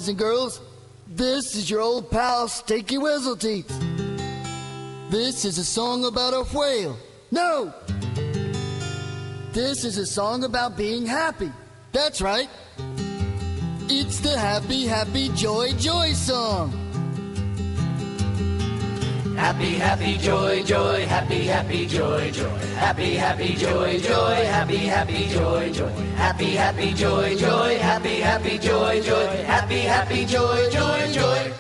boys and girls. This is your old pal, Stinky Whistleteeth. This is a song about a whale. No! This is a song about being happy. That's right. It's the Happy, Happy, Joy, Joy song. Happy, happy, joy, joy, happy, happy, joy, joy. Happy, happy, joy, joy, happy, happy, joy, joy. Happy, happy, joy, joy, happy, happy, joy, joy. Happy, happy, joy, joy, joy.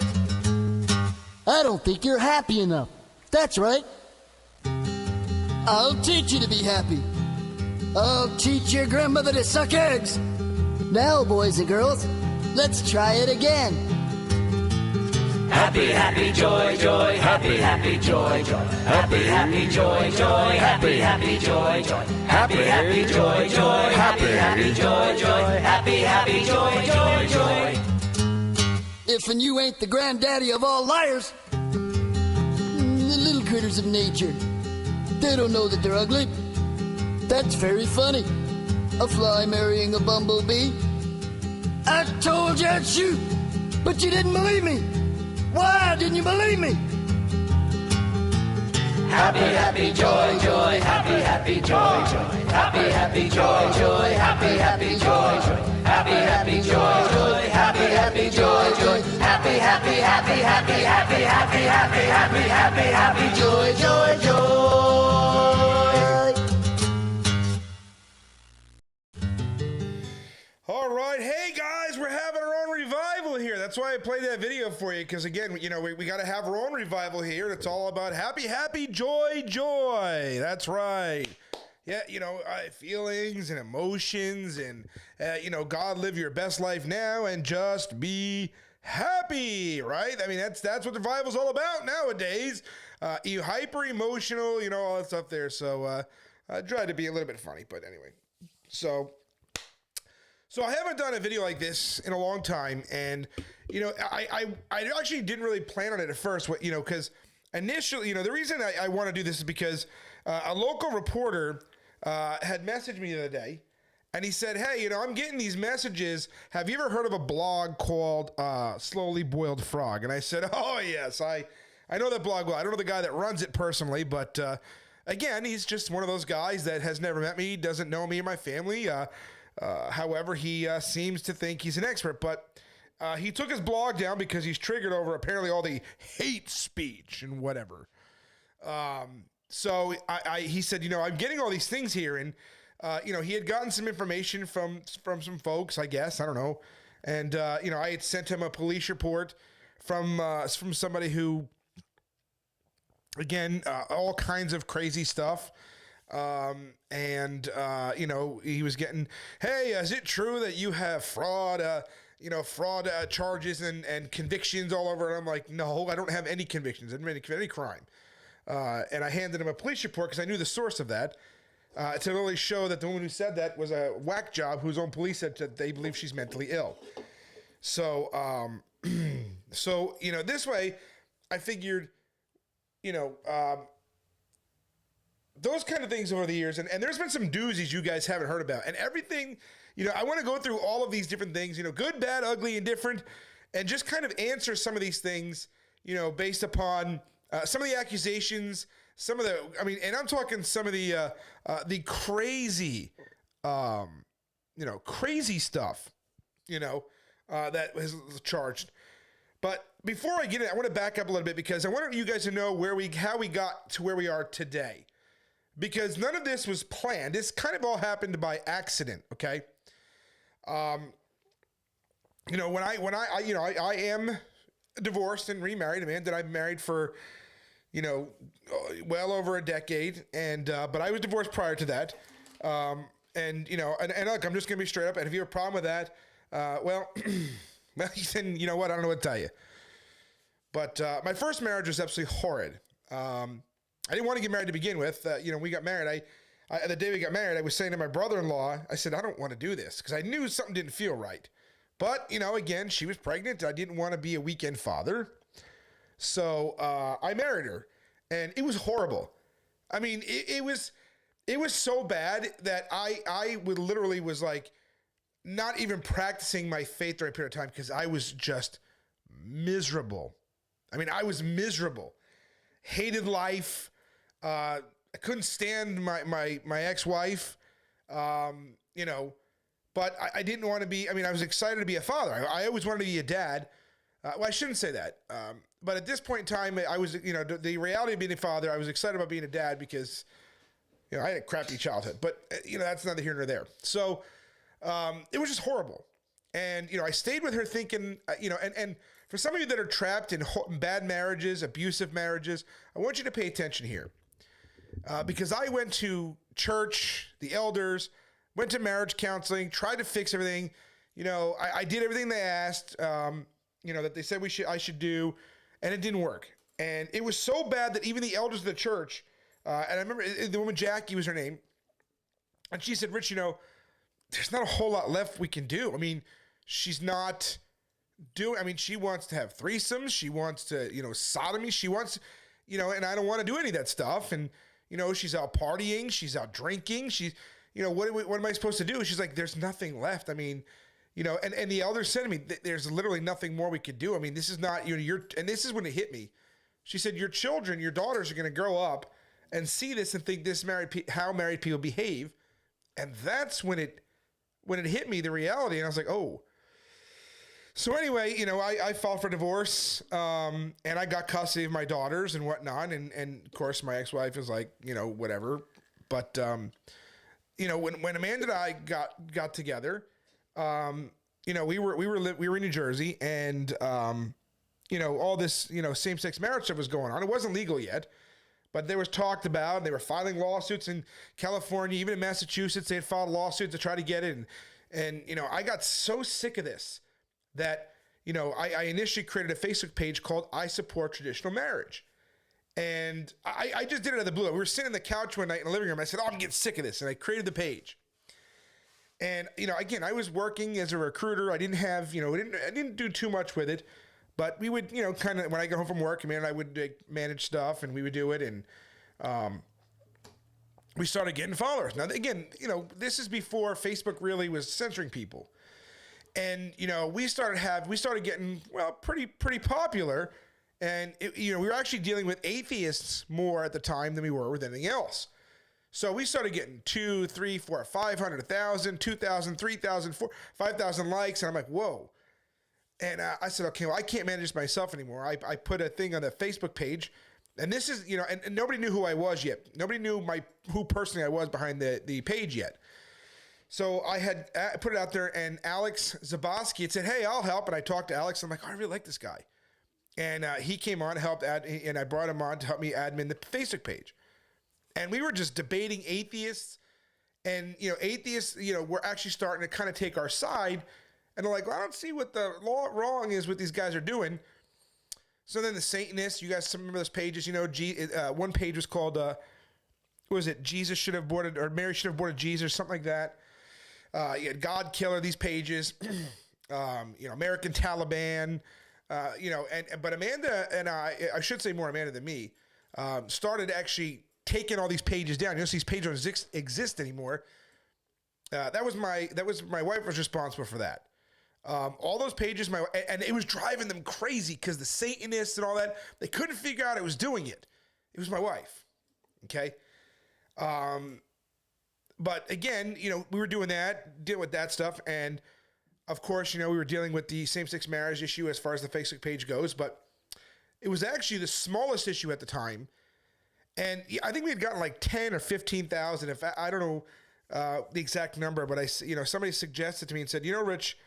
I don't think you're happy enough. That's right. I'll teach you to be happy. I'll teach your grandmother to suck eggs. Now, boys and girls, let's try it again. Happy, happy, joy, joy, happy, happy, joy, joy. Happy, happy, joy, joy, happy, happy, joy, joy. Happy, happy, joy, joy, happy, happy, joy, joy. Happy, happy, joy, joy, joy. If and you ain't the granddaddy of all liars, the little critters of nature, they don't know that they're ugly. That's very funny. A fly marrying a bumblebee. I told you I'd shoot, but you didn't believe me. Why didn't you believe me? Happy, happy, joy, joy, happy, happy, joy, joy. Happy, happy, joy, joy, happy, happy, joy, joy. Happy, happy, joy, joy, happy, happy, joy, joy. Happy, happy, happy, happy, happy, happy, happy, happy, happy, happy, joy, joy, joy. All right, hey guys, we're having our own revival here. That's why I played that video for you, because again, you know, we got to have our own revival here. It's all about happy, happy, joy, joy. That's right. Yeah, you know, feelings and emotions and, you know, God, live your best life now and just be happy, right? I mean, that's what the revival's all about nowadays. You hyper emotional, you know, all that stuff there. So I tried to be a little bit funny, but anyway. So I haven't done a video like this in a long time, and you know, I actually didn't really plan on it at first, you know, because initially, you know, the reason I want to do this is because a local reporter had messaged me the other day, and he said, hey, you know, I'm getting these messages. Have you ever heard of a blog called Slowly Boiled Frog? And I said, oh yes, I know that blog well. I don't know the guy that runs it personally, but again, he's just one of those guys that has never met me, doesn't know me or my family. However, he seems to think he's an expert, but he took his blog down because he's triggered over apparently all the hate speech and whatever. So he said, you know, I'm getting all these things here, and you know, he had gotten some information from some folks, I guess, I don't know, and you know, I had sent him a police report from somebody who, again, all kinds of crazy stuff. You know, he was getting, hey, is it true that you have fraud charges and convictions all over? And I'm like, no, I don't have any convictions. I didn't commit any crime. And I handed him a police report because I knew the source of that, to really show that the woman who said that was a whack job whose own police said that they believe she's mentally ill. So, so, you know, this way I figured, you know, those kind of things over the years, and there's been some doozies you guys haven't heard about, and everything, you know, I want to go through all of these different things, you know, good, bad, ugly, and different, and just kind of answer some of these things, you know, based upon some of the accusations, some of the, I mean, and I'm talking some of the crazy, you know, crazy stuff, you know, that was charged. But before I get in, I want to back up a little bit because I want you guys to know how we got to where we are today. Because none of this was planned. This kind of all happened by accident, okay? You know, I am divorced and remarried, a man that I've married for, you know, well over a decade, and but I was divorced prior to that. And you know, and look, I'm just gonna be straight up. And if you have a problem with that, well, well, then you know what? I don't know what to tell you. But my first marriage was absolutely horrid. I didn't want to get married to begin with. You know, we got married. The day we got married, I was saying to my brother-in-law, I said, I don't want to do this because I knew something didn't feel right. But, you know, again, she was pregnant. I didn't want to be a weekend father. So I married her, and it was horrible. I mean, it was so bad that I would literally was like, not even practicing my faith during a period of time because I was just miserable. I mean, I was miserable. Hated life. I couldn't stand my ex-wife. You know, but I didn't want to be, I mean, I was excited to be a father. I always wanted to be a dad. Well, I shouldn't say that. But at this point in time, I was, you know, the reality of being a father, I was excited about being a dad because, you know, I had a crappy childhood. But, you know, that's neither here nor there. So it was just horrible. And, you know, I stayed with her thinking, you know, and for some of you that are trapped in bad marriages, abusive marriages, I want you to pay attention here. Because I went to church, the elders, went to marriage counseling, tried to fix everything. You know, I did everything they asked, you know, that they said I should do, and it didn't work. And it was so bad that even the elders of the church, and I remember the woman, Jackie was her name, and she said, Rich, you know, there's not a whole lot left we can do. I mean, she's not doing, I mean, she wants to have threesomes. She wants to, you know, sodomy. She wants, you know, and I don't want to do any of that stuff. And, you know, she's out partying. She's out drinking. She's, you know, what am I supposed to do? She's like, there's nothing left. I mean, you know, and the elders said to me, there's literally nothing more we could do. I mean, this is not, you know, and this is when it hit me. She said, your children, your daughters are going to grow up and see this and think this how married people behave. And that's when it hit me, the reality. And I was like, oh. So anyway, you know, I filed for divorce, and I got custody of my daughters and whatnot. And of course, my ex-wife is like, you know, whatever. But, you know, when Amanda and I got together, you know, we were in New Jersey, and, you know, all this, you know, same-sex marriage stuff was going on. It wasn't legal yet, but there was talked about, and they were filing lawsuits in California, even in Massachusetts. They had filed lawsuits to try to get it. And, you know, I got so sick of this that, you know, I initially created a Facebook page called I Support Traditional Marriage. And I just did it out of the blue. We were sitting on the couch one night in the living room. I said, oh, I'm getting sick of this. And I created the page. And, you know, again, I was working as a recruiter. I didn't have, you know, I didn't do too much with it. But we would, you know, kind of, when I got home from work, man, I would manage stuff, and we would do it. And we started getting followers. Now, again, you know, this is before Facebook really was censoring people. And, you know, we started getting, well, pretty popular. And, you know, we were actually dealing with atheists more at the time than we were with anything else. So we started getting 2, 3, 4, 500, 1,000, 2,000, 3,000, 5,000 likes. And I'm like, whoa. And I said, okay, well, I can't manage this myself anymore. I put a thing on the Facebook page. And this is, you know, and nobody knew who I was yet. Nobody knew who personally I was behind the page yet. So I had put it out there, and Alex Zaboski had said, hey, I'll help. And I talked to Alex. I'm like, oh, I really like this guy. And he came on, helped and I brought him on to help me admin the Facebook page. And we were just debating atheists. And, you know, atheists, you know, were actually starting to kind of take our side. And they're like, well, I don't see what the wrong is what these guys are doing. So then the Satanists, you guys remember those pages, you know, one page was called, what was it? Jesus should have aborted, or Mary should have aborted Jesus, something like that. You had God Killer, these pages, you know, American Taliban, you know, but Amanda and I should say more Amanda than me, started actually taking all these pages down. You know, these pages don't exist anymore. That was my wife was responsible for that. All those pages, and it was driving them crazy because the Satanists and all that, they couldn't figure out I was doing it. It was my wife. Okay. But again, you know, we were dealing with that stuff. And of course, you know, we were dealing with the same-sex marriage issue as far as the Facebook page goes, but it was actually the smallest issue at the time. And I think we had gotten like 10 or 15,000. If I don't know the exact number, but somebody suggested to me and said, you know, Rich,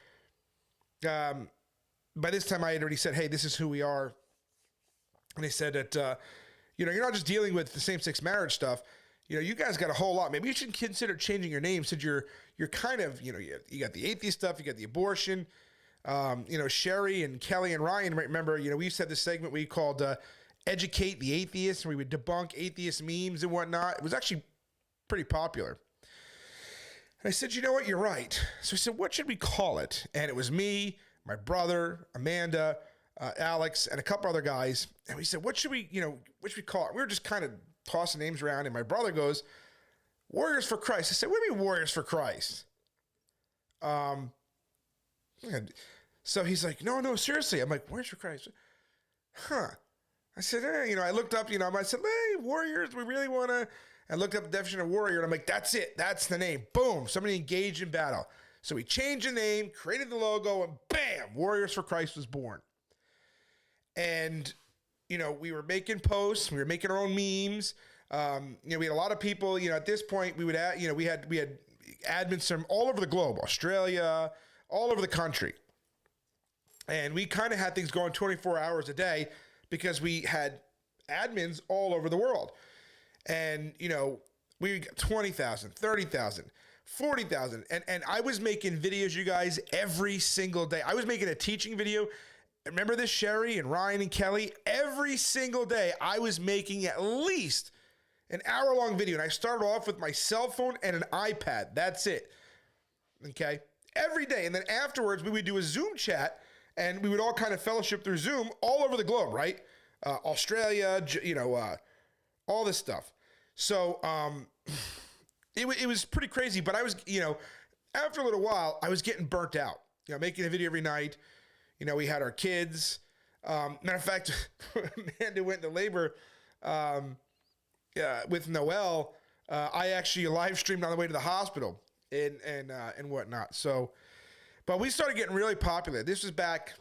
by this time I had already said, hey, this is who we are. And they said that, you know, you're not just dealing with the same-sex marriage stuff. You know, you guys got a whole lot. Maybe you should consider changing your name since you're kind of, you know, you got the atheist stuff, you got the abortion. You know, Sherry and Kelly and Ryan, remember, you know, we used to have this segment we called Educate the Atheist, and we would debunk atheist memes and whatnot. It was actually pretty popular. And I said, you know what, you're right. So I said, what should we call it? And it was me, my brother, Amanda, Alex, and a couple other guys. And we said, what should we call it? We were just kind of tossing names around, and my brother goes, Warriors for Christ. I said, what do you mean Warriors for Christ? And so he's like, no, seriously. I'm like, where's for Christ? Huh. I said, I looked up, I said, hey, warriors, we really want to. I looked up the definition of warrior, and I'm like, that's it. That's the name. Boom. Somebody engaged in battle. So we changed the name, created the logo, and bam, Warriors for Christ was born. And, we were making posts. We were making our own memes. We had a lot of people, at this point, we would add, we had admins from all over the globe, Australia, all over the country. And we kind of had things going 24 hours a day because we had admins all over the world. And, we got 20,000, 30,000, 40,000. And I was making videos, you guys, every single day. I was making a teaching video. Remember this, Sherry and Ryan and Kelly? Every single day, I was making at least an hour-long video. And I started off with my cell phone and an iPad. That's it. Okay? Every day. And then afterwards, we would do a Zoom chat, and we would all kind of fellowship through Zoom all over the globe, right? Australia, all this stuff. So it was pretty crazy, but I was, after a little while, I was getting burnt out, making a video every night. We had our kids. Matter of fact, Amanda went into labor with Noelle. I actually live streamed on the way to the hospital and whatnot. So, but we started getting really popular. This was back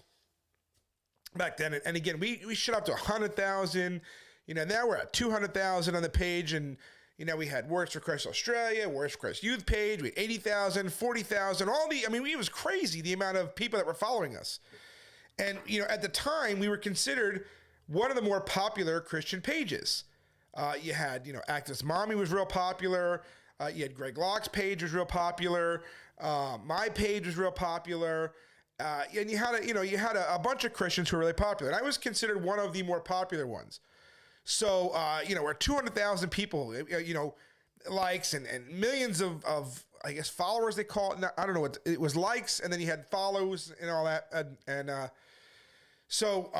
then. And again, we shot up to 100,000. Now we're at 200,000 on the page, and we had Warriors for Christ Australia, Warriors for Christ Youth page. We had 80,000, 40,000. It was crazy the amount of people that were following us. And at the time, we were considered one of the more popular Christian pages. You had Activist Mommy was real popular. You had Greg Locke's page was real popular. My page was real popular. And you had a bunch of Christians who were really popular. And I was considered one of the more popular ones. So, we're 200,000 people, likes and millions of, I guess, followers they call it. I don't know what it was, likes, and then you had follows and all that. So,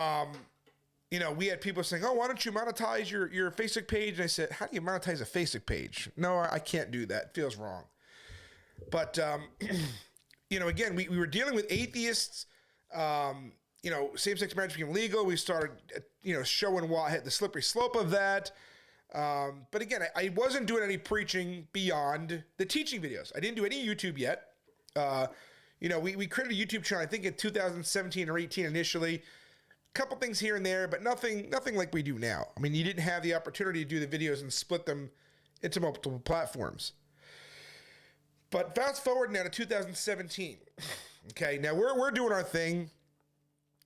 we had people saying, oh, why don't you monetize your Facebook page? And I said, how do you monetize a Facebook page? No, I can't do that. It feels wrong. But, again, we were dealing with atheists. Same-sex marriage became legal. We started, showing the slippery slope of that. But again, I wasn't doing any preaching beyond the teaching videos. I didn't do any YouTube yet. We created a YouTube channel, I think in 2017 or 18 initially. A couple things here and there, but nothing like we do now. I mean, you didn't have the opportunity to do the videos and split them into multiple platforms. But fast forward now to 2017. Okay, now we're doing our thing.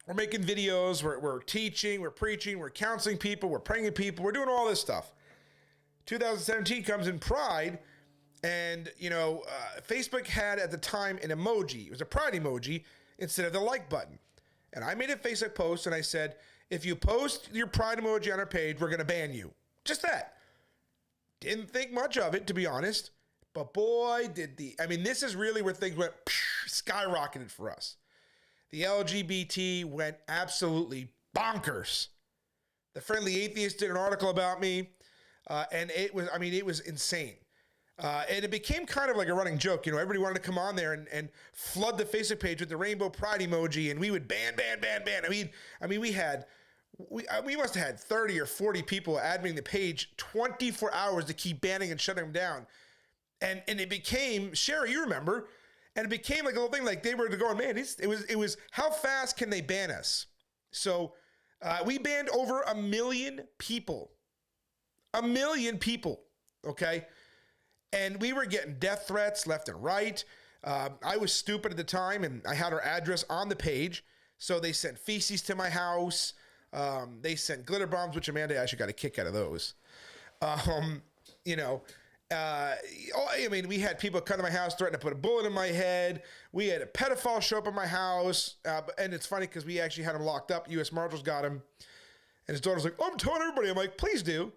We're making videos, we're teaching, we're preaching, we're counseling people, we're praying with people, we're doing all this stuff. 2017 comes in Pride, and, Facebook had at the time an emoji. It was a pride emoji instead of the like button. And I made a Facebook post, and I said, if you post your pride emoji on our page, we're going to ban you. Just that. Didn't think much of it, to be honest. But boy, this is really where things went skyrocketed for us. The LGBT went absolutely bonkers. The Friendly Atheist did an article about me, and it was insane. And it became kind of like a running joke. Everybody wanted to come on there and flood the Facebook page with the rainbow pride emoji, and we would ban. We must have had 30 or 40 people adminning the page 24 hours to keep banning and shutting them down. And it became, Sherry, you remember, and it became like a little thing, like they were going, man, it was how fast can they ban us? So we banned over 1 million people. 1 million people, okay? And we were getting death threats left and right. I was stupid at the time, and I had our address on the page. So they sent feces to my house. They sent glitter bombs, which Amanda actually got a kick out of those. We had people come to my house threatening to put a bullet in my head. We had a pedophile show up at my house. And it's funny because we actually had him locked up. U.S. Marshals got him. And his daughter's like, I'm telling everybody. I'm like, please do.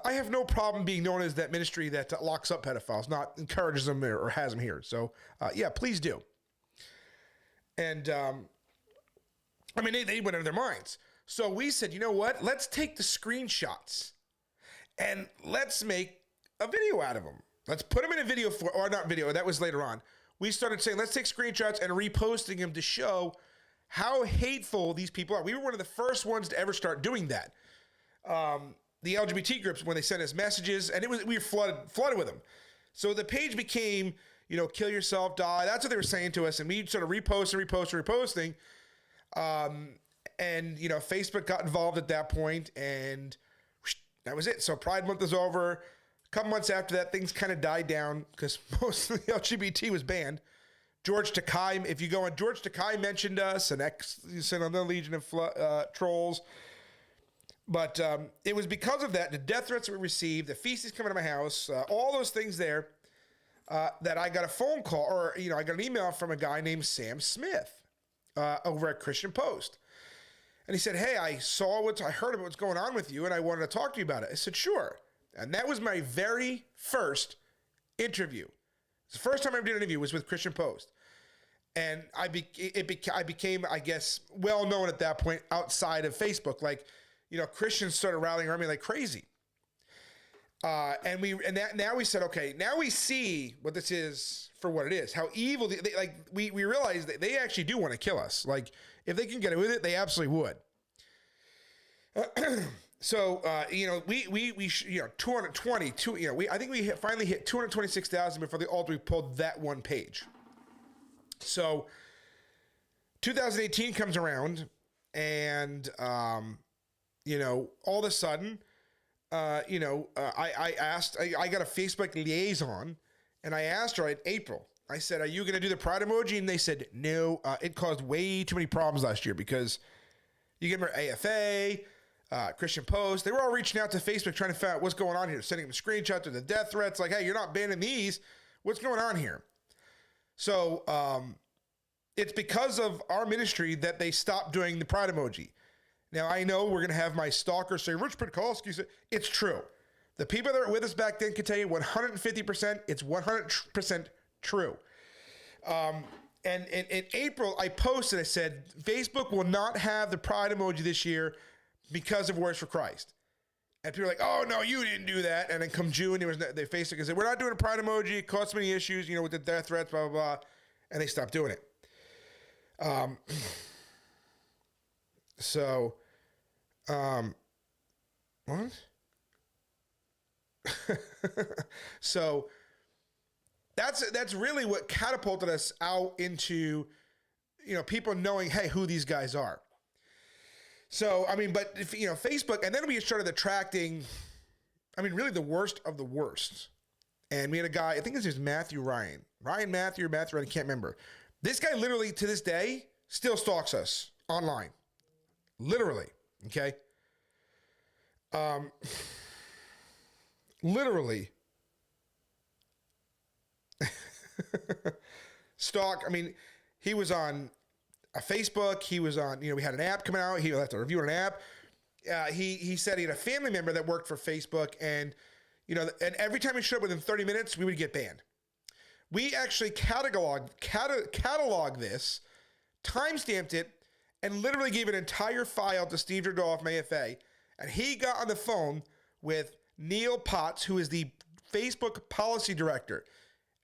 I have no problem being known as that ministry that locks up pedophiles, not encourages them or has them here. So, yeah, please do. And, they went out of their minds. So we said, you know what? Let's take the screenshots and let's make a video out of them. Let's put them in a video or not video. That was later on. we started saying, let's take screenshots and reposting them to show how hateful these people are. We were one of the first ones to ever start doing that. The LGBT groups, when they sent us messages, and we were flooded with them. So the page became, kill yourself, die. That's what they were saying to us. And we sort of reposting. And, Facebook got involved at that point, and that was it. So Pride Month is over. A couple months after that, things kind of died down because most of the LGBT was banned. George Takei, if you go on, George Takei mentioned us, and you sent another legion of trolls. But it was because of that, the death threats we received, the feces coming to my house, all those things there, that I got a phone call, or, I got an email from a guy named Sam Smith over at Christian Post. And he said, hey, I heard about what's going on with you, and I wanted to talk to you about it. I said, sure. And that was my very first interview. The first time I ever did an interview was with Christian Post. And I became, I guess, well known at that point outside of Facebook. Like, Christians started rallying around me like crazy. Now we said, okay, now we see what this is for what it is. How evil we realize that they actually do want to kill us. Like, if they can get away with it, they absolutely would. So, we 220, I think we finally hit 226,000 before the altar we pulled that one page. So 2018 comes around, and, all of a sudden, I got a Facebook liaison, and I asked her in April, I said, are you going to do the pride emoji? And they said, no, it caused way too many problems last year because you get AFA, Christian Post. They were all reaching out to Facebook trying to find out what's going on here, sending them screenshots of the death threats. Like, hey, you're not banning these. What's going on here? So it's because of our ministry that they stopped doing the pride emoji. Now, I know we're going to have my stalkers say, RichPenkoski said, it's true. The people that were with us back then can tell you 150%, it's 100% true. And in April, I posted, I said, Facebook will not have the pride emoji this year because of Words for Christ. And people are like, oh, no, you didn't do that. And then come June, they Facebook and said, we're not doing a pride emoji. It caused many issues, with the death threats, blah, blah, blah. And they stopped doing it. What? So that's really what catapulted us out into, people knowing, hey, who these guys are. So, but if, Facebook, and then we started attracting, really the worst of the worst. And we had a guy, I think his name is Matthew, I can't remember. This guy literally to this day still stalks us online. Literally. Okay. Literally. Stalk. He was on a Facebook. He was on, we had an app coming out. He left a review on an app. He said he had a family member that worked for Facebook, and, and every time he showed up within 30 minutes, we would get banned. We actually cataloged this, timestamped it, and literally gave an entire file to Steve Jordahl from AFA. And he got on the phone with Neil Potts, who is the Facebook policy director.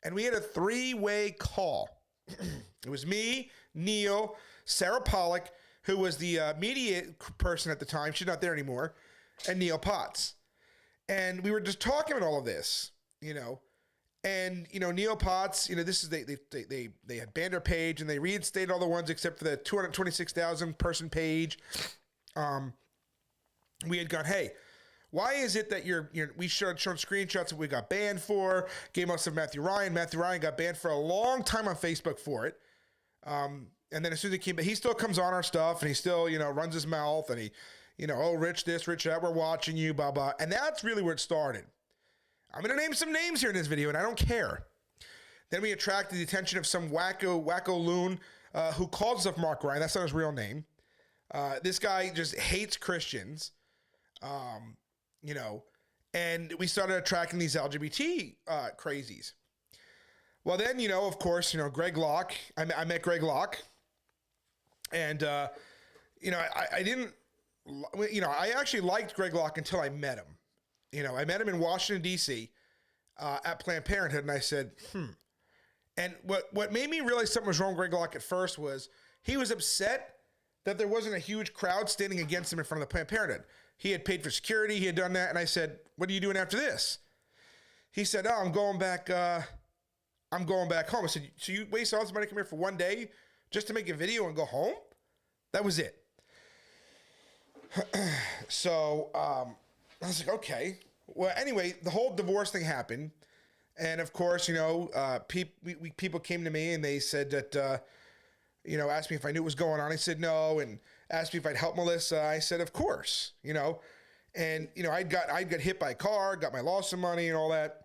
And we had a 3-way call. It was me, Neil, Sarah Pollock, who was the media person at the time. She's not there anymore. And Neil Potts. And we were just talking about all of this, And, Neil Potts, this is, they had banned our page, and they reinstated all the ones except for the 226,000 person page. We had gone, hey, why is it that we showed screenshots that we got banned for? Gave us of Matthew Ryan. Matthew Ryan got banned for a long time on Facebook for it. And then as soon as he came, but he still comes on our stuff, and he still, runs his mouth, and he, oh, Rich this, Rich that, we're watching you, blah, blah. And that's really where it started. I'm going to name some names here in this video, and I don't care. Then we attracted the attention of some wacko loon who calls himself Mark Ryan. That's not his real name. This guy just hates Christians, and we started attracting these LGBT crazies. Well, then, of course, Greg Locke. I met Greg Locke, and, I didn't, I actually liked Greg Locke until I met him. I met him in Washington, D.C. At Planned Parenthood, and I said, And what made me realize something was wrong with Greg Locke at first was he was upset that there wasn't a huge crowd standing against him in front of the Planned Parenthood. He had paid for security. He had done that. And I said, what are you doing after this? He said, I'm going back home. I said, so you wasted all this money to come here for one day just to make a video and go home? That was it. So I was like, okay. Well, anyway, the whole divorce thing happened. And of course, people came to me and they said that, asked me if I knew what was going on. I said no, and asked me if I'd help Melissa. I said, of course, and I got hit by a car, got my lawsuit money and all that.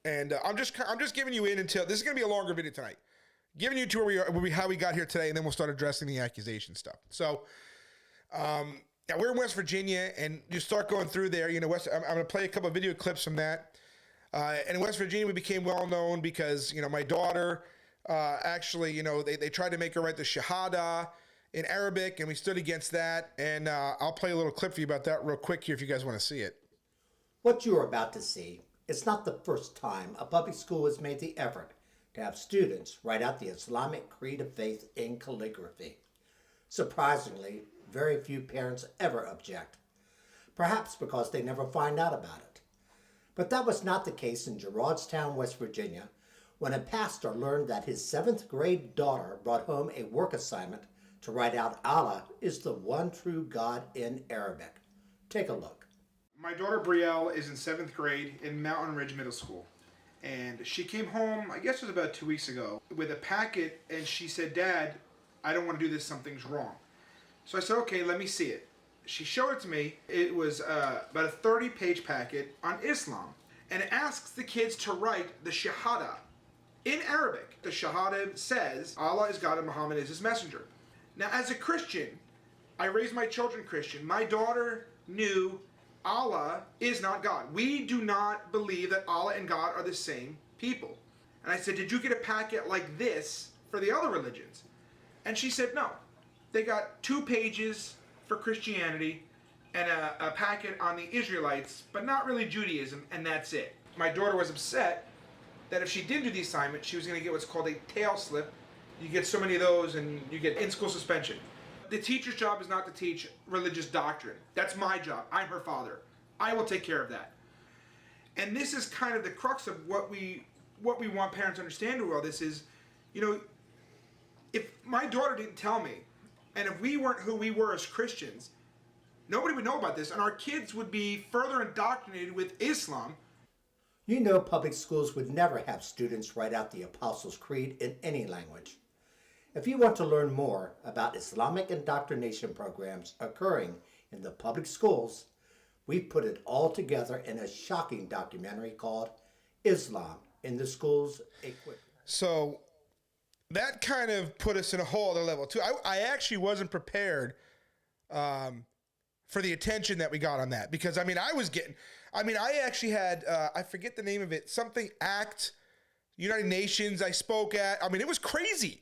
And I'm just giving you in until this is going to be a longer video tonight, giving you to where we how we got here today, and then we'll start addressing the accusation stuff. So, we're in West Virginia, and you start going through there. I'm going to play a couple of video clips from that. And in West Virginia, we became well known because my daughter actually they tried to make her write the Shahada in Arabic, and we stood against that. And I'll play a little clip for you about that real quick here if you guys want to see it. What you are about to see. It's not the first time a public school has made the effort to have students write out the Islamic creed of faith in calligraphy. Surprisingly, very few parents ever object, perhaps because they never find out about it. But that was not the case in Gerardstown, West Virginia, when a pastor learned that his 7th grade daughter brought home a work assignment to write out Allah is the one true God in Arabic. Take a look. My daughter Brielle is in 7th grade in Mountain Ridge Middle School. And she came home, I guess it was about 2 weeks ago, with a packet, and she said, Dad, I don't want to do this, something's wrong. So I said, okay, let me see it. She showed it to me. It was about a 30-page packet on Islam. And it asks the kids to write the Shahada in Arabic. The Shahada says, Allah is God and Muhammad is his messenger. Now, as a Christian, I raised my children Christian. My daughter knew Allah is not God. We do not believe that Allah and God are the same people. And I said, did you get a packet like this for the other religions? And she said, no. They got 2 pages for Christianity and a packet on the Israelites, but not really Judaism, and that's it. My daughter was upset that if she did do the assignment, she was going to get what's called a tail slip. You get so many of those and you get in-school suspension. The teacher's job is not to teach religious doctrine. That's my job. I'm her father. I will take care of that. And this is kind of the crux of what we want parents to understand with all this is, if my daughter didn't tell me, and if we weren't who we were as Christians, nobody would know about this, and our kids would be further indoctrinated with Islam. Public schools would never have students write out the Apostles' Creed in any language. If you want to learn more about Islamic indoctrination programs occurring in the public schools, we've put it all together in a shocking documentary called Islam in the Schools Equipment. So that kind of put us in a whole other level too. I actually wasn't prepared for the attention that we got on that because I actually had, I forget the name of it, something ACT, United Nations I spoke at. It was crazy.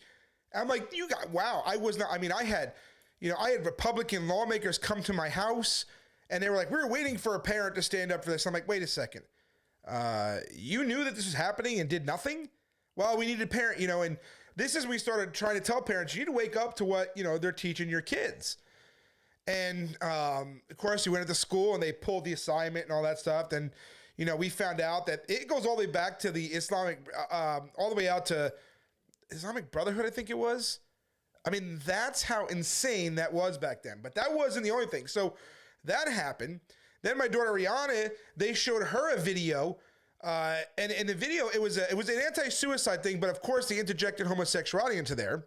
I'm like, I was not, I had Republican lawmakers come to my house and they were like, we were waiting for a parent to stand up for this. I'm like, wait a second. You knew that this was happening and did nothing? Well, we needed a parent, and this is when we started trying to tell parents, you need to wake up to what, they're teaching your kids. And, of course, we went to school and they pulled the assignment and all that stuff. Then, we found out that it goes all the way back to the Islamic, all the way out to Islamic Brotherhood, I think it was. That's how insane that was back then. But that wasn't the only thing. So that happened. Then my daughter Rihanna, they showed her a video. And in the video, it was an anti-suicide thing, but of course they interjected homosexuality into there.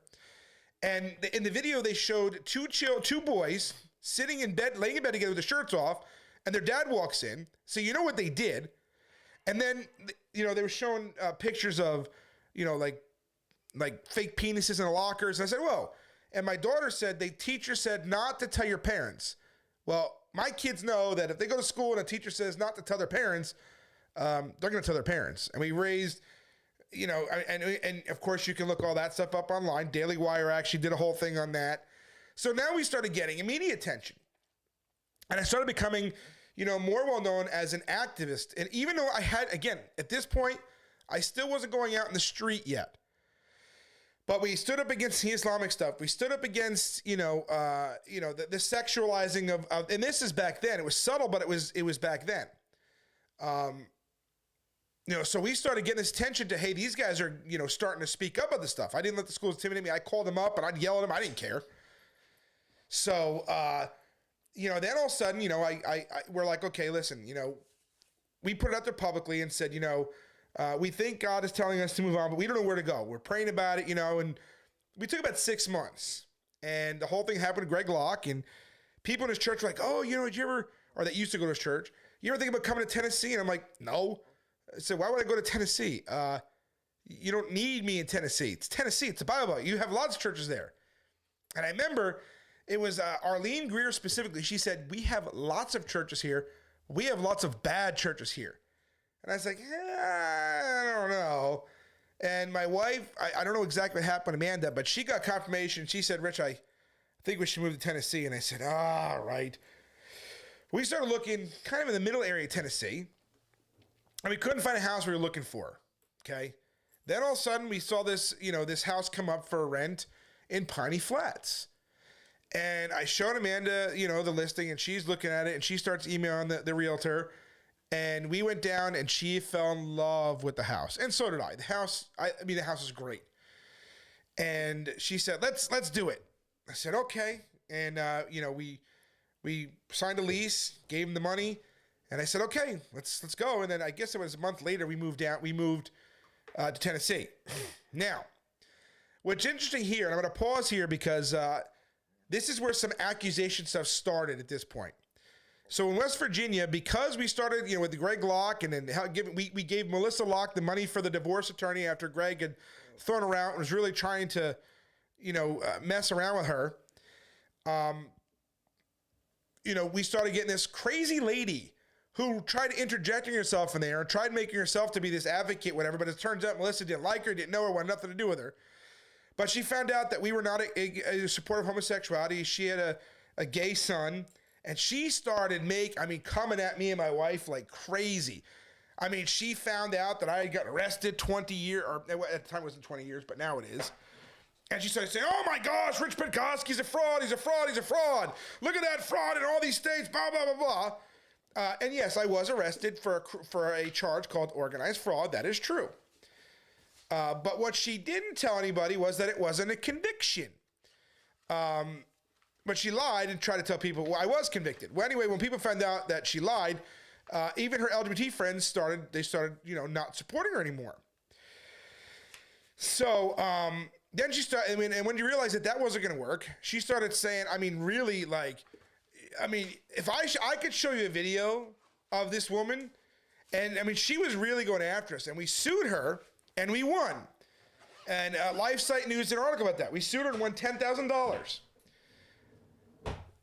And in the video, they showed two boys sitting in bed, laying in bed together with their shirts off, and their dad walks in. So you know what they did. And then, they were showing pictures of, like fake penises in the lockers. And I said, whoa. And my daughter said, the teacher said not to tell your parents. Well, my kids know that if they go to school and a teacher says not to tell their parents, they're going to tell their parents. And we raised, and of course you can look all that stuff up online. Daily Wire actually did a whole thing on that. So now we started getting immediate attention. And I started becoming, more well known as an activist. And even though I had, again, at this point, I still wasn't going out in the street yet. But we stood up against the Islamic stuff. We stood up against, the sexualizing of, and this is back then. It was subtle, but it was back then. So we started getting this attention to, hey, these guys are, starting to speak up about this stuff. I didn't let the schools intimidate me. I called them up and I'd yell at them. I didn't care. So, then all of a sudden, we're like, okay, listen, we put it out there publicly and said, we think God is telling us to move on, but we don't know where to go. We're praying about it, and we took about 6 months. And the whole thing happened to Greg Locke, and people in his church were like, oh, did you ever, or that used to go to his church, you ever think about coming to Tennessee? And I'm like, no. I said, why would I go to Tennessee? You don't need me in Tennessee. It's Tennessee. It's a Bible Belt. You have lots of churches there. And I remember it was Arlene Greer specifically. She said, we have lots of churches here. We have lots of bad churches here. And I was like, I don't know. And my wife, I don't know exactly what happened to Amanda, but she got confirmation. She said, Rich, I think we should move to Tennessee. And I said, all right. We started looking kind of in the middle area of Tennessee. And we couldn't find a house we were looking for. Okay. Then all of a sudden we saw this, this house come up for rent in Piney Flats. And I showed Amanda, the listing, and she's looking at it, and she starts emailing the realtor. And we went down, and she fell in love with the house. And so did I. The house is great. And she said, let's do it. I said, okay. And, we signed a lease, gave him the money. And I said, okay, let's go. And then I guess it was a month later, we moved to Tennessee. Now, what's interesting here, and I'm going to pause here because this is where some accusation stuff started at this point. So in West Virginia, because we started, with the Greg Locke, and then we gave Melissa Locke the money for the divorce attorney after Greg had thrown her out and was really trying to, mess around with her. We started getting this crazy lady who tried interjecting herself in there and tried making herself to be this advocate, whatever. But it turns out Melissa didn't like her, didn't know her, wanted nothing to do with her. But she found out that we were not a supporter of homosexuality. She had a gay son. And she started coming at me and my wife like crazy. She found out that I had got arrested 20 years, or at the time it wasn't 20 years, but now it is. And she started saying, oh my gosh, RichPenkoski's a fraud, he's a fraud, he's a fraud. Look at that fraud in all these states, blah, blah, blah, blah. And yes, I was arrested for a charge called organized fraud. That is true. But what she didn't tell anybody was that it wasn't a conviction. But she lied and tried to tell people, well, I was convicted. Well, anyway, when people found out that she lied, even her LGBT friends started, not supporting her anymore. So then she started, and when you realized that wasn't going to work, she started saying, if I could show you a video of this woman, and she was really going after us, and we sued her, and we won. And LifeSite News did an article about that. We sued her and won $10,000.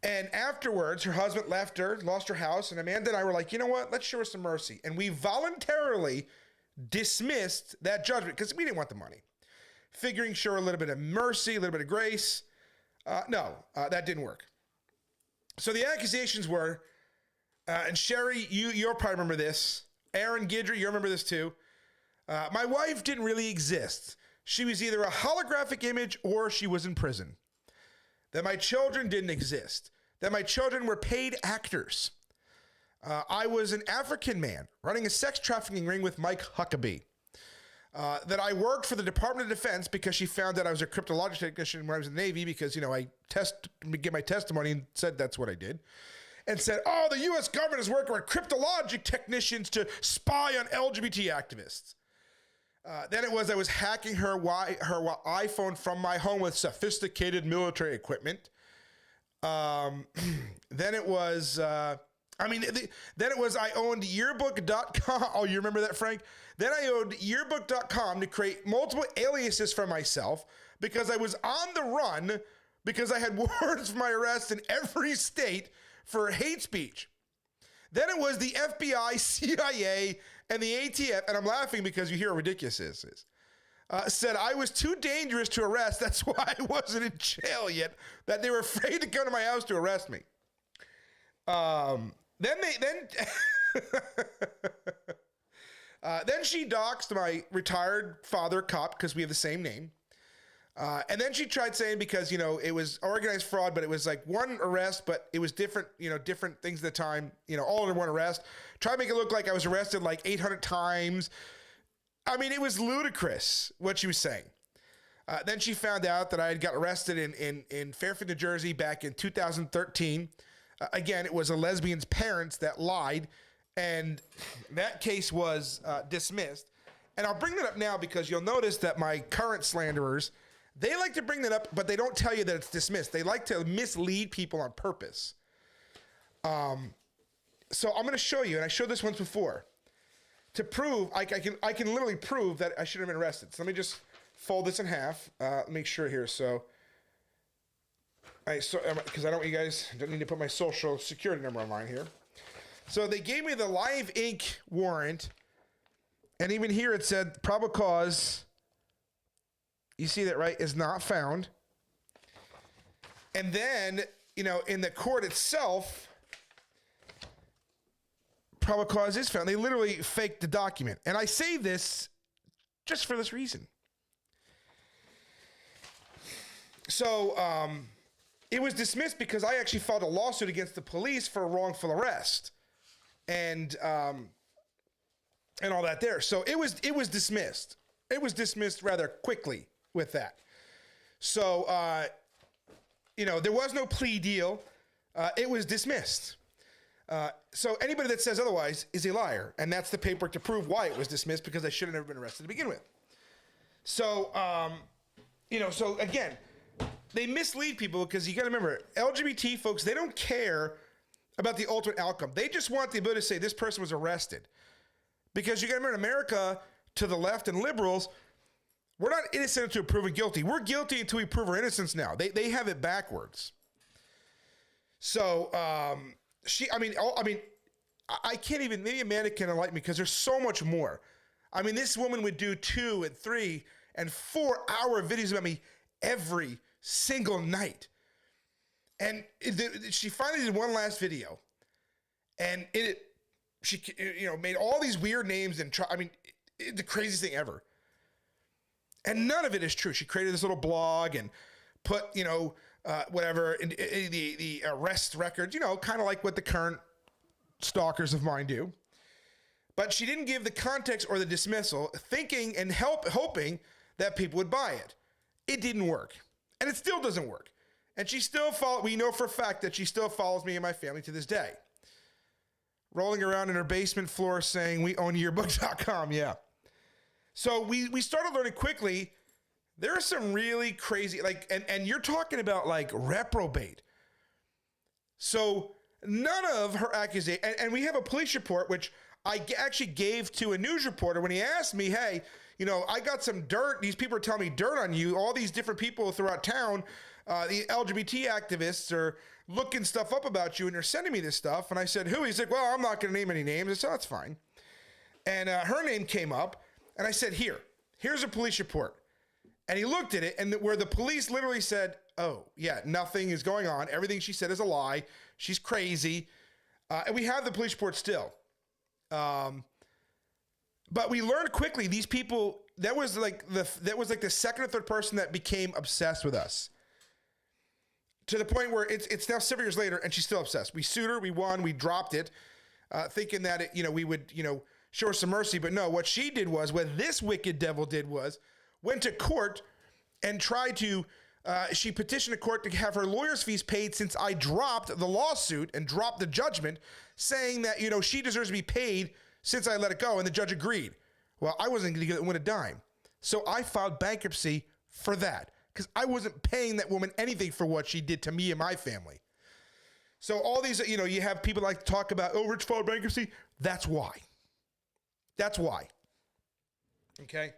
And afterwards, her husband left her, lost her house, and Amanda and I were like, you know what? Let's show her some mercy. And we voluntarily dismissed that judgment because we didn't want the money. Figuring show her a little bit of mercy, a little bit of grace. No, that didn't work. So the accusations were, and Sherry, you'll probably remember this. Aaron Guidry, you remember this too. My wife didn't really exist. She was either a holographic image or she was in prison. That my children didn't exist. That my children were paid actors. I was an African man running a sex trafficking ring with Mike Huckabee. That I worked for the Department of Defense because she found that I was a cryptologic technician when I was in the Navy because, I gave my testimony and said that's what I did. And said, oh, the U.S. government is working with cryptologic technicians to spy on LGBT activists. Then it was I was hacking her iPhone from my home with sophisticated military equipment. Then it was, then it was I owned yearbook.com. Oh, you remember that, Frank? Then I owned yearbook.com to create multiple aliases for myself because I was on the run because I had warrants for my arrest in every state for hate speech. Then it was the FBI, CIA, and the ATF, and I'm laughing because you hear how ridiculous this is, said I was too dangerous to arrest. That's why I wasn't in jail yet, that they were afraid to come to my house to arrest me. Then she doxed my retired father cop because we have the same name. And then she tried saying, because, it was organized fraud, but it was like one arrest, but it was different, different things at the time, all in one arrest. Try to make it look like I was arrested like 800 times. I mean, it was ludicrous what she was saying. Then she found out that I had got arrested in Fairfield, New Jersey back in 2013. Again, it was a lesbian's parents that lied, and that case was dismissed. And I'll bring that up now because you'll notice that my current slanderers, they like to bring that up, but they don't tell you that it's dismissed. They like to mislead people on purpose. So I'm going to show you, and I showed this once before, to prove, I can literally prove that I should have been arrested. So let me just fold this in half. Make sure here. So, because I don't want you guys, don't need to put my social security number online here. So they gave me the Live Inc. warrant, and even here it said probable cause. You see that, right? Is not found. And then, in the court itself, probable cause is found. They literally faked the document. And I say this just for this reason. So, it was dismissed because I actually filed a lawsuit against the police for a wrongful arrest. And all that there. So it was dismissed. It was dismissed rather quickly with that. So, there was no plea deal. It was dismissed. So anybody that says otherwise is a liar. And that's the paperwork to prove why it was dismissed, because I should have never been arrested to begin with. So, so again, they mislead people because you got to remember, LGBT folks, they don't care about the ultimate outcome. They just want the ability to say this person was arrested. Because you got to remember, in America, to the left and liberals, we're not innocent until proven guilty. We're guilty until we prove our innocence now. They have it backwards. So, I can't even, maybe Amanda can enlighten me because there's so much more. I mean, this woman would do 2 and 3 and 4-hour videos about me every single night. And she finally did one last video, and she made all these weird names and the craziest thing ever. And none of it is true. She created this little blog and put, whatever, in the arrest records, kind of like what the current stalkers of mine do. But she didn't give the context or the dismissal, thinking and hoping that people would buy it. It didn't work. And it still doesn't work. And she still we know for a fact that she still follows me and my family to this day. Rolling around in her basement floor saying, we own yearbook.com. Yeah. So we started learning quickly. There are some really crazy, and you're talking about reprobate. So none of her accusations, and we have a police report, which I actually gave to a news reporter when he asked me, hey, I got some dirt. These people are telling me dirt on you. All these different people throughout town, the LGBT activists are looking stuff up about you, and they're sending me this stuff. And I said, who? He's like, well, I'm not going to name any names. I said, that's fine. And her name came up, and I said, here's a police report. And he looked at it, and where the police literally said, oh, yeah, nothing is going on. Everything she said is a lie. She's crazy. And we have the police report still. But we learned quickly, these people, that was like the second or third person that became obsessed with us. To the point where it's now 7 years later, and she's still obsessed. We sued her, we won, we dropped it, thinking that we would, show her some mercy. But no, what this wicked devil did was, went to court and tried to, she petitioned the court to have her lawyer's fees paid since I dropped the lawsuit and dropped the judgment, saying that, she deserves to be paid since I let it go, and the judge agreed. Well, I wasn't going to win a dime. So I filed bankruptcy for that, because I wasn't paying that woman anything for what she did to me and my family. So all these, you have people like to talk about, Rich filed bankruptcy. That's why. That's why. Okay?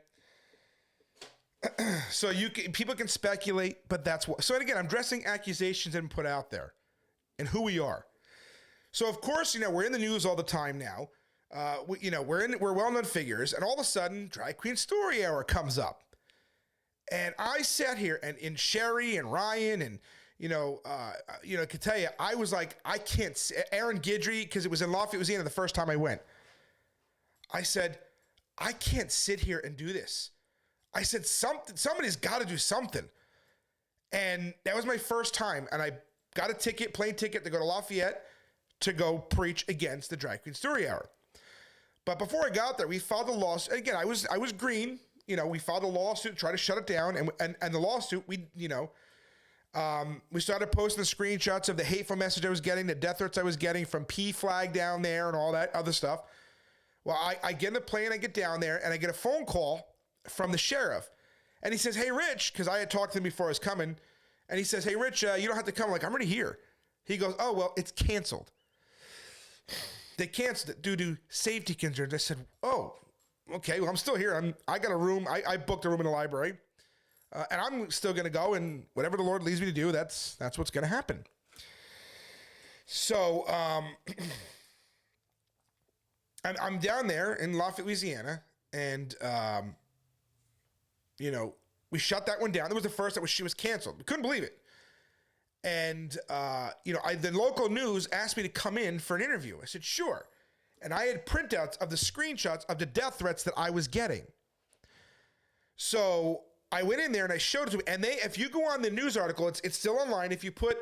So people can speculate, but that's why. So again, I'm addressing accusations and put out there and who we are. So of course, we're in the news all the time now. We're well-known figures, and all of a sudden, Drag Queen Story Hour comes up. And I sat here, and in Sherry and Ryan and, could tell you, I was like, I can't see, Aaron Guidry, because it was in Lafayette, Louisiana the first time I went. I said, I can't sit here and do this. I said, somebody's got to do something. And that was my first time. And I got a plane ticket to go to Lafayette to go preach against the Drag Queen Story Hour. But before I got there, we filed a lawsuit. Again, I was green. You know, we filed a lawsuit to try to shut it down. And the lawsuit, we started posting the screenshots of the hateful message I was getting, the death threats I was getting from P Flag down there and all that other stuff. Well, I get in the plane, I get down there, and I get a phone call from the sheriff. And he says, hey, Rich, because I had talked to him before I was coming. And he says, hey, Rich, you don't have to come. I'm like, I'm already here. He goes, oh, well, it's canceled. They canceled it due to safety concerns. I said, oh, okay, well, I'm still here. I got a room. I booked a room in the library. And I'm still going to go, and whatever the Lord leads me to do, that's what's going to happen. So I'm down there in Lafayette, Louisiana, and we shut that one down. That was the first she was canceled. We couldn't believe it. And the local news asked me to come in for an interview. I said, sure. And I had printouts of the screenshots of the death threats that I was getting. So I went in there and I showed it to them. And if you go on the news article, it's still online. If you put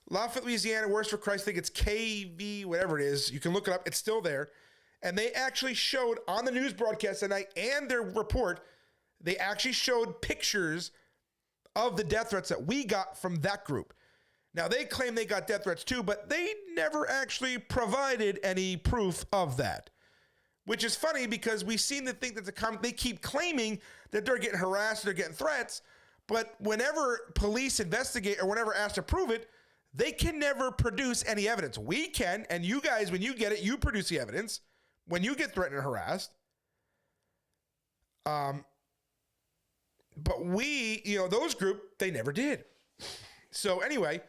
Lafayette, Louisiana, Worse for Christ, I think it's KV, whatever it is. You can look it up. It's still there. And they actually showed on the news broadcast tonight and their report, they actually showed pictures of the death threats that we got from that group. Now, they claim they got death threats too, but they never actually provided any proof of that. Which is funny because we seem to think that they keep claiming that they're getting harassed, they're getting threats, but whenever police investigate or whenever asked to prove it, they can never produce any evidence. We can, and you guys, when you get it, you produce the evidence when you get threatened or harassed. But those group, they never did. So anyway,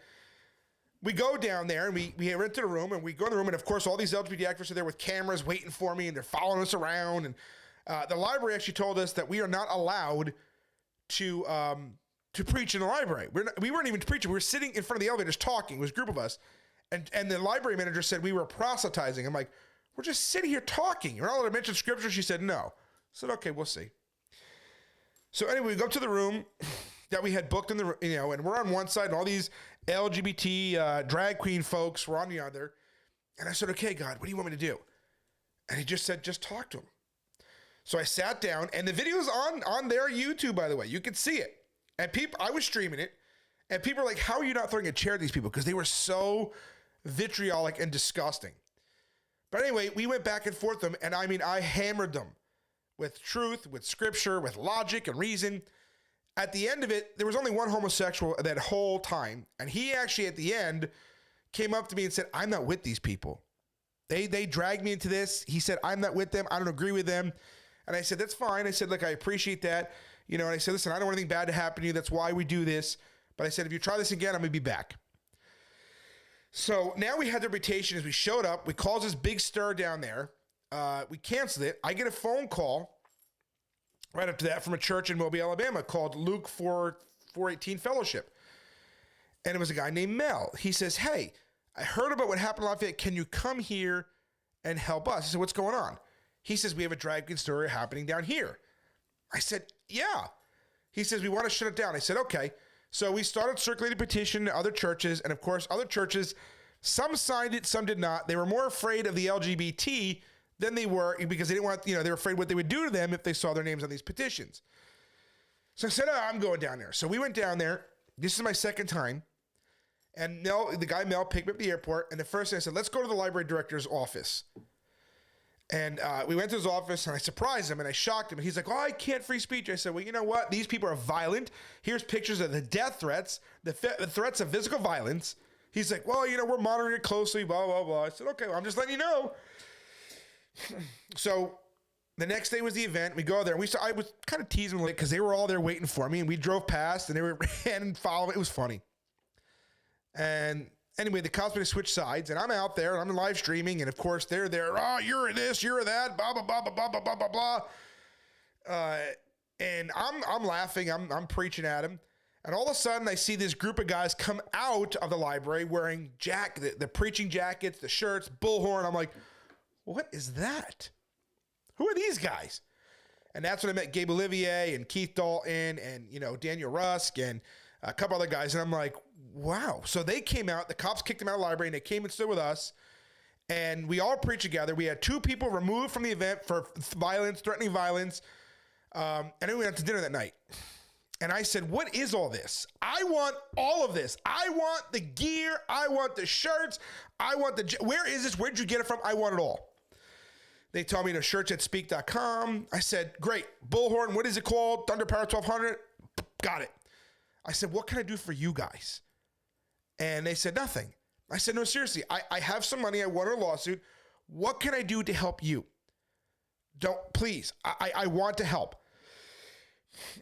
we go down there and we rented a room and we go in the room, and of course all these LGBT activists are there with cameras waiting for me and they're following us around. And the library actually told us that we are not allowed to preach in the library. We weren't even preaching. We were sitting in front of the elevators talking. It was a group of us. And the library manager said we were proselytizing. I'm like, we're just sitting here talking. You're not allowed to mention scripture. She said, no. I said, okay, we'll see. So anyway, we go up to the room that we had booked in the, and we're on one side and all these LGBT drag queen folks were on the other. And I said, okay, God, what do you want me to do? And he just said, just talk to him. So I sat down, and the video's on their YouTube, by the way. You can see it. And I was streaming it, and people are like, how are you not throwing a chair at these people? Because they were so vitriolic and disgusting. But anyway, we went back and forth with them, and I hammered them with truth, with scripture, with logic and reason. At the end of it, there was only one homosexual that whole time. And he actually, at the end, came up to me and said, I'm not with these people. They dragged me into this. He said, I'm not with them. I don't agree with them. And I said, that's fine. I said, look, I appreciate that. And I said, listen, I don't want anything bad to happen to you. That's why we do this. But I said, if you try this again, I'm going to be back. So now we had the reputation as we showed up. We caused this big stir down there. We canceled it. I get a phone call right up to that from a church in Mobile, Alabama called Luke 418 Fellowship. And it was a guy named Mel. He says, hey, I heard about what happened in Lafayette. Can you come here and help us? I said, what's going on? He says, we have a drag queen story happening down here. I said, yeah. He says, we want to shut it down. I said, okay. So we started circulating a petition to other churches. And of course, other churches, some signed it, some did not. They were more afraid of the LGBT than they were because they didn't want, they were afraid what they would do to them if they saw their names on these petitions. So I said, I'm going down there. So we went down there. This is my second time. And the guy Mel picked me up at the airport. And the first thing I said, let's go to the library director's office. And we went to his office and I surprised him and I shocked him. And he's like, oh, I can't free speech. I said, well, you know what? These people are violent. Here's pictures of the death threats, the threats of physical violence. He's like, well, we're monitoring it closely, blah, blah, blah. I said, okay, well, I'm just letting you know. So the next day was the event. We go there. And I was kind of teasing them because they were all there waiting for me. And we drove past and they were ran and following. It was funny. And anyway, the cops made to switch sides, and I'm out there, and I'm live streaming, and of course they're there. Oh, you're this, you're that, blah blah blah blah blah blah blah blah. And I'm laughing, I'm preaching at him, and all of a sudden I see this group of guys come out of the library wearing the preaching jackets, the shirts, bullhorn. I'm like, what is that? Who are these guys? And that's when I met Gabe Olivier and Keith Dalton and, you know, Daniel Rusk and a couple other guys. And I'm like, wow. So they came out, the cops kicked them out of the library, and they came and stood with us. And we all preached together. We had 2 people removed from the event for violence, threatening violence. And then we went out to dinner that night. And I said, what is all this? I want all of this. I want the gear. I want the shirts. I want where is this? Where'd you get it from? I want it all. They told me, shirts at speak.com. I said, great. Bullhorn, what is it called? Thunder Power 1200. Got it. I said, what can I do for you guys? And they said, nothing. I said, no, seriously, I have some money. I won a lawsuit. What can I do to help you? Please, I want to help.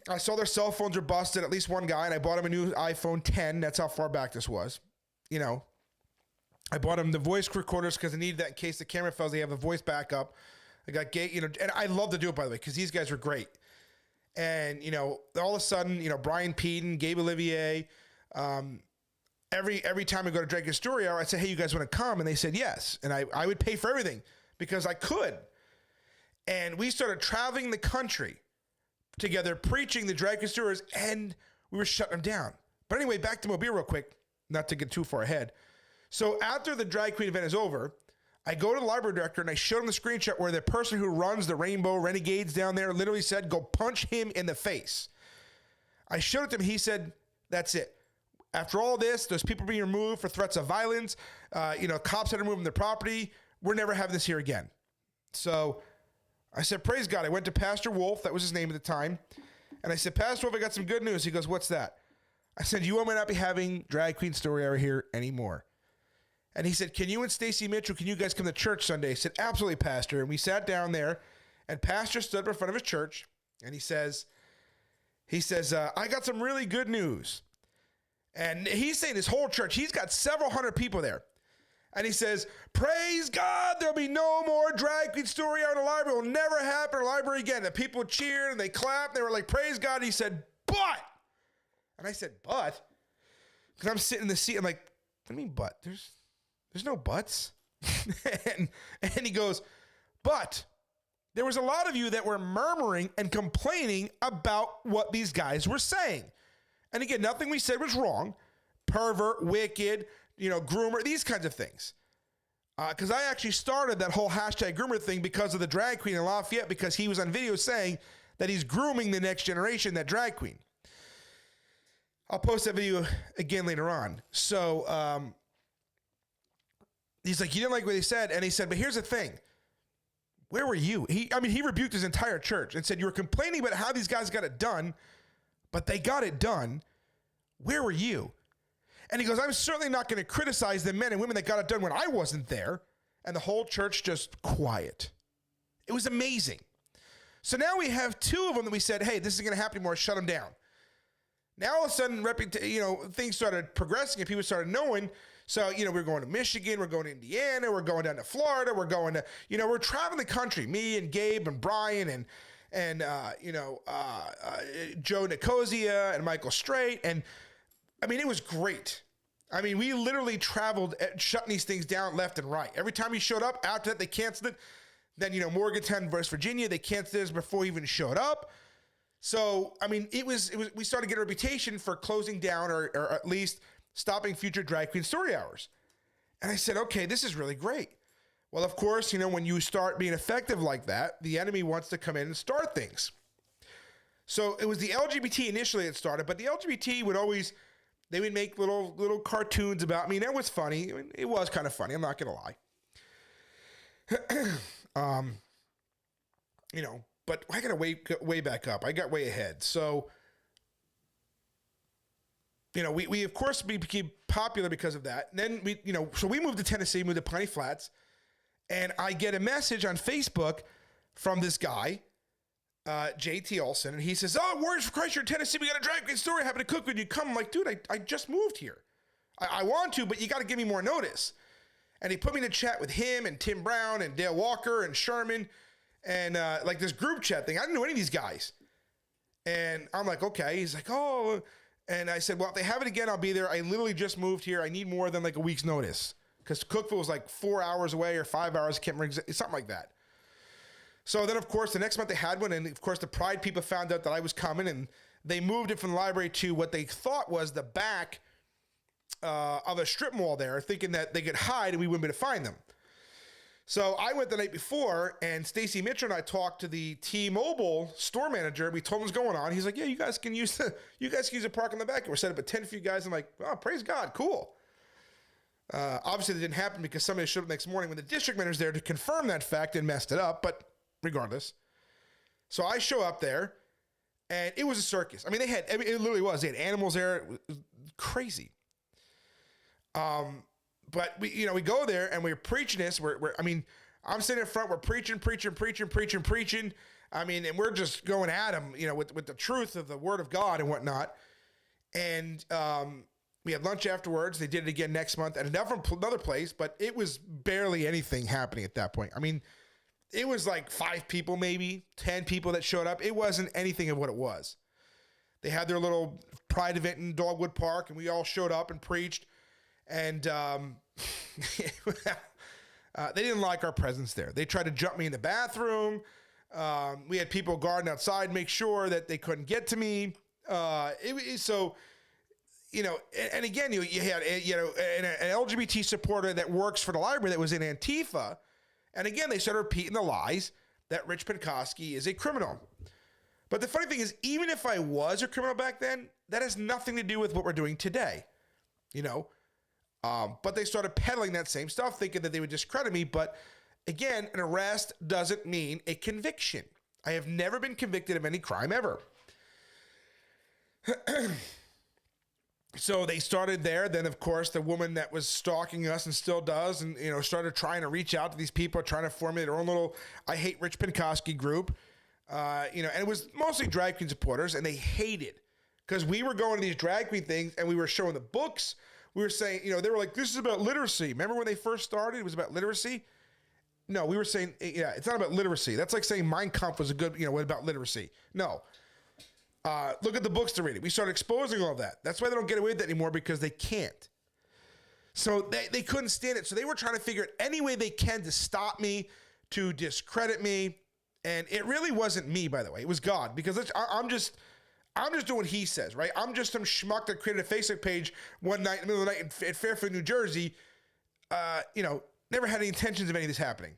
I saw their cell phones were busted, at least one guy, and I bought him a new iPhone 10. That's how far back this was. You know, I bought him the voice recorders because I needed that in case the camera fails. They have a voice backup. I got gay, you know, and I love to do it, by the way, because these guys were great. And, you know, all of a sudden, you know, Brian Peden, Gabe Olivier, every time I go to Dragon Story Hour, I'd say, hey, you guys want to come? And they said yes. And I would pay for everything because I could. And we started traveling the country together, preaching the drag stories, and we were shutting them down. But anyway, back to Mobile real quick, not to get too far ahead. So after the drag queen event is over, I go to the library director and I showed him the screenshot where the person who runs the Rainbow Renegades down there literally said, go punch him in the face. I showed it to him. He said, that's it. After all this, there's people being removed for threats of violence. You know, cops had to remove them their property. We're never having this here again. So I said, praise God. I went to Pastor Wolf. That was his name at the time. And I said, Pastor Wolf, I got some good news. He goes, what's that? I said, you will not be having Drag Queen Story Hour here anymore. And he said, can you and Stacy Mitchell, can you guys come to church Sunday? I said, absolutely, Pastor. And we sat down there, and Pastor stood up in front of his church, and he says, I got some really good news. And he's saying his whole church, he's got several hundred people there. And he says, praise God, there'll be no more Drag Queen Story Hour in the library. It will never happen in the library again. The people cheered and they clapped. They were like, praise God. And he said, but. And I said, but? Because I'm sitting in the seat. I'm like, what do you mean, but? There's no buts. and he goes, but there was a lot of you that were murmuring and complaining about what these guys were saying. And again, nothing we said was wrong. Pervert, wicked, you know, groomer, these kinds of things. Because I actually started that whole hashtag groomer thing because of the drag queen in Lafayette, because he was on video saying that he's grooming the next generation, that drag queen. I'll post that video again later on. So he's like, you didn't like what he said. And he said, but here's the thing. Where were you? He rebuked his entire church and said, you were complaining about how these guys got it done, but they got it done. Where were you? And he goes, I'm certainly not going to criticize the men and women that got it done when I wasn't there. And the whole church just quiet. It was amazing. So now we have 2 of them that we said, hey, this isn't going to happen anymore. Shut them down. Now all of a sudden, things started progressing and people started knowing. So, we're going to Michigan, we're going to Indiana, we're going down to Florida, we're going to, we're traveling the country. Me and Gabe and Brian and Joe Nicosia and Michael Strait. And it was great. We literally traveled shutting these things down left and right. Every time he showed up, after that, they canceled it. Then, Morgantown, West Virginia, they canceled this before he even showed up. So, we started to get a reputation for closing down or at least stopping future drag queen story hours. And I said, okay, this is really great. Well, of course, when you start being effective like that, the enemy wants to come in and start things. So it was the LGBT initially that started, but the LGBT they would make little cartoons about me. And that was funny. It was kind of funny. I'm not going to lie. But I got to way back up. I got way ahead. So, we of course became popular because of that. And then so we moved to Tennessee, moved to Piney Flats, and I get a message on Facebook from this guy, JT Olson, and he says, "Oh, Warriors for Christ, you're in Tennessee. We got a drag queen story. Happy to cook when you come." I'm like, dude, I just moved here. I want to, but you got to give me more notice. And he put me in a chat with him and Tim Brown and Dale Walker and Sherman and like this group chat thing. I didn't know any of these guys. And I'm like, okay. He's like, oh. And I said, well, if they have it again, I'll be there. I literally just moved here. I need more than like a week's notice. Because Cookville was like 4 hours away or 5 hours. I can't remember, something like that. So then, of course, the next month they had one, and of course the Pride people found out that I was coming, and they moved it from the library to what they thought was the back of a strip mall there, thinking that they could hide and we wouldn't be able to find them. So I went the night before, and Stacy Mitchell and I talked to the T-Mobile store manager. We told him what's going on. He's like, "Yeah, you guys can use the park in the back." And we're set up at 10 for you guys. I'm like, "Oh, praise God, cool." Obviously, that didn't happen because somebody showed up next morning when the district manager's there to confirm that fact and messed it up. But regardless, so I show up there, and it was a circus. I mean, it literally was. They had animals there. It was crazy. But we go there and we're preaching this. I'm sitting in front. We're preaching. I mean, and we're just going at them, with the truth of the Word of God and whatnot. And we had lunch afterwards. They did it again next month at another place, but it was barely anything happening at that point. I mean, it was like 5 people, maybe 10 people that showed up. It wasn't anything of what it was. They had their little Pride event in Dogwood Park, and we all showed up and preached. And they didn't like our presence there. They tried to jump me in the bathroom. We had people guarding outside, make sure that they couldn't get to me. And again, you had an LGBT supporter that works for the library that was in Antifa. And again, they started repeating the lies that Penkoski is a criminal. But the funny thing is, even if I was a criminal back then, that has nothing to do with what we're doing today. But they started peddling that same stuff, thinking that they would discredit me. But again, an arrest doesn't mean a conviction. I have never been convicted of any crime ever. So they started there. Then, of course, the woman that was stalking us and still does, and started trying to reach out to these people, trying to formulate their own little "I Hate Penkoski" group. And it was mostly drag queen supporters, and they hated because we were going to these drag queen things and we were showing the books. We were saying, they were like, "This is about literacy." Remember when they first started? It was about literacy. No, we were saying, yeah, it's not about literacy. That's like saying Mein Kampf was a good, what about literacy? No. Look at the books they're reading. We started exposing all that. That's why they don't get away with that anymore, because they can't. So they couldn't stand it. So they were trying to figure out any way they can to stop me, to discredit me. And it really wasn't me, by the way. It was God, because I'm just doing what he says, right? I'm just some schmuck that created a Facebook page one night in the middle of the night at Fairfield, New Jersey. Never had any intentions of any of this happening.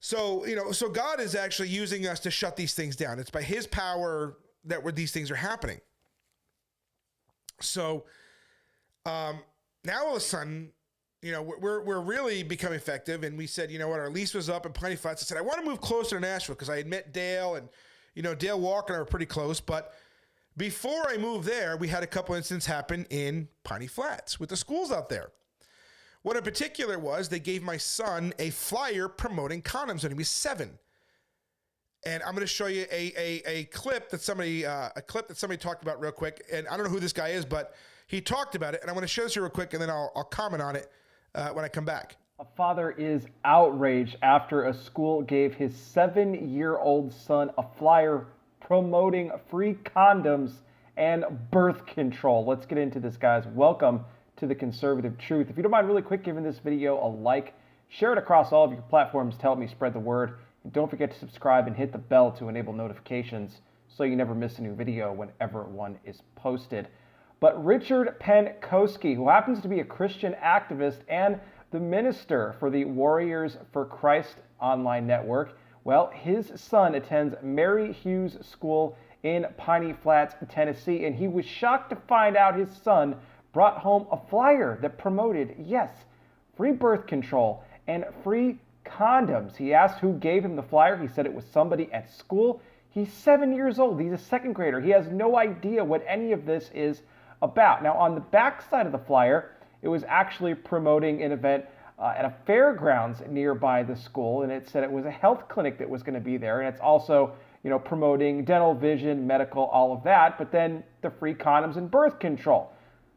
So God is actually using us to shut these things down. It's by his power that these things are happening. So now all of a sudden, we're really becoming effective. And we said, our lease was up in Piney Flats. I said, I want to move closer to Nashville because I had met Dale, and Dale Walker and I were pretty close. But before I moved there, we had a couple incidents happen in Piney Flats with the schools out there. One in particular was they gave my son a flyer promoting condoms when he was 7. And I'm going to show you a clip that somebody talked about real quick. And I don't know who this guy is, but he talked about it. And I want to show this here real quick, and then I'll comment on it when I come back. A father is outraged after a school gave his 7-year-old son a flyer promoting free condoms and birth control. Let's get into this, guys. Welcome to The Conservative Truth. If you don't mind, really quick, giving this video a like, share it across all of your platforms to help me spread the word. And don't forget to subscribe and hit the bell to enable notifications so you never miss a new video whenever one is posted. But Richard Penkoski, who happens to be a Christian activist and the minister for the Warriors for Christ online network, well, his son attends Mary Hughes School in Piney Flats, Tennessee, and he was shocked to find out his son brought home a flyer that promoted, yes, free birth control and free condoms. He asked who gave him the flyer. He said it was somebody at school. He's 7 years old. He's a second grader. He has no idea what any of this is about. Now, on the back side of the flyer, it was actually promoting an event at a fairgrounds nearby the school, and it said it was a health clinic that was going to be there, and it's also, promoting dental, vision, medical, all of that, but then the free condoms and birth control.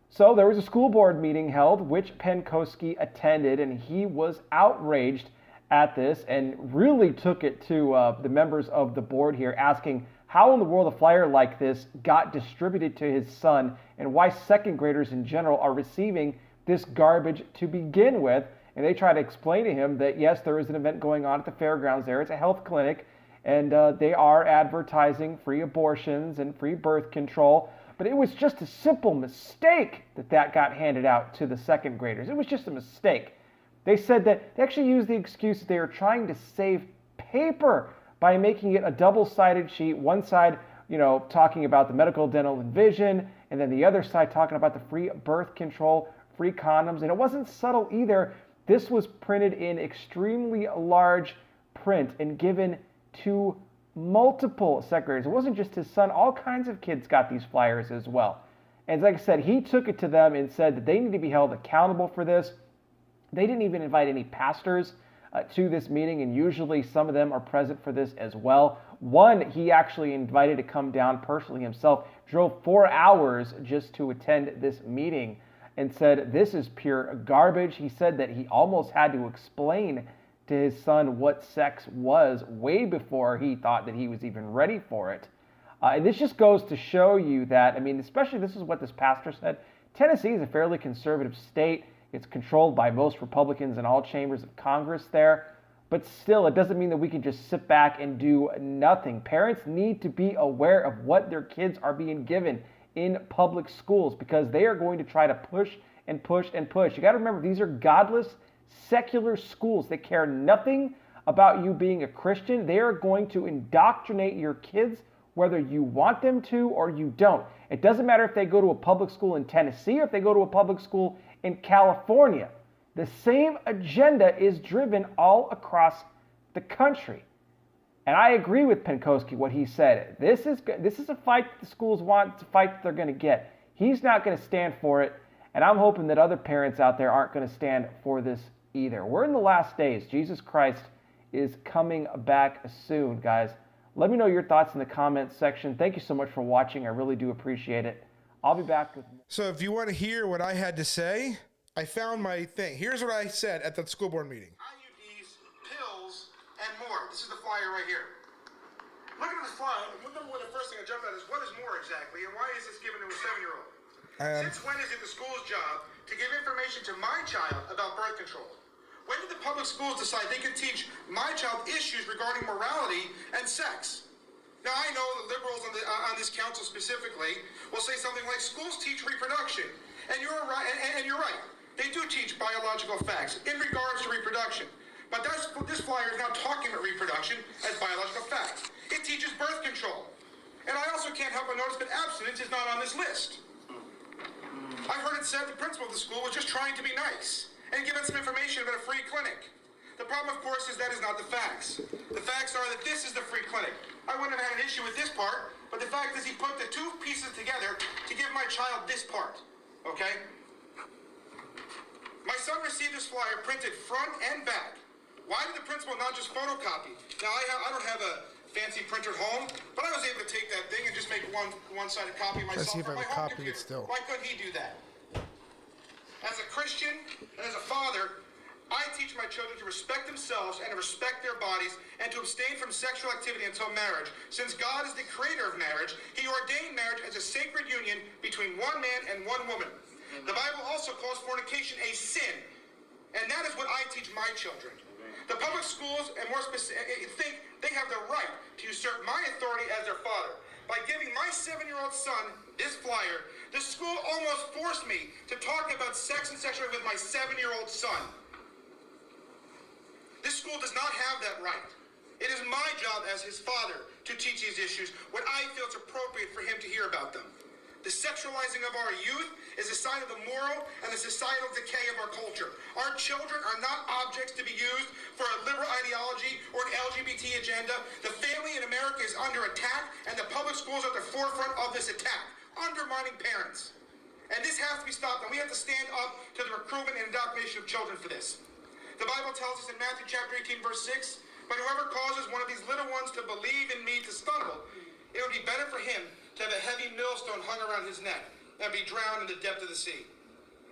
So there was a school board meeting held, which Penkoski attended, and he was outraged at this and really took it to the members of the board here, asking how in the world a flyer like this got distributed to his son and why second graders in general are receiving this garbage to begin with. and they try to explain to him that, yes, there is an event going on at the fairgrounds there. It's a health clinic, and they are advertising free abortions and free birth control. But it was just a simple mistake that got handed out to the second graders. It was just a mistake. They said that they actually used the excuse that they were trying to save paper by making it a double-sided sheet. One side, talking about the medical, dental, and vision, and then the other side talking about the free birth control, free condoms. And it wasn't subtle either. This was printed in extremely large print and given to multiple second graders. It wasn't just his son. All kinds of kids got these flyers as well. And like I said, he took it to them and said that they need to be held accountable for this. They didn't even invite any pastors to this meeting, and usually some of them are present for this as well. One he actually invited to come down personally himself, drove 4 hours just to attend this meeting, and said this is pure garbage. He said that he almost had to explain to his son what sex was way before he thought that he was even ready for it. And this just goes to show you that, especially this is what this pastor said, Tennessee is a fairly conservative state. It's controlled by most Republicans in all chambers of Congress there. But still, it doesn't mean that we can just sit back and do nothing. Parents need to be aware of what their kids are being given in public schools, because they are going to try to push and push and push. You got to remember, these are godless, secular schools. They care nothing about you being a Christian. They are going to indoctrinate your kids whether you want them to or you don't. It doesn't matter if they go to a public school in Tennessee or if they go to a public school in California. The same agenda is driven all across the country. And I agree with Penkoski, what he said. This is a fight that the schools want. It's a fight that they're going to get. He's not going to stand for it. And I'm hoping that other parents out there aren't going to stand for this either. We're in the last days. Jesus Christ is coming back soon, guys. Let me know your thoughts in the comments section. Thank you so much for watching. I really do appreciate it. I'll be back with more. So if you want to hear what I had to say, I found my thing. Here's what I said at the school board meeting. IUDs, pills, and more. This is the flyer right here. Look at this flyer. Number one, the first thing I jumped at is, what is more exactly, and why is this given to a 7-year-old? Since when is it the school's job to give information to my child about birth control? When did the public schools decide they could teach my child issues regarding morality and sex? Now, I know the liberals on this council specifically will say something like, schools teach reproduction. And you're right. And you're right. They do teach biological facts in regards to reproduction. But this flyer is now talking about reproduction as biological facts. It teaches birth control. And I also can't help but notice that abstinence is not on this list. I've heard it said the principal of the school was just trying to be nice and give us some information about a free clinic. The problem, of course, is that is not the facts. The facts are that this is the free clinic. I wouldn't have had an issue with this part, but the fact is he put the two pieces together to give my child this part, okay? My son received this flyer printed front and back. Why did the principal not just photocopy? Now, I don't have a fancy printer at home, but I was able to take that thing and just make one-sided copy myself. Let's see if I from my can home copy it computer. still. Why couldn't he do that? As a Christian and as a father, I teach my children to respect themselves and to respect their bodies and to abstain from sexual activity until marriage. Since God is the creator of marriage, he ordained marriage as a sacred union between one man and one woman. The Bible also calls fornication a sin, and that is what I teach my children. The public schools, and more specific, think they have the right to usurp my authority as their father. By giving my 7-year-old son this flyer, the school almost forced me to talk about sex and sexuality with my 7-year-old son. This school does not have that right. It is my job as his father to teach these issues when I feel it's appropriate for him to hear about them. The sexualizing of our youth is a sign of the moral and the societal decay of our culture. Our children are not objects to be used for a liberal ideology or an LGBT agenda. The family in America is under attack, and the public schools are at the forefront of this attack, undermining parents. And this has to be stopped, and we have to stand up to the recruitment and indoctrination of children for this. The Bible tells us in Matthew chapter 18, verse 6, but whoever causes one of these little ones to believe in me to stumble, it would be better for him to have a heavy millstone hung around his neck and be drowned in the depth of the sea.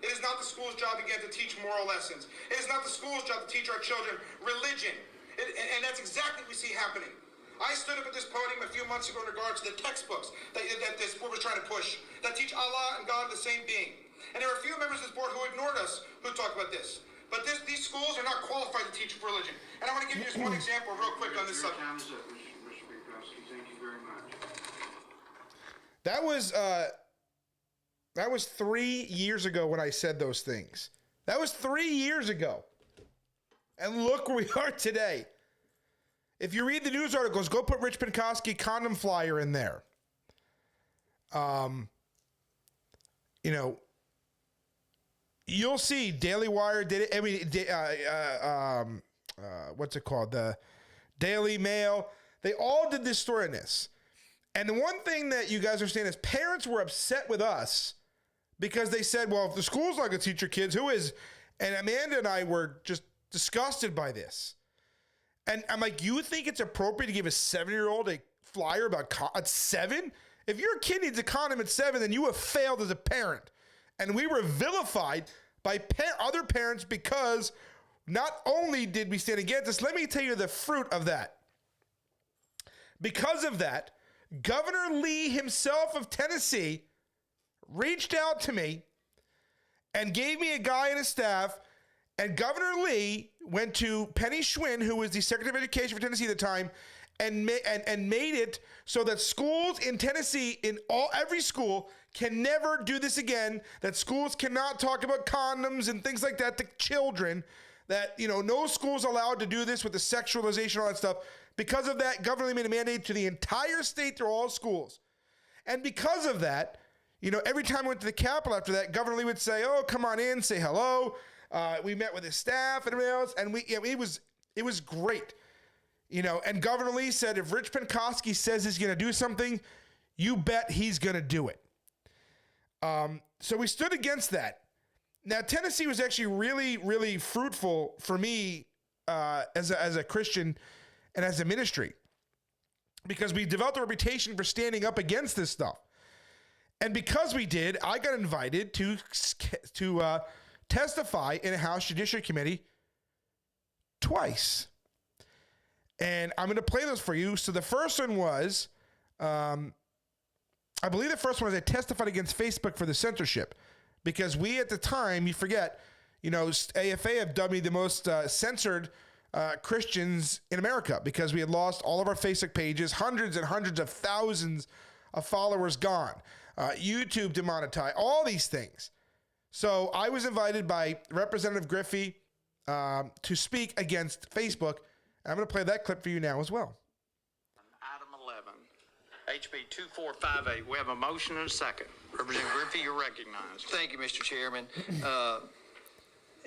It is not the school's job, again, to teach moral lessons. It is not the school's job to teach our children religion. And that's exactly what we see happening. I stood up at this podium a few months ago in regards to the textbooks that this board was trying to push, that teach Allah and God the same being. And there were a few members of this board who ignored us who talked about this. But these schools are not qualified to teach religion. And I want to give you just one example real quick on this subject. Thank you very much. That was 3 years ago when I said those things. That was 3 years ago. And look where we are today. If you read the news articles, go put RichPenkoski condom flyer in there. You know, you'll see Daily Wire did it. I mean, what's it called? The Daily Mail. They all did this story on this. And the one thing that you guys understand is parents were upset with us because they said, well, if the school's not going to teach your kids, who is? And Amanda and I were just disgusted by this. And I'm like, you think it's appropriate to give a 7-year-old a flyer about at 7? If your kid needs a condom at 7, then you have failed as a parent. And we were vilified by other parents because not only did we stand against this, let me tell you the fruit of that. Because of that, Governor Lee himself of Tennessee reached out to me and gave me a guy and a staff. And Governor Lee went to Penny Schwinn, who was the Secretary of Education for Tennessee at the time, and made it so that schools in Tennessee, every school, can never do this again. That schools cannot talk about condoms and things like that to children. That, you know, no school's allowed to do this with the sexualization, all that stuff. Because of that, Governor Lee made a mandate to the entire state through all schools. And because of that, you know, every time I went to the Capitol after that, Governor Lee would say, "Oh, come on in, say hello." We met with his staff and everything else, and it was great. You know, and Governor Lee said, if RichPenkoski says he's going to do something, you bet he's going to do it. So we stood against that. Now, Tennessee was actually really, really fruitful for me as a Christian and as a ministry, because we developed a reputation for standing up against this stuff. And because we did, I got invited to testify in a House Judiciary Committee twice. And I'm going to play those for you. So the first one was, I believe the first one was I testified against Facebook for the censorship, because we at the time, you forget, you know, AFA have dubbed me the most censored Christians in America, because we had lost all of our Facebook pages, hundreds and hundreds of thousands of followers gone, YouTube demonetized, all these things. So I was invited by Representative Griffey to speak against Facebook. I'm going to play that clip for you now as well. Item 11, HB 2458. We have a motion and a second. Representative Griffey, you're recognized. Thank you, Mr. Chairman.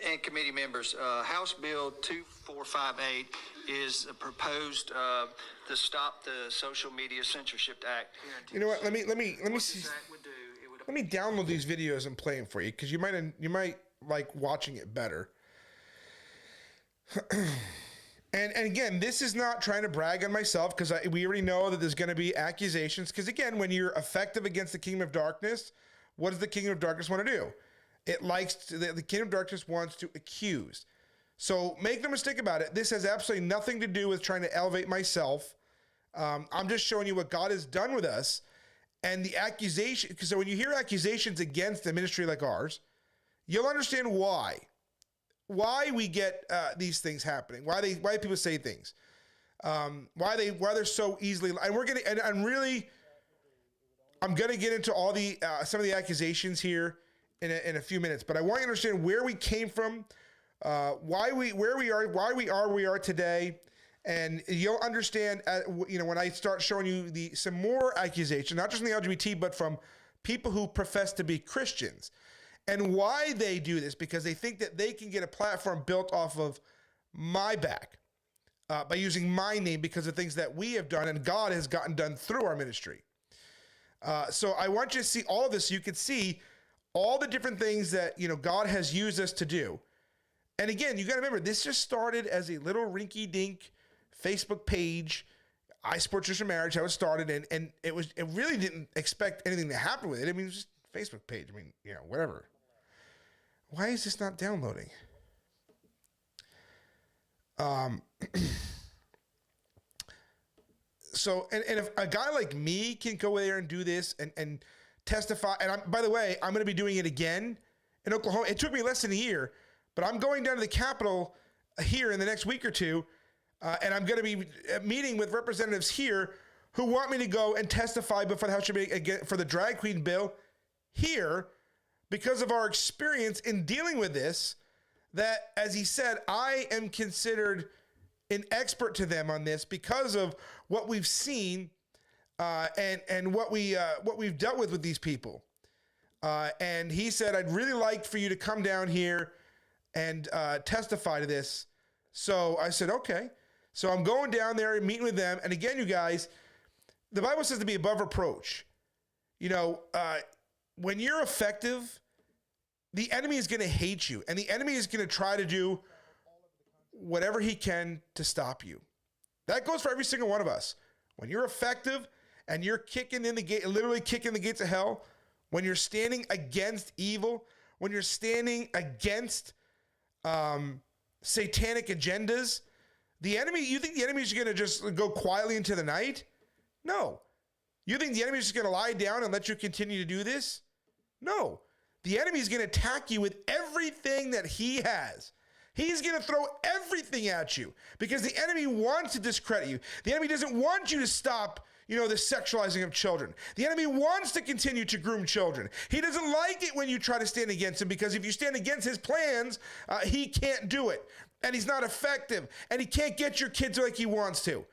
And committee members, House Bill 2458 is proposed to stop the Social Media Censorship Act. You know what? Let me see. Let me download these videos and play them for you, because you might like watching it better. And again, this is not trying to brag on myself, because we already know that there's going to be accusations. Because again, when you're effective against the kingdom of darkness, what does the kingdom of darkness want to do? It likes to, the kingdom of darkness wants to accuse. So make no mistake about it. This has absolutely nothing to do with trying to elevate myself. I'm just showing you what God has done with us, and the accusation. Because so when you hear accusations against a ministry like ours, you'll understand why we get these things happening. Why people say things. Why they're so easily. And I'm gonna get into all the some of the accusations here in a few minutes, but I want you to understand where we came from, why we are today, and you'll understand. When I start showing you some more accusations, not just from the LGBT, but from people who profess to be Christians, and why they do this, because they think that they can get a platform built off of my back by using my name, because of things that we have done and God has gotten done through our ministry. So I want you to see all of this. So you can see all the different things that, God has used us to do. And again, you got to remember, this just started as a little rinky-dink Facebook page. I Support Christian Marriage, how it started, and it really didn't expect anything to happen with it. I mean, it was just a Facebook page. I mean, whatever. Why is this not downloading? So, and if a guy like me can go there and do this and testify, and by the way, I'm going to be doing it again in Oklahoma. It took me less than a year, But I'm going down to the Capitol here in the next week or two, and I'm going to be meeting with representatives here who want me to go and testify before the House for the drag queen bill here because of our experience in dealing with this, that, as he said, I am considered an expert to them on this because of what we've seen and what we've dealt with these people. And he said, I'd really like for you to come down here and testify to this. So I said, okay. So I'm going down there and meeting with them. And again, you guys, the Bible says to be above reproach. You know, when you're effective, the enemy is going to hate you, and the enemy is going to try to do whatever he can to stop you. That goes for every single one of us. When you're effective and you're kicking in the gate, literally kicking the gates of hell, when you're standing against evil, when you're standing against satanic agendas, you think the enemy is going to just go quietly into the night? No. You think the enemy is just going to lie down and let you continue to do this? No. The enemy is going to attack you with everything that he has. He's going to throw everything at you because the enemy wants to discredit you. The enemy doesn't want you to stop, the sexualizing of children. The enemy wants to continue to groom children. He doesn't like it when you try to stand against him, because if you stand against his plans, he can't do it. And he's not effective. And he can't get your kids like he wants to.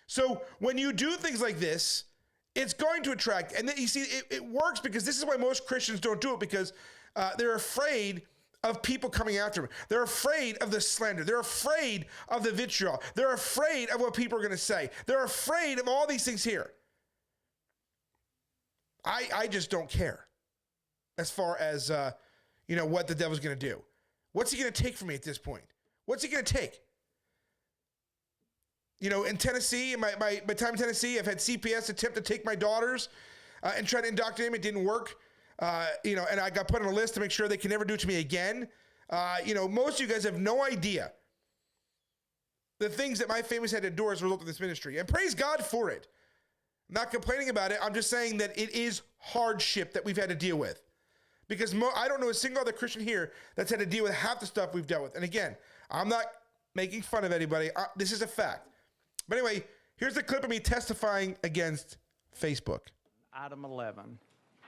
So when you do things like this, it's going to attract. And then you see, it works because this is why most Christians don't do it, because they're afraid of people coming after them. They're afraid of the slander. They're afraid of the vitriol. They're afraid of what people are going to say. They're afraid of all these things here. I just don't care as far as, what the devil's going to do. What's he going to take from me at this point? What's he going to take? In Tennessee, in my time in Tennessee, I've had CPS attempt to take my daughters and try to indoctrinate them. It didn't work. And I got put on a list to make sure they can never do it to me again. Most of you guys have no idea the things that my families had to endure as a result of this ministry. And praise God for it. I'm not complaining about it. I'm just saying that it is hardship that we've had to deal with. Because I don't know a single other Christian here that's had to deal with half the stuff we've dealt with. And again, I'm not making fun of anybody. This is a fact. But anyway, here's the clip of me testifying against Facebook. Item 11,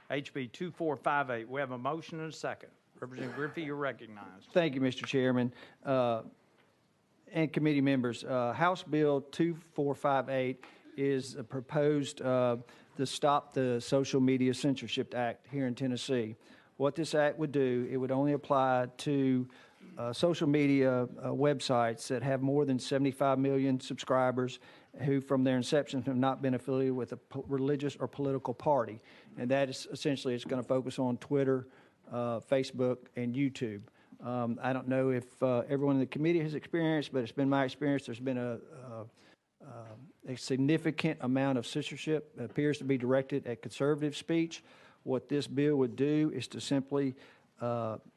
HB 2458. We have a motion and a second. Representative Griffey, you're recognized. Thank you, Mr. Chairman. And committee members, House Bill 2458 is proposed to stop the Social Media Censorship Act here in Tennessee. What this act would do, it would only apply to social media websites that have more than 75 million subscribers who from their inception have not been affiliated with a religious or political party. And that is essentially, it's going to focus on Twitter, Facebook, and YouTube. I don't know if everyone in the committee has experienced, but it's been my experience. There's been a significant amount of censorship that appears to be directed at conservative speech. What this bill would do is to simply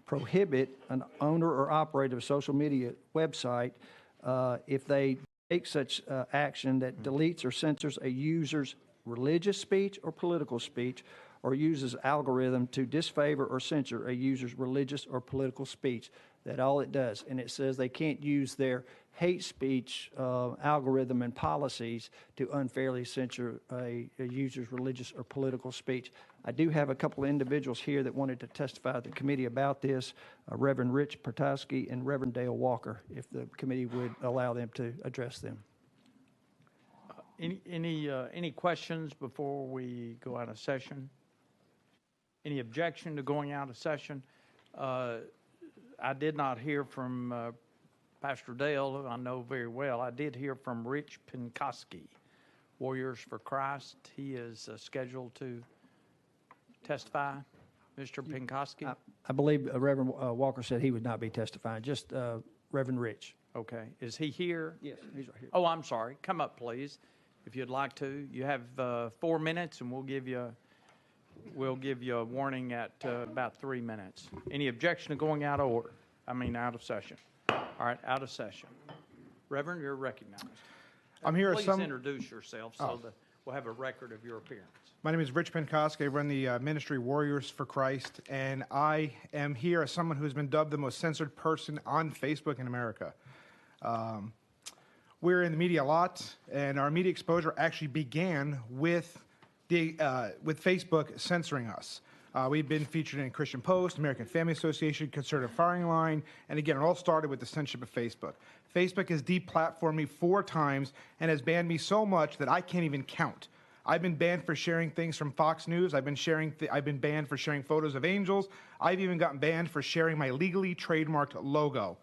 prohibit an owner or operator of a social media website if they take such action that deletes or censors a user's religious speech or political speech, or uses algorithm to disfavor or censor a user's religious or political speech. That all it does. And it says they can't use their hate speech algorithm and policies to unfairly censor a user's religious or political speech. I do have a couple of individuals here that wanted to testify to the committee about this, Reverend RichPenkoski and Reverend Dale Walker, if the committee would allow them to address them. Any questions before we go out of session? Any objection to going out of session? I did not hear from Pastor Dale, who I know very well. I did hear from RichPenkoski, Warriors for Christ. He is scheduled to testify. Mr. Penkoski? I believe Reverend Walker said he would not be testifying, just Reverend Rich. Okay. Is he here? Yes, he's right here. Oh, I'm sorry. Come up, please, if you'd like to. You have 4 minutes, and we'll give you a warning at about 3 minutes. Any objection to going out of order? Out of session. All right, out of session. Reverend, you're recognized. I'm here Please introduce yourself so that we'll have a record of your appearance. My name is RichPenkoski. I run the ministry Warriors for Christ, and I am here as someone who's been dubbed the most censored person on Facebook in America. We're in the media a lot, and our media exposure actually began with Facebook censoring us. We've been featured in Christian Post, American Family Association, Conservative Firing Line, and again, it all started with the censorship of Facebook. Facebook has deplatformed me 4 times and has banned me so much that I can't even count. I've been banned for sharing things from Fox News. I've been banned for sharing photos of angels. I've even gotten banned for sharing my legally trademarked logo.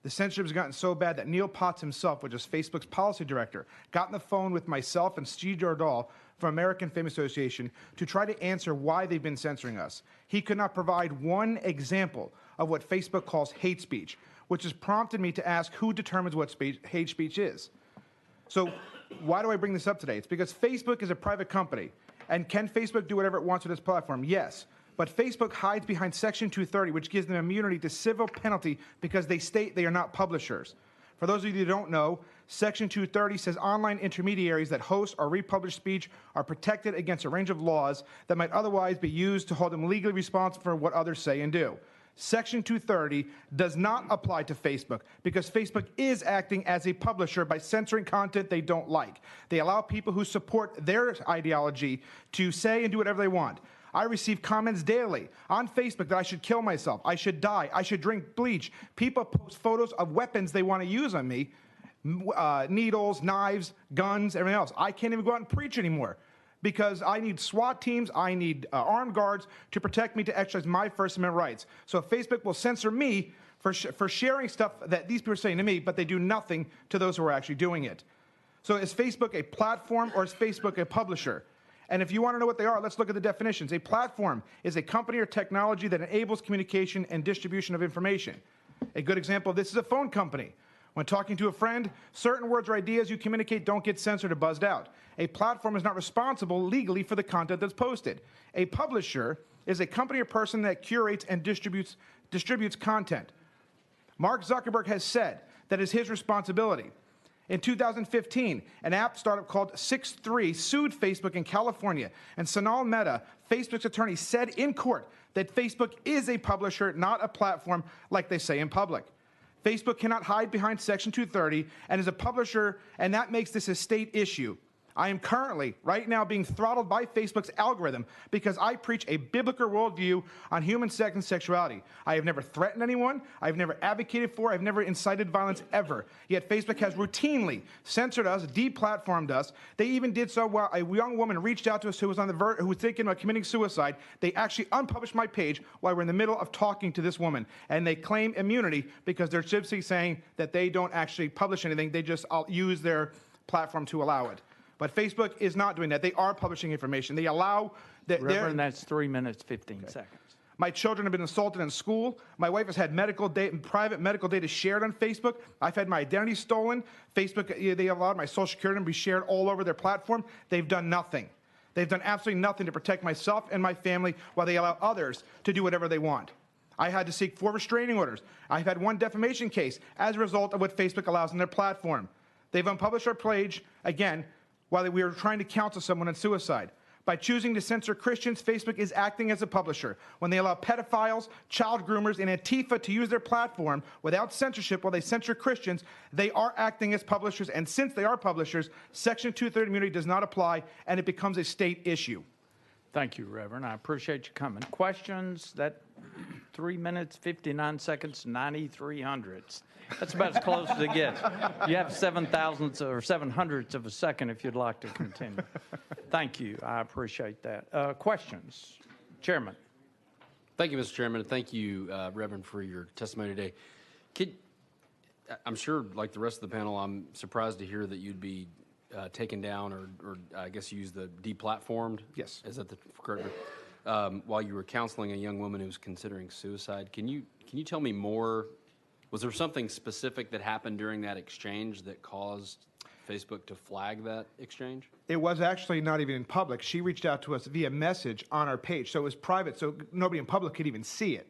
The censorship has gotten so bad that Neil Potts himself, which is Facebook's policy director, got on the phone with myself and Steve Jordahl from American Family Association to try to answer why they've been censoring us. He could not provide one example of what Facebook calls hate speech, which has prompted me to ask who determines what hate speech is. So why do I bring this up today? It's because Facebook is a private company. And can Facebook do whatever it wants with its platform? Yes. But Facebook hides behind Section 230, which gives them immunity to civil penalty because they state they are not publishers. For those of you who don't know, Section 230 says online intermediaries that host or republish speech are protected against a range of laws that might otherwise be used to hold them legally responsible for what others say and do. Section 230 does not apply to Facebook because Facebook is acting as a publisher by censoring content they don't like. They allow people who support their ideology to say and do whatever they want. I receive comments daily on Facebook that I should kill myself, I should die, I should drink bleach. People post photos of weapons they want to use on me, needles, knives, guns, everything else. I can't even go out and preach anymore because I need SWAT teams, I need armed guards to protect me to exercise my First Amendment rights. So Facebook will censor me for sharing stuff that these people are saying to me, but they do nothing to those who are actually doing it. So is Facebook a platform or is Facebook a publisher? And if you want to know what they are, let's look at the definitions. A platform is a company or technology that enables communication and distribution of information. A good example of this is a phone company. When talking to a friend, certain words or ideas you communicate don't get censored or buzzed out. A platform is not responsible legally for the content that's posted. A publisher is a company or person that curates and distributes content. Mark Zuckerberg has said that is his responsibility. In 2015, an app startup called 6-3 sued Facebook in California, and Sonal Mehta, Facebook's attorney, said in court that Facebook is a publisher, not a platform like they say in public. Facebook cannot hide behind Section 230 and is a publisher, and that makes this a state issue. I am currently, right now, being throttled by Facebook's algorithm because I preach a biblical worldview on human sex and sexuality. I have never threatened anyone. I've never advocated for. I've never incited violence ever. Yet Facebook has routinely censored us, deplatformed us. They even did so while a young woman reached out to us who was who was thinking about committing suicide. They actually unpublished my page while we're in the middle of talking to this woman, and they claim immunity because they're simply saying that they don't actually publish anything. They just use their platform to allow it. But Facebook is not doing that. They are publishing information. They allow that. Reverend, that's 3 minutes, 15 seconds. My children have been assaulted in school. My wife has had private medical data shared on Facebook. I've had my identity stolen. Facebook, they allowed my social security to be shared all over their platform. They've done nothing. They've done absolutely nothing to protect myself and my family while they allow others to do whatever they want. I had to seek 4 restraining orders. I've had 1 defamation case as a result of what Facebook allows on their platform. They've unpublished our page, again, while we were trying to counsel someone on suicide. By choosing to censor Christians, Facebook is acting as a publisher. When they allow pedophiles, child groomers, and Antifa to use their platform without censorship while they censor Christians, they are acting as publishers. And since they are publishers, Section 230 immunity does not apply, and it becomes a state issue. Thank you, Reverend. I appreciate you coming. Questions? That 3 minutes, 59 seconds, 93 hundredths. That's about as close as it gets. You have 7 thousandths or 7 hundredths of a second if you'd like to continue. Thank you. I appreciate that. Questions? Chairman. Thank you, Mr. Chairman. Thank you, Reverend, for your testimony today. I'm sure, like the rest of the panel, I'm surprised to hear that you'd be taken down or I guess you use the deplatformed. Yes. Is that the correct word? While you were counseling a young woman who was considering suicide. Can you tell me more? Was there something specific that happened during that exchange that caused Facebook to flag that exchange? It was actually not even in public. She reached out to us via message on our page, so it was private, so nobody in public could even see it.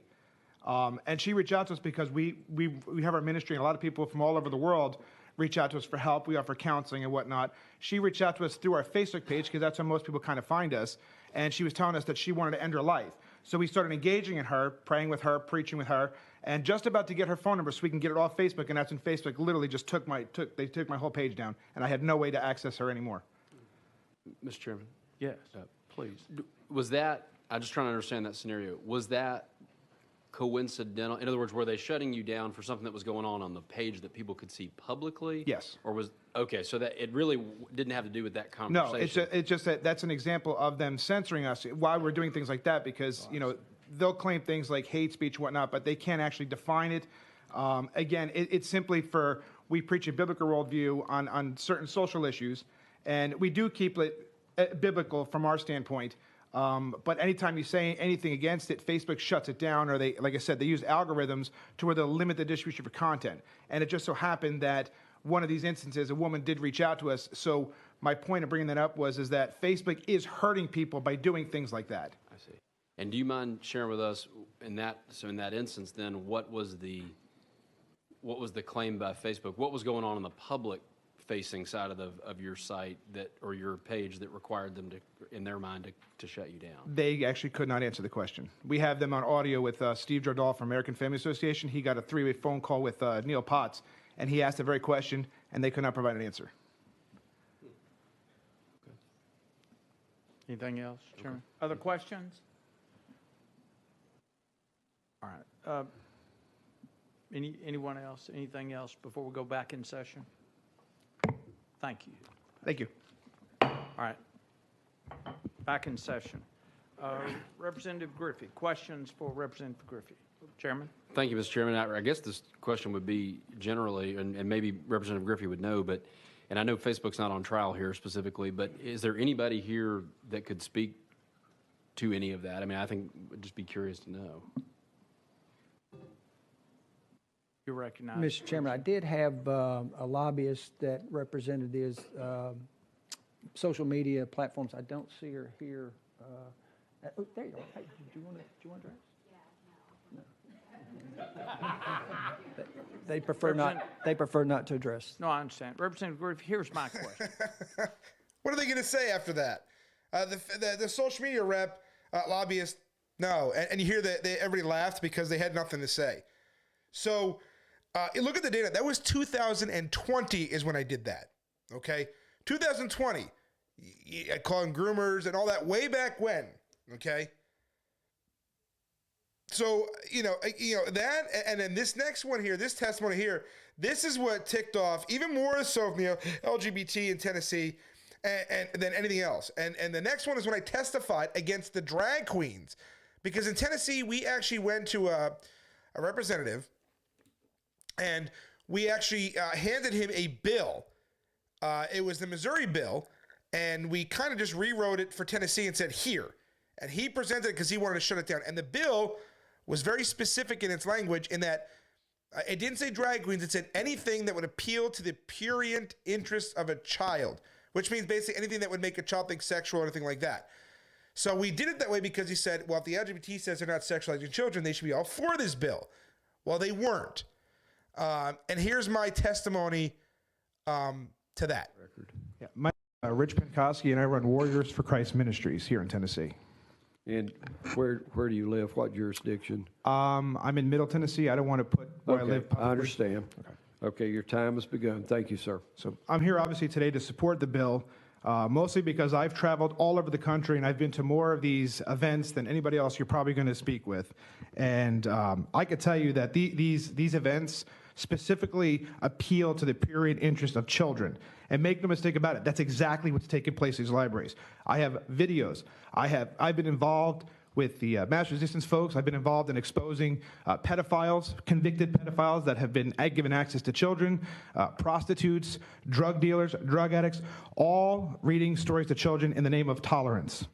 And she reached out to us because we have our ministry, and a lot of people from all over the world reach out to us for help. We offer counseling and whatnot. She reached out to us through our Facebook page because that's how most people kind of find us. And she was telling us that she wanted to end her life. So we started engaging in her, praying with her, preaching with her, and just about to get her phone number so we can get it off Facebook. And that's when Facebook literally just took my whole page down, and I had no way to access her anymore. Mr. Chairman? Yes, please. Was that, I'm just trying to understand that scenario, was that coincidental? In other words, were they shutting you down for something that was going on the page that people could see publicly? Yes. Or was, okay, so that it really didn't have to do with that No, conversation? it's just that that's an example of them censoring us while we're doing things like that because, they'll claim things like hate speech and whatnot, but they can't actually define it. Again, it's simply we preach a biblical worldview on certain social issues, and we do keep it biblical from our standpoint. But anytime you say anything against it, Facebook shuts it down, or they, like I said, they use algorithms to where they'll limit the distribution for content. And it just so happened that one of these instances, a woman did reach out to us. So my point of bringing that up is that Facebook is hurting people by doing things like that. I see. And do you mind sharing with us in that instance then, what was the claim by Facebook? What was going on the public facing side of your site or your page that required them to, in their mind, to shut you down? They actually could not answer the question. We have them on audio with Steve Jardal from American Family Association. He got a three-way phone call with Neil Potts, and he asked the very question, and they could not provide an answer. Anything else, Chairman? Okay. Other questions? All right. Anyone else? Anything else before we go back in session? Thank you. Thank you. All right. Back in session. Representative Griffey, questions for Representative Griffey. Chairman? Thank you, Mr. Chairman. I guess this question would be generally, and maybe Representative Griffey would know, and I know Facebook's not on trial here specifically, but is there anybody here that could speak to any of that? I mean, I think I'd just be curious to know. You're recognized. Mr. Chairman, I did have a lobbyist that represented his social media platforms. I don't see her here. Oh, there you go. Hey, do you want to address? No. They prefer not. They prefer not to address. No, I understand. Representative Griffey, here's my question. What are they going to say after that? The social media rep, lobbyist, no. And you hear that everybody laughed because they had nothing to say. So look at the data. That was 2020 is when I did that. Okay, 2020. I call them groomers and all that way back when. Okay. So that, and then this next one here, this testimony here, this is what ticked off even more so of LGBT in Tennessee and than anything else. And the next one is when I testified against the drag queens, because in Tennessee we actually went to a representative. And we actually handed him a bill. It was the Missouri bill, and we kind of just rewrote it for Tennessee and said, here. And he presented it because he wanted to shut it down. And the bill was very specific in its language in that it didn't say drag queens. It said anything that would appeal to the prurient interests of a child, which means basically anything that would make a child think sexual or anything like that. So we did it that way because he said, well, if the LGBT says they're not sexualizing children, they should be all for this bill. Well, they weren't. And here's my testimony to that. Yeah, my Rich Penkoski, and I run Warriors for Christ Ministries here in Tennessee. And where do you live? What jurisdiction? I'm in Middle Tennessee. I don't want to put where I live publicly. I understand. Okay, your time has begun. Thank you, sir. So I'm here obviously today to support the bill, mostly because I've traveled all over the country and I've been to more of these events than anybody else you're probably going to speak with. And I could tell you that these events specifically appeal to the prurient interest of children. And make no mistake about it, that's exactly what's taking place in these libraries. I have videos. I've been involved with the mass resistance folks. I've been involved in exposing pedophiles, convicted pedophiles that have been given access to children, prostitutes, drug dealers, drug addicts, all reading stories to children in the name of tolerance.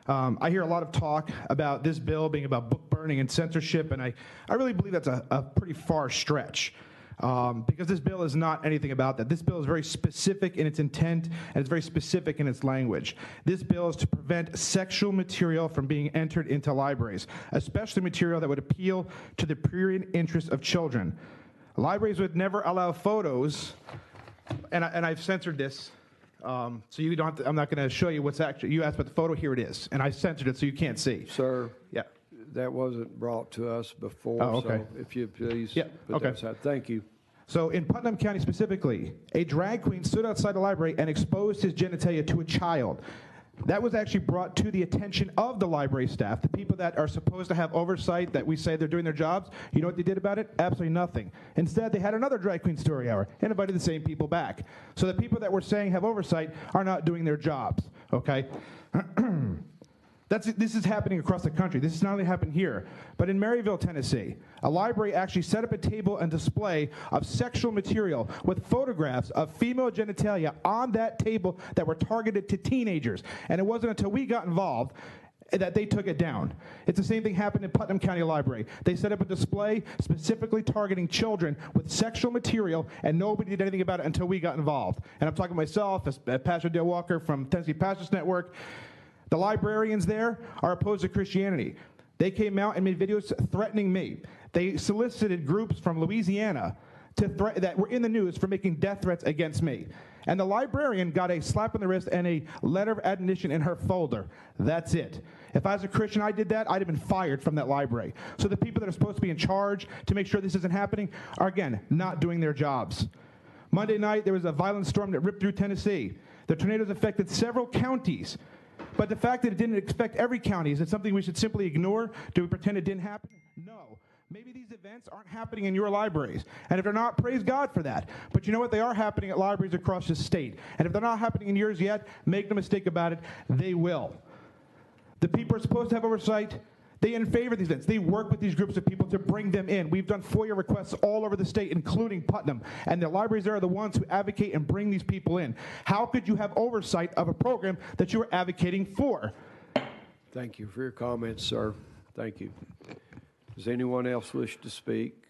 I hear a lot of talk about this bill being about book burning and censorship, and I really believe that's a pretty far stretch. Because this bill is not anything about that. This bill is very specific in its intent, and it's very specific in its language. This bill is to prevent sexual material from being entered into libraries, especially material that would appeal to the prurient interests of children. Libraries would never allow photos And I've censored this. So you don't have to, I'm not going to show you what's actually, you asked about the photo, here it is. And I censored it so you can't see. Sir, Yeah. that wasn't brought to us before. Oh, okay. So if you please Yeah, put okay. that aside. Thank you. So in Putnam County specifically, a drag queen stood outside the library and exposed his genitalia to a child. That was actually brought to the attention of the library staff, the people that are supposed to have oversight, that we say they're doing their jobs. You know what they did about it? Absolutely nothing. Instead, they had another drag queen story hour and invited the same people back. So the people that we're saying have oversight are not doing their jobs, okay? This is happening across the country. This has not only happened here, but in Maryville, Tennessee, a library actually set up a table and display of sexual material with photographs of female genitalia on that table that were targeted to teenagers. And it wasn't until we got involved that they took it down. It's the same thing happened in Putnam County Library. They set up a display specifically targeting children with sexual material, and nobody did anything about it until we got involved. And I'm talking to myself, as Pastor Dale Walker from Tennessee Pastors Network. The librarians there are opposed to Christianity. They came out and made videos threatening me. They solicited groups from Louisiana that were in the news for making death threats against me. And the librarian got a slap on the wrist and a letter of admonition in her folder. That's it. If I was a Christian, I did that, I'd have been fired from that library. So the people that are supposed to be in charge to make sure this isn't happening are, again, not doing their jobs. Monday night, there was a violent storm that ripped through Tennessee. The tornadoes affected several counties. But the fact that it didn't affect every county, is it something we should simply ignore? Do we pretend it didn't happen? No. Maybe these events aren't happening in your libraries. And if they're not, praise God for that. But you know what? They are happening at libraries across the state. And if they're not happening in yours yet, make no mistake about it, they will. The people are supposed to have oversight. They in favor of these events. They work with these groups of people to bring them in. We've done FOIA requests all over the state, including Putnam. And the libraries there are the ones who advocate and bring these people in. How could you have oversight of a program that you are advocating for? Thank you for your comments, sir. Thank you. Does anyone else wish to speak?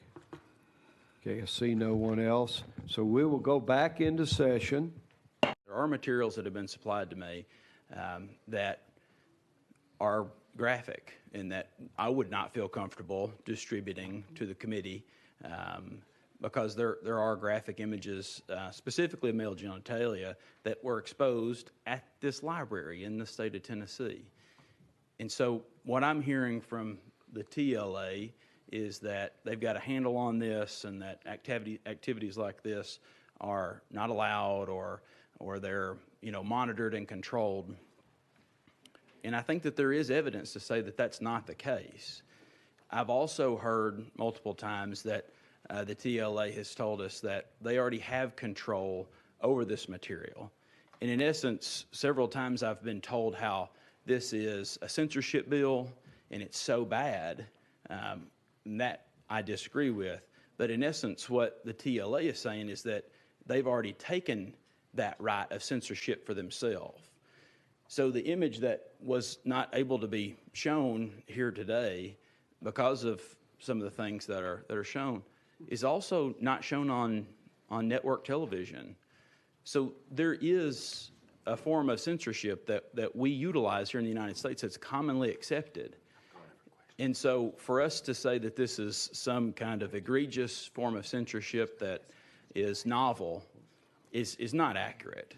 Okay, I see no one else. So we will go back into session. There are materials that have been supplied to me that are graphic, in that I would not feel comfortable distributing to the committee because there are graphic images, specifically of male genitalia, that were exposed at this library in the state of Tennessee. And so what I'm hearing from the TLA is that they've got a handle on this, and that activities like this are not allowed, or they're monitored and controlled. And I think that there is evidence to say that that's not the case. I've also heard multiple times that the TLA has told us that they already have control over this material. And in essence, several times I've been told how this is a censorship bill and it's so bad, and that I disagree with. But in essence, what the TLA is saying is that they've already taken that right of censorship for themselves. So the image that was not able to be shown here today because of some of the things that are shown is also not shown on network television. So there is a form of censorship that we utilize here in the United States that's commonly accepted. And so for us to say that this is some kind of egregious form of censorship that is novel is not accurate.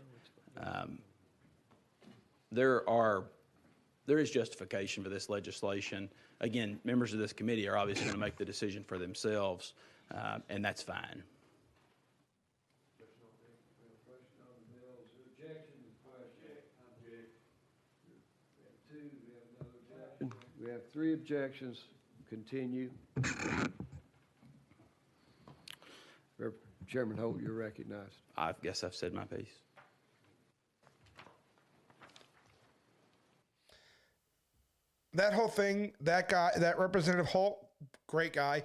There is justification for this legislation. Again, members of this committee are obviously going to make the decision for themselves, and that's fine. We have 3 objections. Continue. Chairman Holt, you're recognized. I guess I've said my piece. That whole thing, that guy, that Representative Holt, great guy,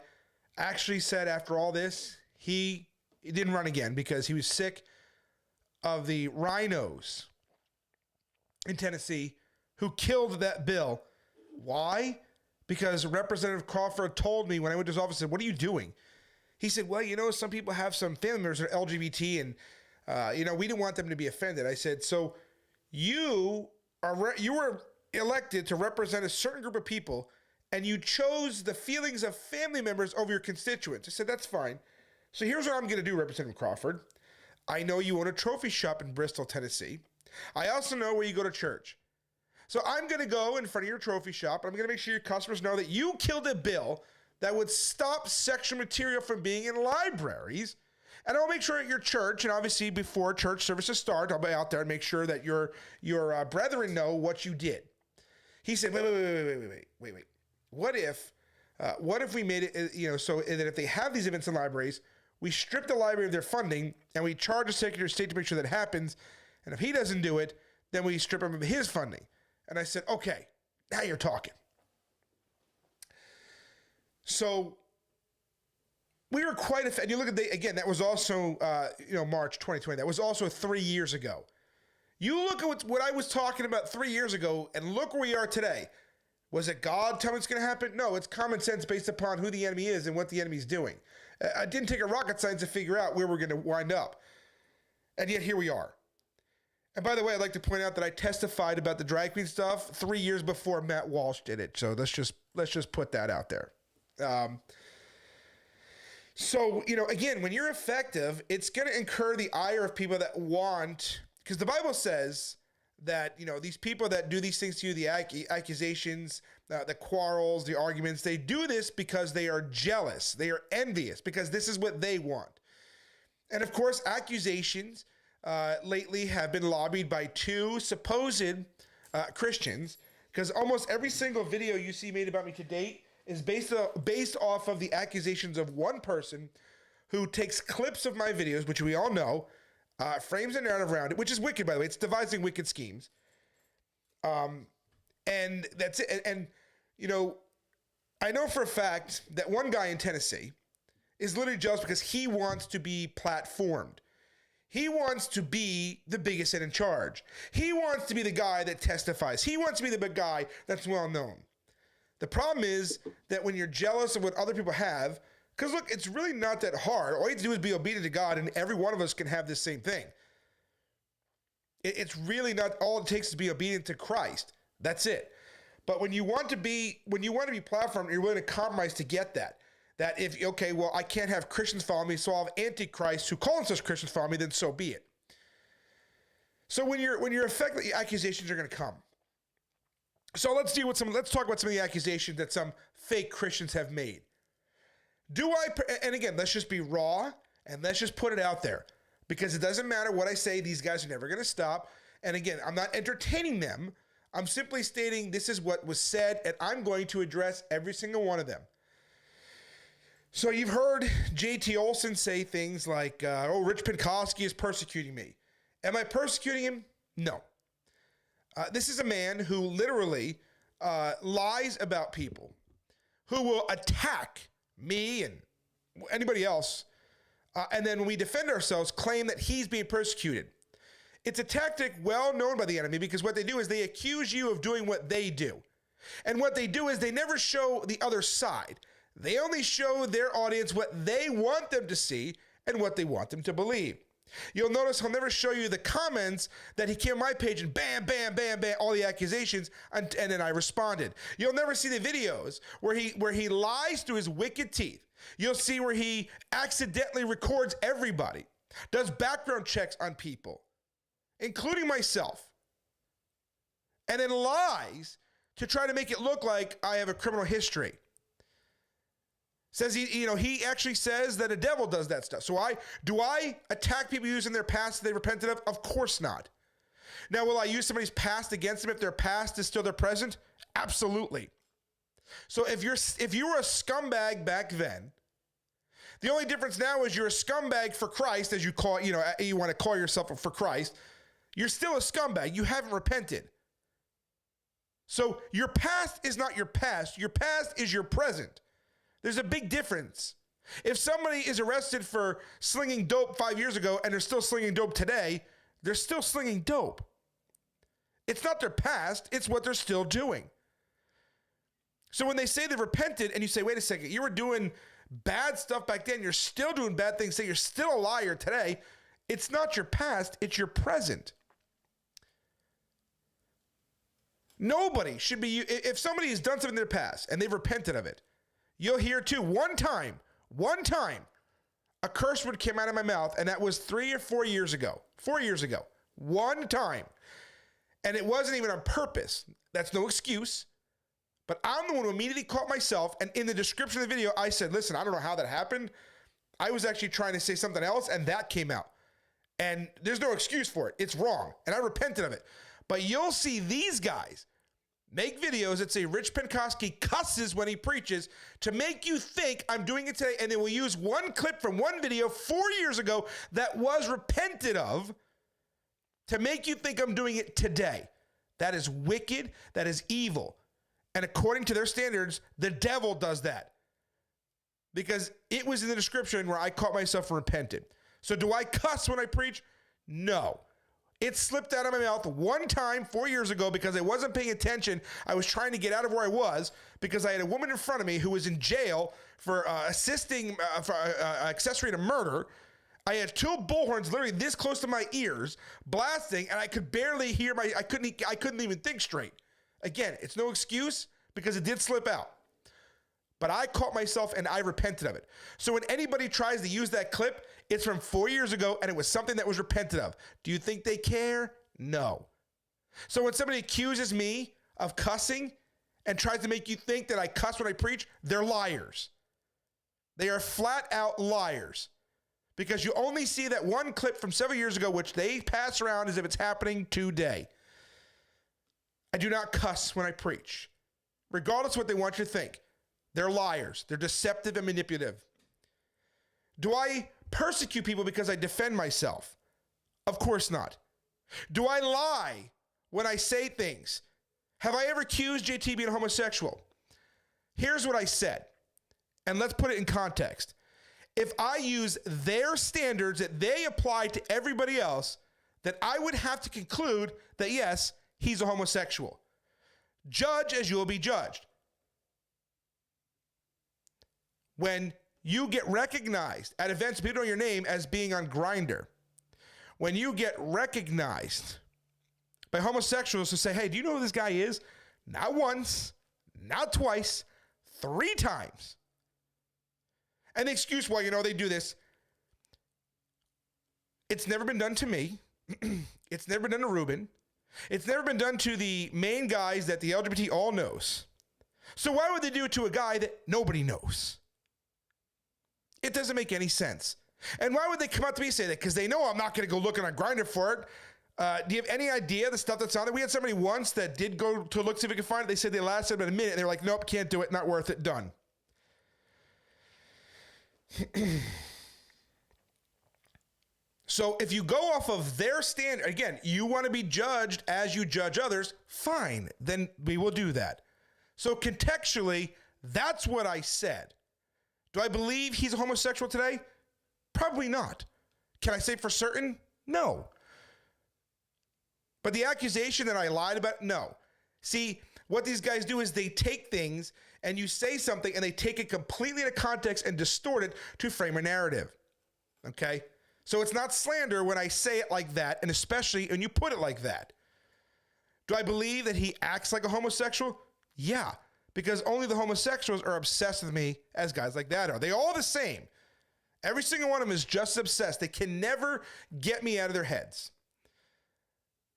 actually said after all this, he didn't run again because he was sick of the rhinos in Tennessee who killed that bill. Why? Because Representative Crawford told me when I went to his office, said, "What are you doing?" He said, "Well, some people have some family members that are LGBT, and we didn't want them to be offended." I said, "So you were elected to represent a certain group of people, and you chose the feelings of family members over your constituents." I said, "That's fine. So here's what I'm going to do, Representative Crawford. I know you own a trophy shop in Bristol, Tennessee. I also know where you go to church. So I'm going to go in front of your trophy shop, and I'm going to make sure your customers know that you killed a bill that would stop sexual material from being in libraries. And I'll make sure at your church, and obviously before church services start, I'll be out there and make sure that your brethren know what you did. He said, wait. What if we made it, so that if they have these events in libraries, we strip the library of their funding and we charge the Secretary of State to make sure that happens. And if he doesn't do it, then we strip him of his funding. And I said, okay, now you're talking. So we were quite and you look at again, that was also March 2020. That was also 3 years ago. You look at what I was talking about 3 years ago, and look where we are today. Was it God telling us it's going to happen? No, it's common sense based upon who the enemy is and what the enemy's doing. I didn't take a rocket science to figure out where we're going to wind up, and yet here we are. And by the way, I'd like to point out that I testified about the drag queen stuff 3 years before Matt Walsh did it. So let's just put that out there. So, again, when you're effective, it's going to incur the ire of people that want, because the Bible says that, these people that do these things to you, the accusations, the quarrels, the arguments, they do this because they are jealous. They are envious because this is what they want. And of course, accusations lately have been lobbied by two supposed Christians, because almost every single video you see made about me to date is based off of the accusations of one person who takes clips of my videos, which we all know, frames a narrative around it, which is wicked, by the way. It's devising wicked schemes. And that's it. And I know for a fact that one guy in Tennessee is literally jealous because he wants to be platformed. He wants to be the biggest and in charge. He wants to be the guy that testifies. He wants to be the big guy that's well known. The problem is that when you're jealous of what other people have, because look, it's really not that hard. All you have to do is be obedient to God, and every one of us can have this same thing. It's really not, all it takes is to be obedient to Christ. That's it. But when you want to be platformed, you're willing to compromise to get that. That if, okay, well, I can't have Christians follow me, so I'll have antichrists who call themselves Christians follow me, then so be it. So when you're effective, accusations are going to come. So let's talk about some of the accusations that some fake Christians have made. And again, let's just be raw and let's just put it out there, because it doesn't matter what I say, these guys are never going to stop. And again, I'm not entertaining them. I'm simply stating this is what was said, and I'm going to address every single one of them. So you've heard J.T. Olson say things like, RichPenkoski is persecuting me. Am I persecuting him? No. This is a man who literally lies about people, who will attack me and anybody else, and then when we defend ourselves, claim that he's being persecuted. It's a tactic well known by the enemy, because what they do is they accuse you of doing what they do. And what they do is they never show the other side. They only show their audience what they want them to see and what they want them to believe. You'll notice he'll never show you the comments that he came on my page and bam, bam, bam, bam, all the accusations, and then I responded. You'll never see the videos where he lies through his wicked teeth. You'll see where he accidentally records everybody, does background checks on people, including myself, and then lies to try to make it look like I have a criminal history. Says he actually says that a devil does that stuff. So do I attack people using their past that they repented of? Of course not. Now, will I use somebody's past against them if their past is still their present? Absolutely. So if you were a scumbag back then, the only difference now is you're a scumbag for Christ, as you call, you want to call yourself for Christ. You're still a scumbag. You haven't repented. So your past is not your past. Your past is your present. There's a big difference. If somebody is arrested for slinging dope 5 years ago and they're still slinging dope today, they're still slinging dope. It's not their past, it's what they're still doing. So when they say they've repented and you say, wait a second, you were doing bad stuff back then, you're still doing bad things, say you're still a liar today, it's not your past, it's your present. Nobody should be, if somebody has done something in their past and they've repented of it, you'll hear too, one time, a curse word came out of my mouth, and that was 3 or 4 years ago. 4 years ago. One time. And it wasn't even on purpose. That's no excuse. But I'm the one who immediately caught myself, and in the description of the video, I said, listen, I don't know how that happened. I was actually trying to say something else, and that came out. And there's no excuse for it. It's wrong. And I repented of it. But you'll see these guys make videos that say Rich Penkoski cusses when he preaches to make you think I'm doing it today. And they will use one clip from one video 4 years ago that was repented of to make you think I'm doing it today. That is wicked. That is evil. And according to their standards, the devil does that. Because it was in the description where I caught myself repented. So do I cuss when I preach? No. It slipped out of my mouth one time 4 years ago because I wasn't paying attention. I was trying to get out of where I was because I had a woman in front of me who was in jail for assisting for accessory to murder. I had two bullhorns literally this close to my ears blasting, and I could barely hear I couldn't even think straight. Again, it's no excuse because it did slip out. But I caught myself and I repented of it. So when anybody tries to use that clip, it's from 4 years ago and it was something that was repented of. Do you think they care? No. So when somebody accuses me of cussing and tries to make you think that I cuss when I preach, they're liars. They are flat out liars. Because you only see that one clip from several years ago, which they pass around as if it's happening today. I do not cuss when I preach, regardless of what they want you to think. They're liars. They're deceptive and manipulative. Do I persecute people because I defend myself? Of course not. Do I lie when I say things? Have I ever accused JT being homosexual? Here's what I said, and let's put it in context. If I use their standards that they apply to everybody else, then I would have to conclude that, yes, he's a homosexual. Judge as you will be judged. When you get recognized at events, people know your name as being on Grindr. When you get recognized by homosexuals who say, hey, do you know who this guy is? Not once, not twice, 3 times. And the excuse, well, they do this. It's never been done to me. It's never been done to Ruben. It's never been done to the main guys that the LGBT all knows. So why would they do it to a guy that nobody knows? It doesn't make any sense. And why would they come out to me and say that? Because they know I'm not going to go looking on Grindr for it. Do you have any idea the stuff that's on there? We had somebody once that did go to look, see if we could find it. They said they lasted about a minute, and they were like, nope, can't do it, not worth it, done. So if you go off of their standard, again, you want to be judged as you judge others, fine, then we will do that. So contextually, that's what I said. Do I believe he's a homosexual today? Probably not. Can I say for certain? No. But the accusation that I lied about, no. See, what these guys do is they take things and you say something and they take it completely out of context and distort it to frame a narrative. Okay? So it's not slander when I say it like that, and especially when you put it like that. Do I believe that he acts like a homosexual? Yeah. Because only the homosexuals are obsessed with me as guys like that are. They all the same. Every single one of them is just obsessed. They can never get me out of their heads.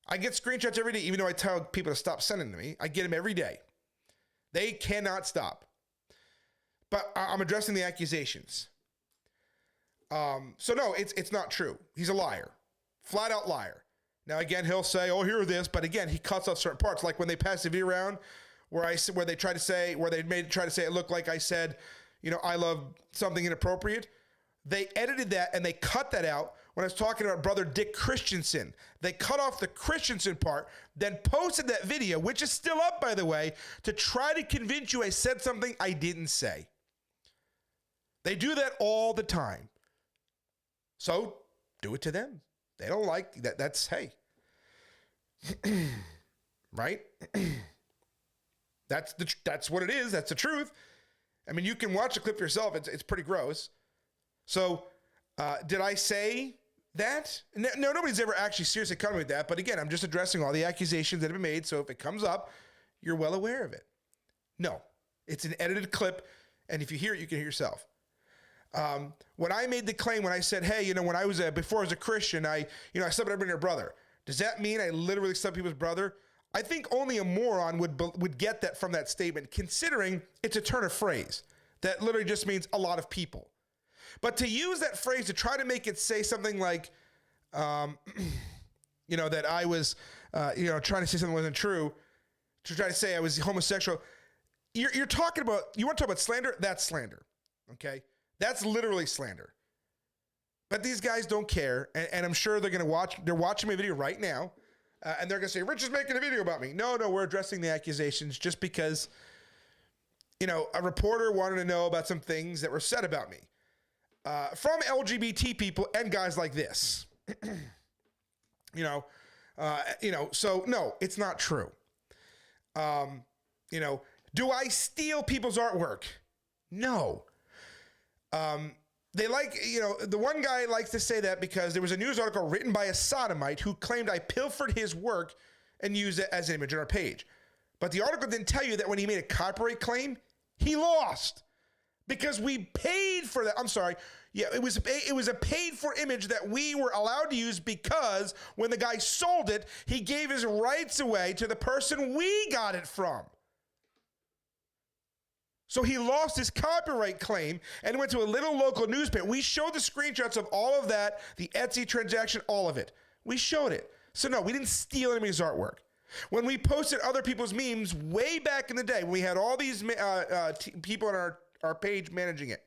I get screenshots every day, even though I tell people to stop sending them to me. I get them every day. They cannot stop. But I'm addressing the accusations. So no, it's not true. He's a liar. Flat out liar. Now again, he'll say, oh, hear this, but again, he cuts off certain parts. Like when they pass the video around where they try to say it looked like I said, I love something inappropriate. They edited that and they cut that out when I was talking about brother Dick Christensen. They cut off the Christensen part, then posted that video, which is still up, by the way, to try to convince you I said something I didn't say. They do that all the time. So do it to them. They don't like that. That's, hey, right? That's what it is. That's the truth. I mean, you can watch the clip yourself. It's pretty gross. So did I say that? No, nobody's ever actually seriously come with that. But again, I'm just addressing all the accusations that have been made. So if it comes up, you're well aware of it. No, it's an edited clip. And if you hear it, you can hear yourself. When I made the claim, when I said, hey, when I was before I was a Christian, I slept with everybody, brother. Does that mean I literally slept with people's brother? I think only a moron would get that from that statement, considering it's a turn of phrase that literally just means a lot of people. But to use that phrase to try to make it say something like, that I was, trying to say something wasn't true, to try to say I was homosexual, you want to talk about slander? That's slander, okay? That's literally slander. But these guys don't care, and I'm sure they're watching my video right now, and they're going to say, Rich is making a video about me. No, we're addressing the accusations just because, a reporter wanted to know about some things that were said about me from LGBT people and guys like this. So no, it's not true. Do I steal people's artwork? No. They the one guy likes to say that because there was a news article written by a sodomite who claimed I pilfered his work and used it as an image on our page. But the article didn't tell you that when he made a copyright claim, he lost because we paid for that. I'm sorry. Yeah, it was a paid for image that we were allowed to use because when the guy sold it, he gave his rights away to the person we got it from. So he lost his copyright claim and went to a little local newspaper. We showed the screenshots of all of that, the Etsy transaction, all of it. We showed it. So no, we didn't steal anybody's artwork. When we posted other people's memes way back in the day, when we had all these people on our page managing it,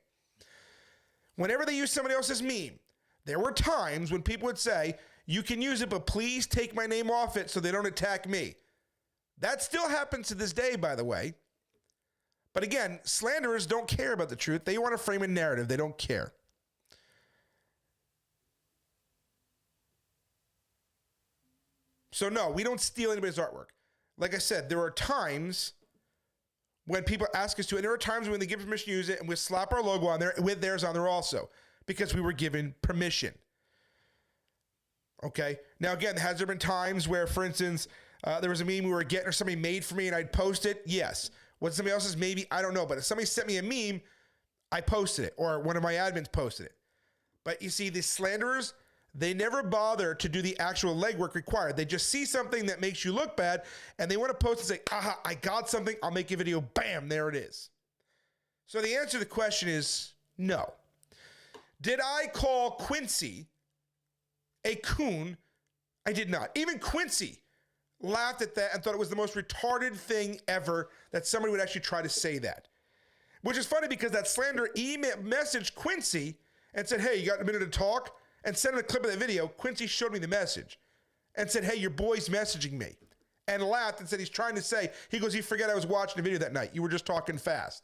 whenever they used somebody else's meme, there were times when people would say, you can use it, but please take my name off it so they don't attack me. That still happens to this day, by the way. But again, slanderers don't care about the truth. They want to frame a narrative. They don't care. So no, we don't steal anybody's artwork. Like I said, there are times when people ask us to, and there are times when they give permission to use it, and we slap our logo on there with theirs on there also, because we were given permission. Okay? Now again, has there been times where, for instance, there was a meme we were getting or somebody made for me and I'd post it? Yes. What somebody else's, maybe, I don't know. But if somebody sent me a meme, I posted it, or one of my admins posted it. But you see, these slanderers, they never bother to do the actual legwork required. They just see something that makes you look bad, and they want to post and say, aha, I got something, I'll make a video, bam, there it is. So the answer to the question is no. Did I call Quincy a coon? I did not. Even Quincy laughed at that and thought it was the most retarded thing ever that somebody would actually try to say that. Which is funny because that slander email messaged Quincy and said, hey, you got a minute to talk? And sent him a clip of the video. Quincy showed me the message and said, hey, your boy's messaging me. And laughed and said he's trying to say, he goes, you forget I was watching the video that night. You were just talking fast.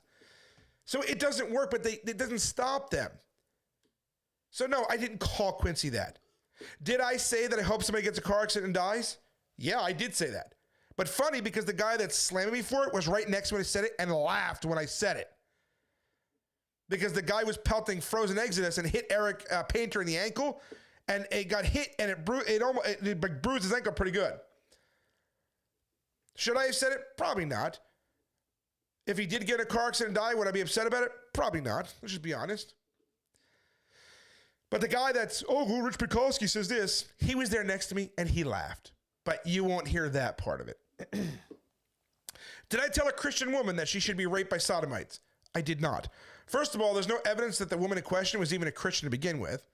So it doesn't work, but it doesn't stop them. So no, I didn't call Quincy that. Did I say that I hope somebody gets a car accident and dies? Yeah, I did say that. But funny because the guy that slammed me for it was right next to me when I said it and laughed when I said it. Because the guy was pelting frozen eggs at us and hit Eric Painter in the ankle, and it got hit and it bruised his ankle pretty good. Should I have said it? Probably not. If he did get a car accident and die, would I be upset about it? Probably not. Let's just be honest. But the guy that's, RichPenkoski says this, he was there next to me and he laughed. But you won't hear that part of it. Did I tell a Christian woman that she should be raped by sodomites? I did not. First of all, there's no evidence that the woman in question was even a Christian to begin with.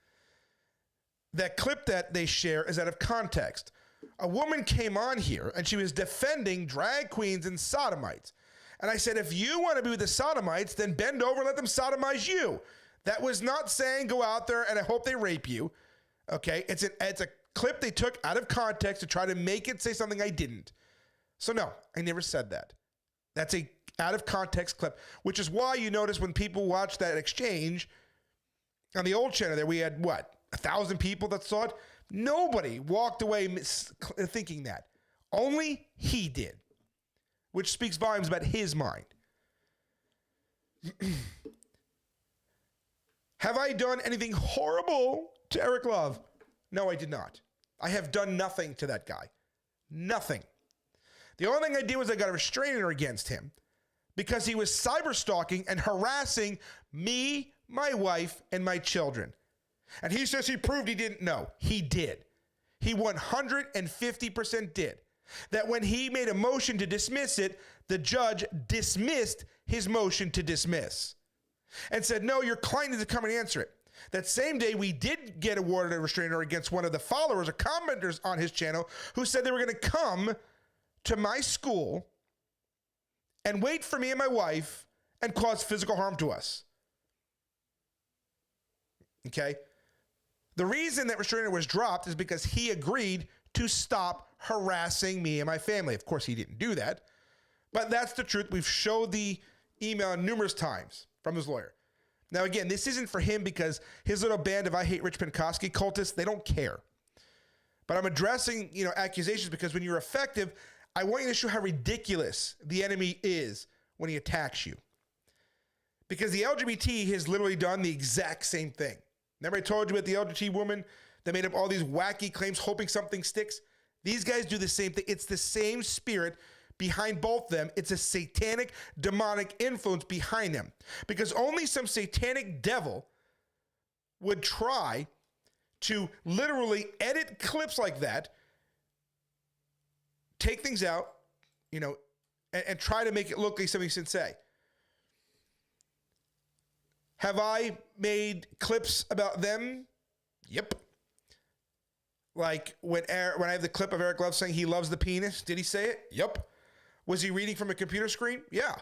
That clip that they share is out of context. A woman came on here and she was defending drag queens and sodomites. And I said, if you want to be with the sodomites, then bend over and let them sodomize you. That was not saying go out there and I hope they rape you. Okay, it's a clip they took out of context to try to make it say something I didn't. So no, I never said that. That's a out of context clip, which is why you notice when people watch that exchange on the old channel there, we had 1,000 people that saw it. Nobody walked away thinking that. Only he did, which speaks volumes about his mind. Have I done anything horrible to Eric Love? No, I did not. I have done nothing to that guy. Nothing. The only thing I did was I got a restraining order against him because he was cyber stalking and harassing me my wife, and my children. And he says he proved he didn't know. He did. He 150% did. That when he made a motion to dismiss it, the judge dismissed his motion to dismiss and said, no, your client needs to come and answer it. That same day, we did get awarded a restraining order against one of the followers or commenters on his channel who said they were going to come to my school and wait for me and my wife and cause physical harm to us. Okay? The reason that restraining order was dropped is because he agreed to stop harassing me and my family. Of course, he didn't do that, but that's the truth. We've showed the email numerous times from his lawyer. Now, again, this isn't for him because his little band of I Hate RichPenkoski cultists, they don't care. But I'm addressing, accusations because when you're effective, I want you to show how ridiculous the enemy is when he attacks you. Because the LGBT has literally done the exact same thing. Remember I told you about the LGBT woman that made up all these wacky claims hoping something sticks? These guys do the same thing. It's the same spirit behind both of them. It's a satanic, demonic influence behind them. Because only some satanic devil would try to literally edit clips like that, take things out, and try to make it look like something you should say. Have I made clips about them? Yep. Like when I have the clip of Eric Love saying he loves the penis, did he say it? Yep. Was he reading from a computer screen? Yeah.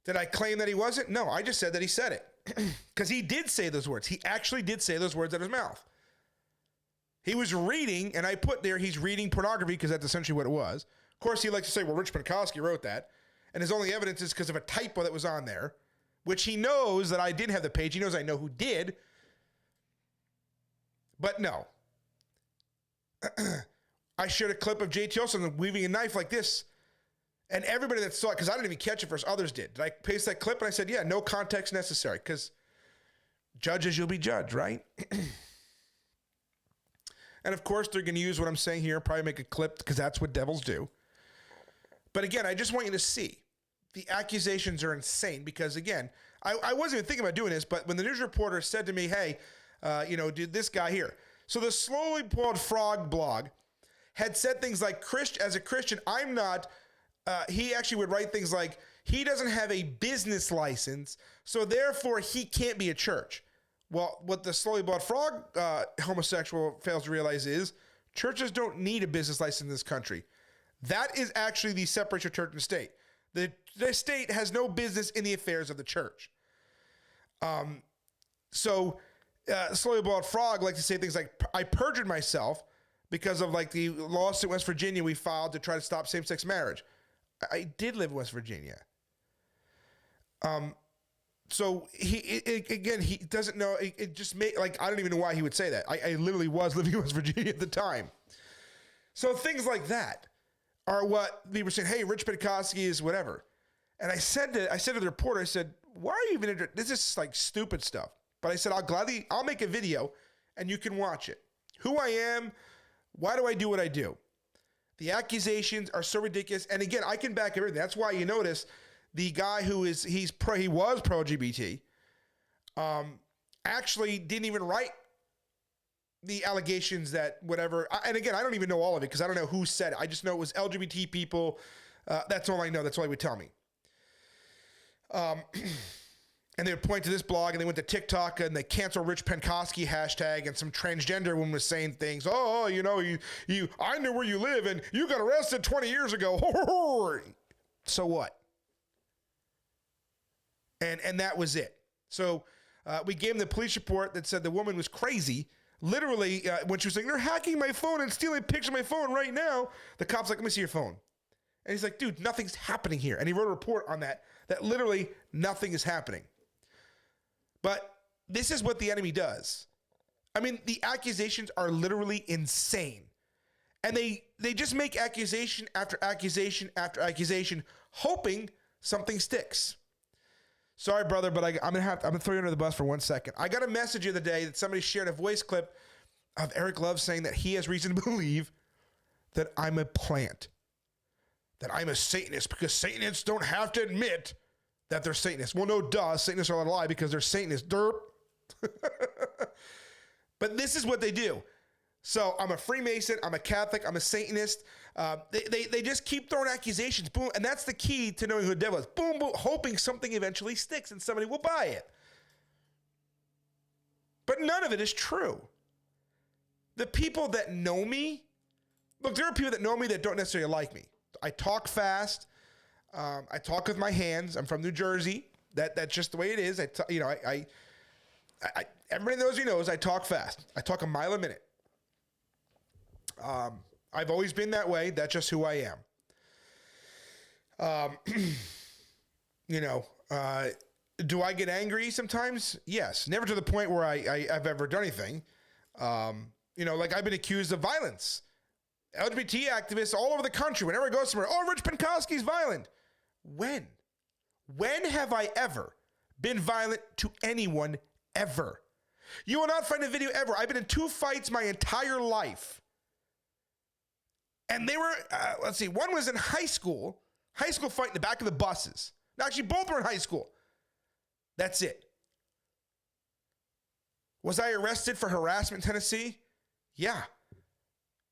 Did I claim that he wasn't? No, I just said that he said it. Because he did say those words. He actually did say those words out of his mouth. He was reading, and I put there, he's reading pornography because that's essentially what it was. Of course, he likes to say, well, RichPenkoski wrote that. And his only evidence is because of a typo that was on there, which he knows that I didn't have the page. He knows I know who did. But no. I shared a clip of JT Olsen weaving a knife like this. And everybody that saw it, because I didn't even catch it first, others did. Did I paste that clip? And I said, yeah, no context necessary. Because judges, you'll be judged, right? And of course, they're going to use what I'm saying here, probably make a clip, because that's what devils do. But again, I just want you to see. The accusations are insane because, again, I wasn't even thinking about doing this, but when the news reporter said to me, hey, dude, this guy here. So the Slowly Boiled Frog blog had said things like, as a Christian, I'm not, he actually would write things like, he doesn't have a business license, so therefore he can't be a church. Well, what the Slowly Boiled Frog homosexual fails to realize is churches don't need a business license in this country. That is actually the separation of church and state. The state has no business in the affairs of the church. Slowly Boiled Frog like to say things like, I perjured myself because of like the lawsuit in West Virginia we filed to try to stop same-sex marriage. I did live in West Virginia. So he doesn't know. It just made, like, I don't even know why he would say that. I literally was living in West Virginia at the time. So things like that are what people were saying, hey, RichPenkoski is whatever. And I said to the reporter, I said, why are you even interested? This is like stupid stuff. But I said, I'll make a video and you can watch it. Who I am, why do I do what I do? The accusations are so ridiculous. And again, I can back everything. That's why you notice the guy he was pro-LGBT, actually didn't even write the allegations that whatever. And again, I don't even know all of it because I don't know who said it. I just know it was LGBT people. That's all I know. That's all he would tell me. And they would point to this blog and they went to TikTok and they canceled RichPenkoski hashtag and some transgender woman was saying things. Oh, I knew where you live and you got arrested 20 years ago. So what? And that was it. So we gave him the police report that said the woman was crazy. Literally, when she was saying, they're hacking my phone and stealing pictures of my phone right now, the cop's like, let me see your phone. And he's like, dude, nothing's happening here. And he wrote a report on that literally nothing is happening. But this is what the enemy does. I mean, the accusations are literally insane. And they just make accusation after accusation after accusation, hoping something sticks. Sorry, brother, but I'm gonna throw you under the bus for 1 second. I got a message the other day that somebody shared a voice clip of Eric Love saying that he has reason to believe that I'm a plant, that I'm a Satanist, because Satanists don't have to admit that they're Satanists. Well, no, duh. Satanists are allowed to lie because they're Satanists. Derp. But this is what they do. So I'm a Freemason. I'm a Catholic. I'm a Satanist. They just keep throwing accusations. Boom. And that's the key to knowing who the devil is. Boom, boom. Hoping something eventually sticks and somebody will buy it. But none of it is true. The people that know me, look, there are people that know me that don't necessarily like me. I talk fast. I talk with my hands. I'm from New Jersey. That's just the way it is. Everybody knows me knows I talk fast. I talk a mile a minute. I've always been that way. That's just who I am. Do I get angry sometimes? Yes. Never to the point where I've ever done anything. Like I've been accused of violence. LGBT activists all over the country, whenever I go somewhere, RichPenkoski's violent. When? When have I ever been violent to anyone ever? You will not find a video ever. I've been in 2 fights my entire life. And they were, one was in high school fight in the back of the buses. No, actually, both were in high school. That's it. Was I arrested for harassment in Tennessee? Yeah.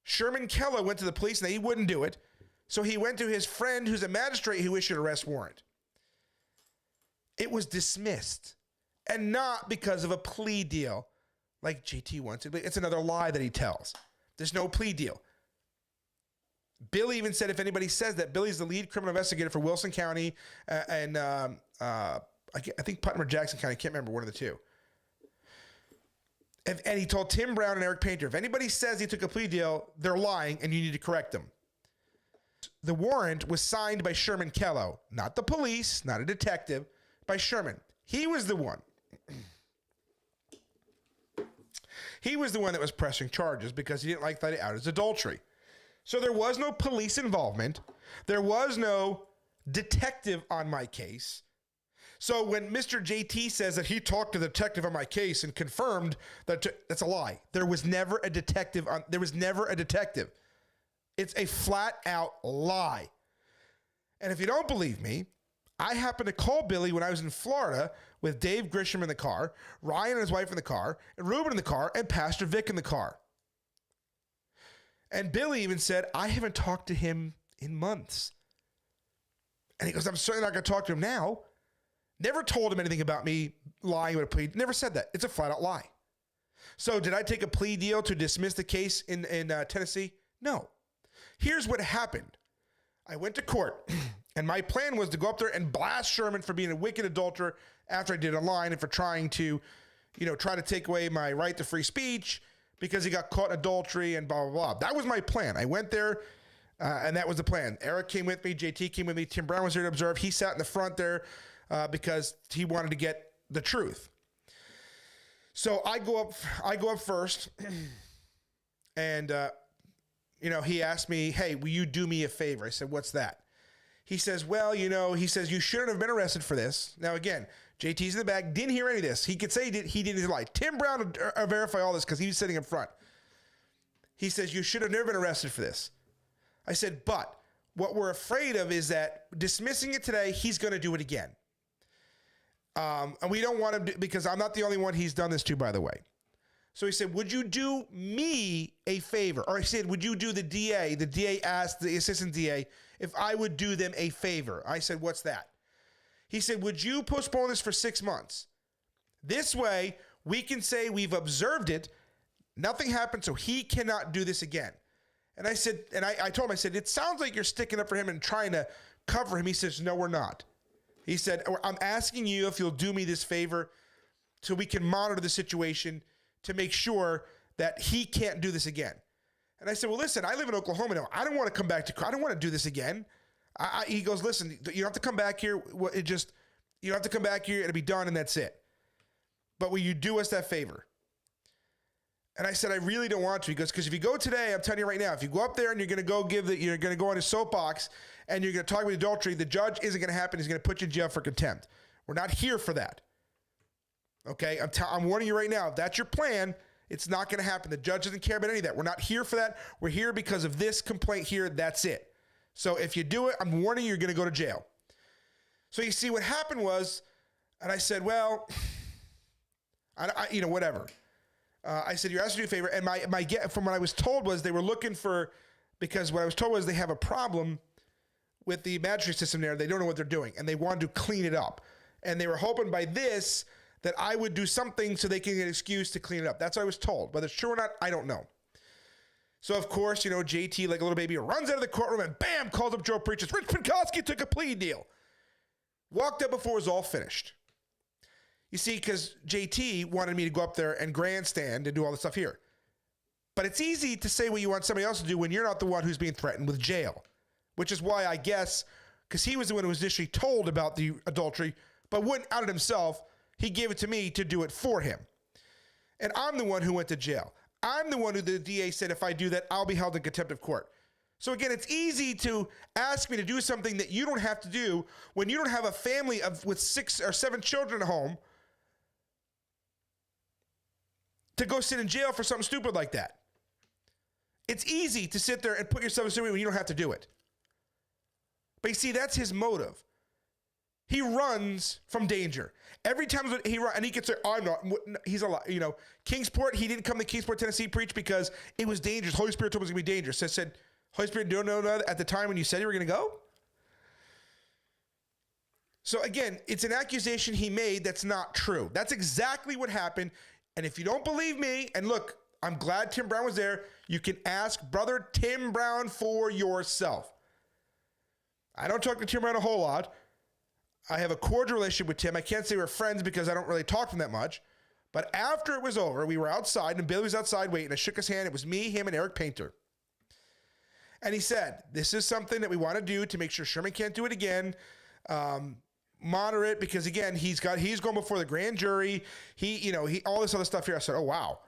Sherman Keller went to the police and he wouldn't do it. So he went to his friend who's a magistrate who issued an arrest warrant. It was dismissed. And not because of a plea deal like JT wants it. It's another lie that he tells. There's no plea deal. Billy even said if anybody says that, Billy's the lead criminal investigator for Wilson County and I think Putnam or Jackson County. I can't remember, one of the two. And he told Tim Brown and Eric Painter, if anybody says he took a plea deal, they're lying and you need to correct them. The warrant was signed by Sherman Kello, not the police, not a detective, by Sherman. He was the one. He was the one that was pressing charges because he didn't like that out as adultery. So there was no police involvement. There was no detective on my case. So when Mr. JT says that he talked to the detective on my case and confirmed that that's a lie. There was never a detective. It's a flat out lie. And if you don't believe me, I happened to call Billy when I was in Florida with Dave Grisham in the car, Ryan and his wife in the car, and Ruben in the car, and Pastor Vic in the car. And Billy even said, I haven't talked to him in months. And he goes, I'm certainly not going to talk to him now. Never told him anything about me lying with a plea. Never said that. It's a flat out lie. So did I take a plea deal to dismiss the case in Tennessee? No. Here's what happened. I went to court, and my plan was to go up there and blast Sherman for being a wicked adulterer after I did online and for trying to, try to take away my right to free speech because he got caught in adultery and blah, blah, blah. That was my plan. I went there, and that was the plan. Eric came with me. JT came with me. Tim Brown was there to observe. He sat in the front there because he wanted to get the truth. So I go up first, and he asked me, hey, will you do me a favor? I said, what's that? He says, well, you shouldn't have been arrested for this. Now, again, JT's in the back, didn't hear any of this. He could say he didn't lie. Tim Brown would verify all this because he was sitting in front. He says, you should have never been arrested for this. I said, but what we're afraid of is that dismissing it today, he's going to do it again. And we don't want him to, because I'm not the only one he's done this to, by the way. So he said, would you do me a favor? Or he said, would you do the DA? The DA asked the assistant DA if I would do them a favor. I said, what's that? He said, would you postpone this for 6 months? This way, we can say we've observed it. Nothing happened, so he cannot do this again. And I said, and I told him, I said, it sounds like you're sticking up for him and trying to cover him. He says, no, we're not. He said, I'm asking you if you'll do me this favor so we can monitor the situation to make sure that he can't do this again. And I said, well, listen, I live in Oklahoma now. I don't want to come back to, I don't want to do this again. He goes, listen, you don't have to come back here. You don't have to come back here. It'll be done and that's it. But will you do us that favor? And I said, I really don't want to. He goes, because if you go today, I'm telling you right now, if you go up there and you're going to go on his soapbox and you're going to talk about adultery, the judge isn't going to happen. He's going to put you in jail for contempt. We're not here for that. Okay, I'm warning you right now. If that's your plan, it's not going to happen. The judge doesn't care about any of that. We're not here for that. We're here because of this complaint here. That's it. So if you do it, I'm warning you, you're going to go to jail. So you see, what happened was, and I said, well, whatever. I said, you're asking me a favor. And my get from what I was told was they were looking for, because what I was told was they have a problem with the magistrate system there. They don't know what they're doing, and they wanted to clean it up. And they were hoping by this that I would do something so they can get an excuse to clean it up. That's what I was told. Whether it's true or not, I don't know. So, of course, JT, like a little baby, runs out of the courtroom and bam, calls up Joe Preachers. RichPenkoski took a plea deal. Walked up before it was all finished. You see, because JT wanted me to go up there and grandstand and do all this stuff here. But it's easy to say what you want somebody else to do when you're not the one who's being threatened with jail. Which is why I guess, because he was the one who was initially told about the adultery, but wouldn't out it himself, he gave it to me to do it for him. And I'm the one who went to jail. I'm the one who the DA said if I do that, I'll be held in contempt of court. So again, it's easy to ask me to do something that you don't have to do when you don't have a family with 6 or 7 children at home to go sit in jail for something stupid like that. It's easy to sit there and put yourself in a situation when you don't have to do it. But you see, that's his motive. He runs from danger. Every time he runs, and he can say, I'm not, he's a lot, Kingsport, he didn't come to Kingsport, Tennessee, preach because it was dangerous. Holy Spirit told him it was going to be dangerous. So I said, Holy Spirit, don't know at the time when you said you were going to go? So again, it's an accusation he made that's not true. That's exactly what happened. And if you don't believe me, and look, I'm glad Tim Brown was there, you can ask Brother Tim Brown for yourself. I don't talk to Tim Brown a whole lot. I have a cordial relationship with Tim. I can't say we're friends because I don't really talk to him that much. But after it was over, we were outside, and Billy was outside waiting. I shook his hand. It was me, him, and Eric Painter. And he said, this is something that we want to do to make sure Sherman can't do it again. Monitor it, because, again, he's going before the grand jury. He all this other stuff here. I said, oh, wow.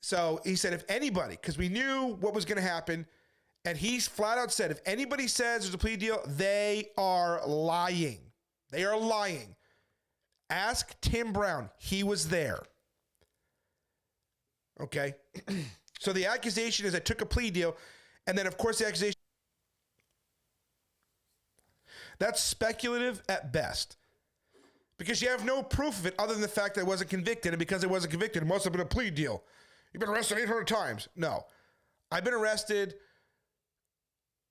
So he said, if anybody, because we knew what was going to happen, and he flat out said, if anybody says there's a plea deal, they are lying. They are lying. Ask Tim Brown. He was there. Okay? So the accusation is I took a plea deal, and then, of course, the accusation, that's speculative at best. Because you have no proof of it other than the fact that I wasn't convicted, and because I wasn't convicted, it must have been a plea deal. You've been arrested 800 times. No. I've been arrested,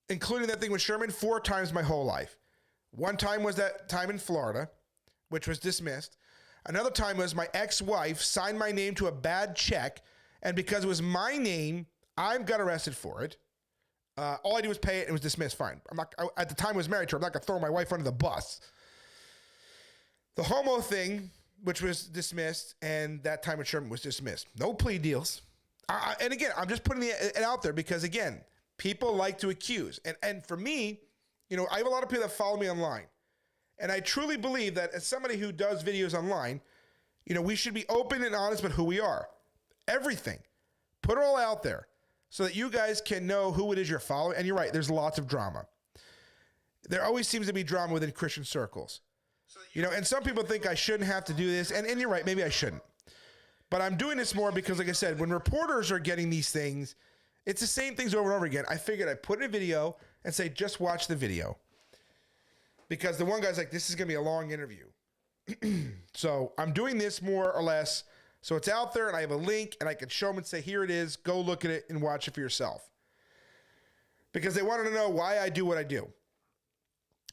including that thing with Sherman, 4 times my whole life. One time was that time in Florida, which was dismissed. Another time was my ex-wife signed my name to a bad check, and because it was my name, I got arrested for it. All I did was pay it, and it was dismissed. Fine. At the time I was married to her. I'm not going to throw my wife under the bus. The homo thing, which was dismissed, and that time with Sherman was dismissed. No plea deals. And again, I'm just putting it out there because, again, people like to accuse. And for me, I have a lot of people that follow me online. And I truly believe that as somebody who does videos online, we should be open and honest about who we are. Everything. Put it all out there so that you guys can know who it is you're following. And you're right, there's lots of drama. There always seems to be drama within Christian circles. And some people think I shouldn't have to do this. And you're right, maybe I shouldn't. But I'm doing this more because, like I said, when reporters are getting these things, it's the same things over and over again. I figured I'd put in a video and say, just watch the video. Because the one guy's like, this is going to be a long interview. So I'm doing this more or less. So it's out there and I have a link and I can show them and say, here it is. Go look at it and watch it for yourself. Because they wanted to know why I do what I do.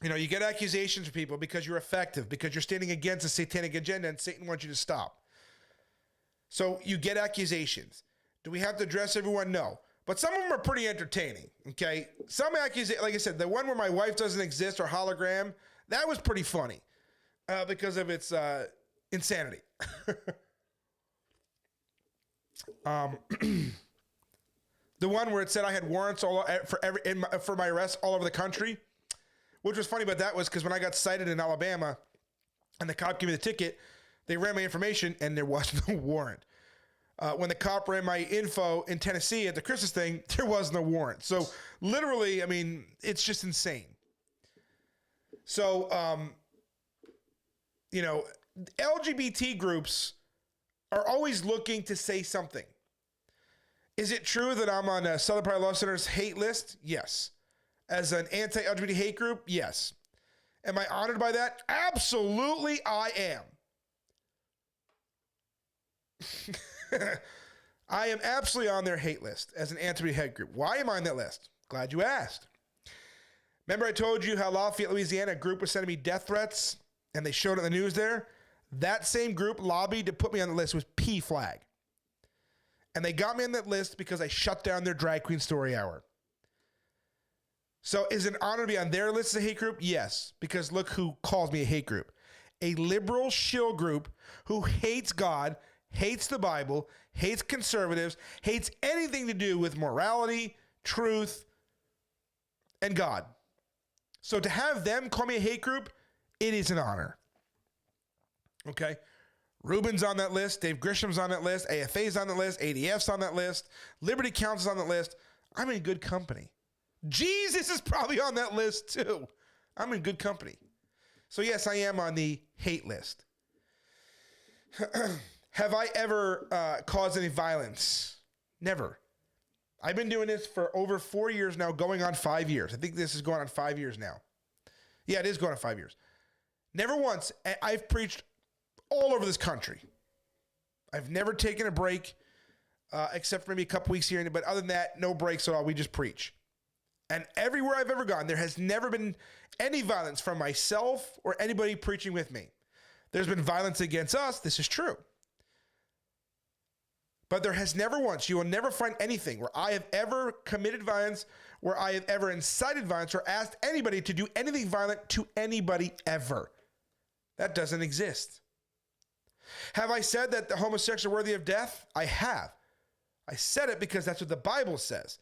You get accusations from people because you're effective, because you're standing against a satanic agenda and Satan wants you to stop. So you get accusations. Do we have to address everyone? No. But some of them are pretty entertaining, okay? Some accusations, like I said, the one where my wife doesn't exist or hologram, that was pretty funny because of its insanity. The one where it said I had warrants for my arrest all over the country, which was funny about that was because when I got cited in Alabama and the cop gave me the ticket, they ran my information and there was no warrant. When the cop ran my info in Tennessee at the Christmas thing, there was no warrant. So literally, it's just insane. So, LGBT groups are always looking to say something. Is it true that I'm on Southern Pride Law Center's hate list? Yes. As an anti-LGBT hate group? Yes. Am I honored by that? Absolutely, I am. I am absolutely on their hate list as an anti-hate group. Why am I on that list? Glad you asked. Remember I told you how Lafayette, Louisiana, a group was sending me death threats, and they showed it in the news there? That same group lobbied to put me on the list. It was P-Flag. And they got me on that list because I shut down their drag queen story hour. So is it an honor to be on their list as a hate group? Yes, because look who calls me a hate group. A liberal shill group who hates God, hates the Bible, hates conservatives, hates anything to do with morality, truth, and God. So to have them call me a hate group, it is an honor. Okay? Ruben's on that list. Dave Grisham's on that list. AFA's on that list. ADF's on that list. Liberty Council's on that list. I'm in good company. Jesus is probably on that list too. I'm in good company. So yes, I am on the hate list. Have I ever caused any violence? Never. I've been doing this for over 4 years now, going on 5 years. I think this is going on 5 years now. Yeah, it is going on 5 years. Never once. I've preached all over this country. I've never taken a break, except for maybe a couple weeks here. But other than that, no breaks at all. We just preach. And everywhere I've ever gone, there has never been any violence from myself or anybody preaching with me. There's been violence against us. This is true. But there has never once, you will never find anything where I have ever committed violence, where I have ever incited violence or asked anybody to do anything violent to anybody ever. That doesn't exist. Have I said that the homosexuals are worthy of death? I have. I said it because that's what the Bible says.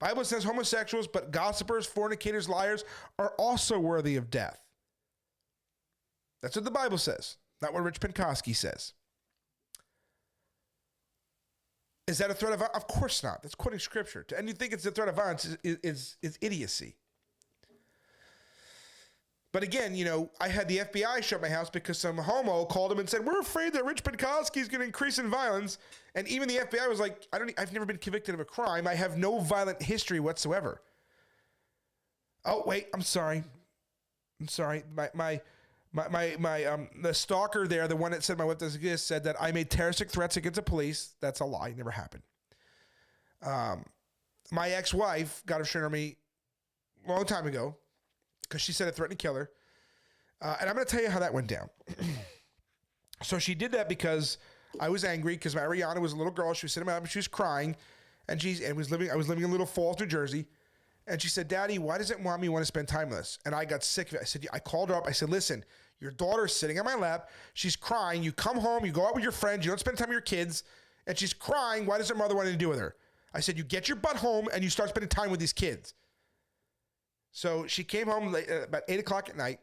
Bible says homosexuals, but gossipers, fornicators, liars are also worthy of death. That's what the Bible says, not what RichPenkoski says. Is that a threat of violence? Of course not. That's quoting scripture. And you think it's a threat of violence is idiocy. But again, you know, I had the FBI shut my house because some homo called him and said, we're afraid that RichPenkoski is going to increase in violence. And even the FBI was like, I've never been convicted of a crime. I have no violent history whatsoever. Oh, wait, I'm sorry. The stalker there, the one that said my wife doesn't exist, said that I made terroristic threats against the police. That's a lie. It never happened. My ex-wife got a restraining order a long time ago because she said I threatened to kill her. And I'm going to tell you how that went down. So she did that because I was angry because my Ariana was a little girl. She was sitting up and she was crying. And I was living in Little Falls, New Jersey. And she said, Daddy, why doesn't Mommy want to spend time with us? And I got sick of it. I called her up. I said, listen, your daughter's sitting on my lap. She's crying. You come home. You go out with your friends. You don't spend time with your kids. And she's crying. Why does her mother want anything to do with her? I said, you get your butt home and you start spending time with these kids. So she came home about 8 o'clock at night.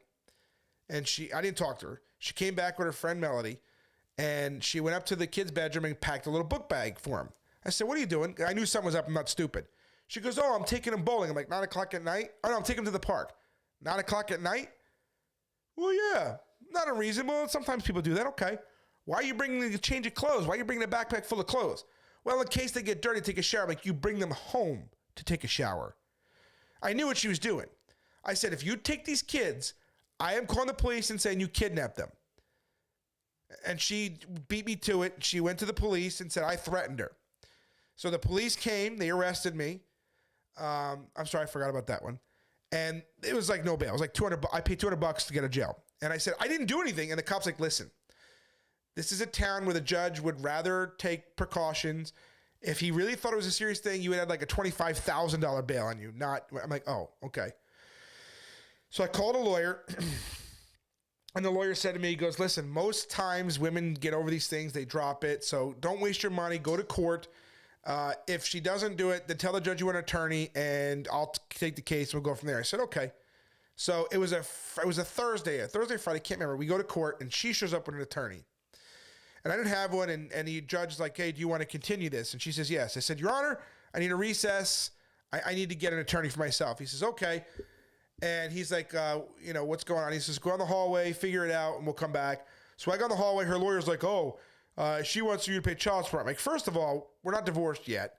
And I didn't talk to her. She came back with her friend Melody. And she went up to the kid's bedroom and packed a little book bag for him. I said, what are you doing? I knew something was up. I'm not stupid. She goes, oh, I'm taking him bowling. I'm like, 9 o'clock at night? Oh, no, I'm taking him to the park. 9 o'clock at night? Well, yeah, not unreasonable. Sometimes people do that. Okay. Why are you bringing the change of clothes? Why are you bringing a backpack full of clothes? Well, in case they get dirty, take a shower. I'm like, you bring them home to take a shower. I knew what she was doing. I said, if you take these kids, I am calling the police and saying you kidnapped them. And she beat me to it. She went to the police and said I threatened her. So the police came. They arrested me. I'm sorry, I forgot about that one. And it was like no bail. It was like $200. I paid $200 to get out of jail. And I said, I didn't do anything. And the cop's like, listen, this is a town where the judge would rather take precautions. If he really thought it was a serious thing, you would have like a $25,000 bail on you. I'm like, oh, okay. So I called a lawyer. And the lawyer said to me, he goes, listen, most times women get over these things. They drop it. So don't waste your money. Go to court. If she doesn't do it, then tell the judge you want an attorney, and I'll take the case. We'll go from there. I said, okay. So it was a Thursday, Friday, can't remember. We go to court, and she shows up with an attorney. And I didn't have one, and the judge is like, hey, do you want to continue this? And she says, yes. I said, Your Honor, I need a recess. I need to get an attorney for myself. He says, okay. And he's like, what's going on? He says, go in the hallway, figure it out, and we'll come back. So I go in the hallway. Her lawyer's like, she wants you to pay child support. I'm like, first of all, we're not divorced yet.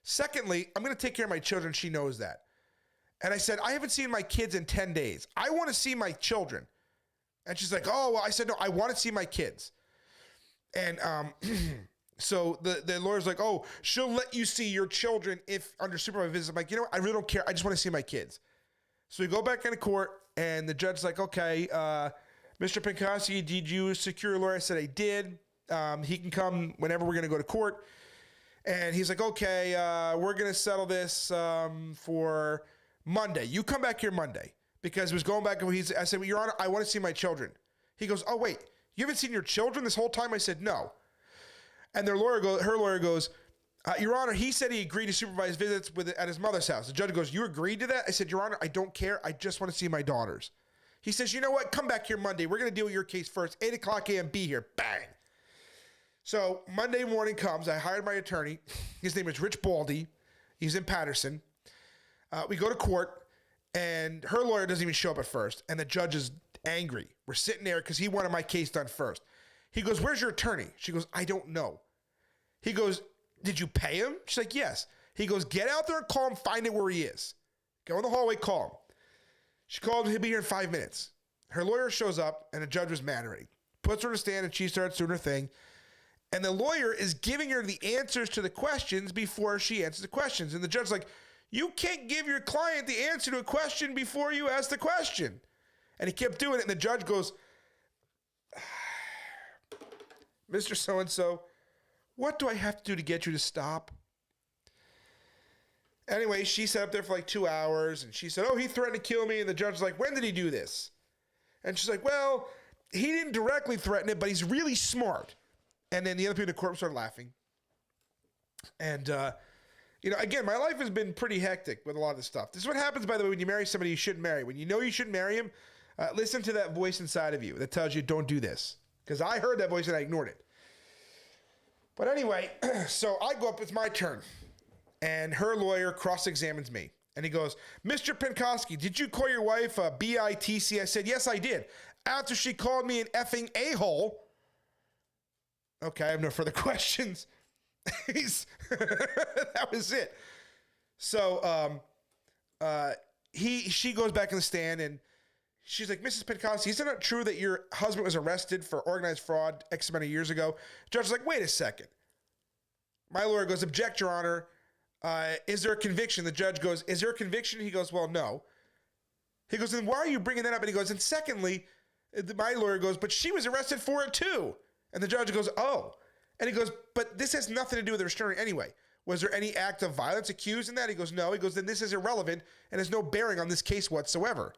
Secondly, I'm going to take care of my children. She knows that. And I said, I haven't seen my kids in 10 days. I want to see my children. And she's like, oh, well, I said, no, I want to see my kids. And so the lawyer's like, oh, she'll let you see your children if under supervised visits. I'm like, you know what? I really don't care. I just want to see my kids. So we go back into court, and the judge's like, okay, Mr. Penkoski, did you secure a lawyer? I said, I did. He can come whenever we're going to go to court. And he's like, okay, we're going to settle this for Monday. You come back here Monday. Because he was going back, and I said, well, Your Honor, I want to see my children. He goes, oh, wait, you haven't seen your children this whole time? I said, no. And her lawyer goes, Your Honor, he said he agreed to supervise visits at his mother's house. The judge goes, you agreed to that? I said, Your Honor, I don't care. I just want to see my daughters. He says, you know what? Come back here Monday. We're going to deal with your case first. 8 o'clock a.m. Be here. Bang. So Monday morning comes. I hired my attorney. His name is Rich Baldy. He's in Patterson. We go to court. And her lawyer doesn't even show up at first. And the judge is angry. We're sitting there because he wanted my case done first. He goes, where's your attorney? She goes, I don't know. He goes, did you pay him? She's like, yes. He goes, get out there and call him, find out where he is. Go in the hallway, call him. She called him, he'll be here in 5 minutes. Her lawyer shows up, and the judge was mad already. Puts her on the stand, and she starts doing her thing. And the lawyer is giving her the answers to the questions before she answers the questions. And the judge's like, you can't give your client the answer to a question before you ask the question. And he kept doing it, and the judge goes, Mr. So-and-so, what do I have to do to get you to stop? Anyway, she sat up there for like 2 hours, and she said, oh, he threatened to kill me. And the judge's like, when did he do this? And she's like, well, he didn't directly threaten it, but he's really smart. And then the other people in the court started laughing. And, again, my life has been pretty hectic with a lot of this stuff. This is what happens, by the way, when you marry somebody you shouldn't marry. When you know you shouldn't marry him, listen to that voice inside of you that tells you don't do this. Because I heard that voice and I ignored it. But anyway, so I go up, it's my turn. And her lawyer cross-examines me. And he goes, Mr. Penkoski, did you call your wife a B-I-T-C? I said, yes, I did. After she called me an effing a-hole. Okay, I have no further questions. That was it. So she goes back in the stand, and she's like, Mrs. Penkoski, isn't it true that your husband was arrested for organized fraud X amount of years ago? Judge is like, wait a second. My lawyer goes, object, Your Honor. Is there a conviction? The judge goes, is there a conviction? He goes, well, no. He goes, then why are you bringing that up? And he goes, and secondly, my lawyer goes, but she was arrested for it too. And the judge goes, oh. And he goes, but this has nothing to do with the restraining anyway. Was there any act of violence accused in that? He goes, no. He goes, then this is irrelevant and has no bearing on this case whatsoever.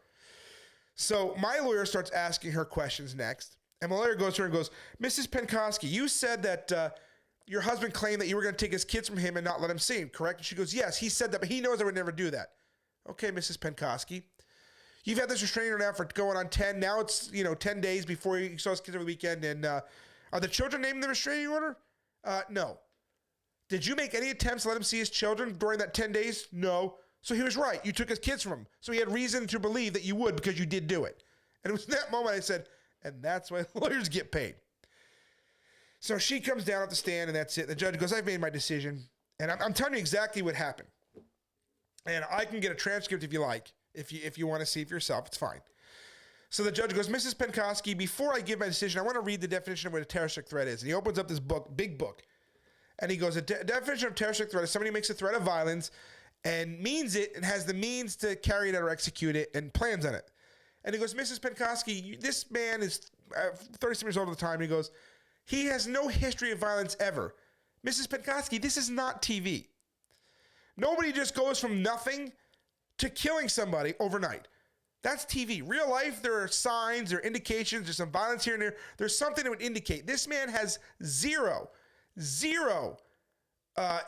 So my lawyer starts asking her questions next. And my lawyer goes to her and goes, Mrs. Penkoski, you said that your husband claimed that you were going to take his kids from him and not let him see him, correct? And she goes, yes, he said that, but he knows I would never do that. Okay, Mrs. Penkoski. You've had this restraining order now for going on 10. Now it's, 10 days before you saw his kids over the weekend. And are the children named in the restraining order? No. Did you make any attempts to let him see his children during that 10 days? No. So he was right. You took his kids from him. So he had reason to believe that you would because you did do it. And it was in that moment I said, and that's why lawyers get paid. So she comes down at the stand, and that's it. The judge goes, I've made my decision. And I'm telling you exactly what happened. And I can get a transcript if you like. If you want to see it for yourself, it's fine. So the judge goes, Mrs. Penkoski, before I give my decision, I want to read the definition of what a terroristic threat is. And he opens up this book, big book. And he goes, a definition of terroristic threat is somebody who makes a threat of violence and means it and has the means to carry it out or execute it and plans on it. And he goes, Mrs. Penkoski, this man is 37 years old at the time. And he goes, he has no history of violence ever. Mrs. Penkoski, this is not TV. Nobody just goes from nothing to killing somebody overnight. That's TV. Real life, there are signs, there are indications, there's some violence here and there. There's something that would indicate. This man has zero,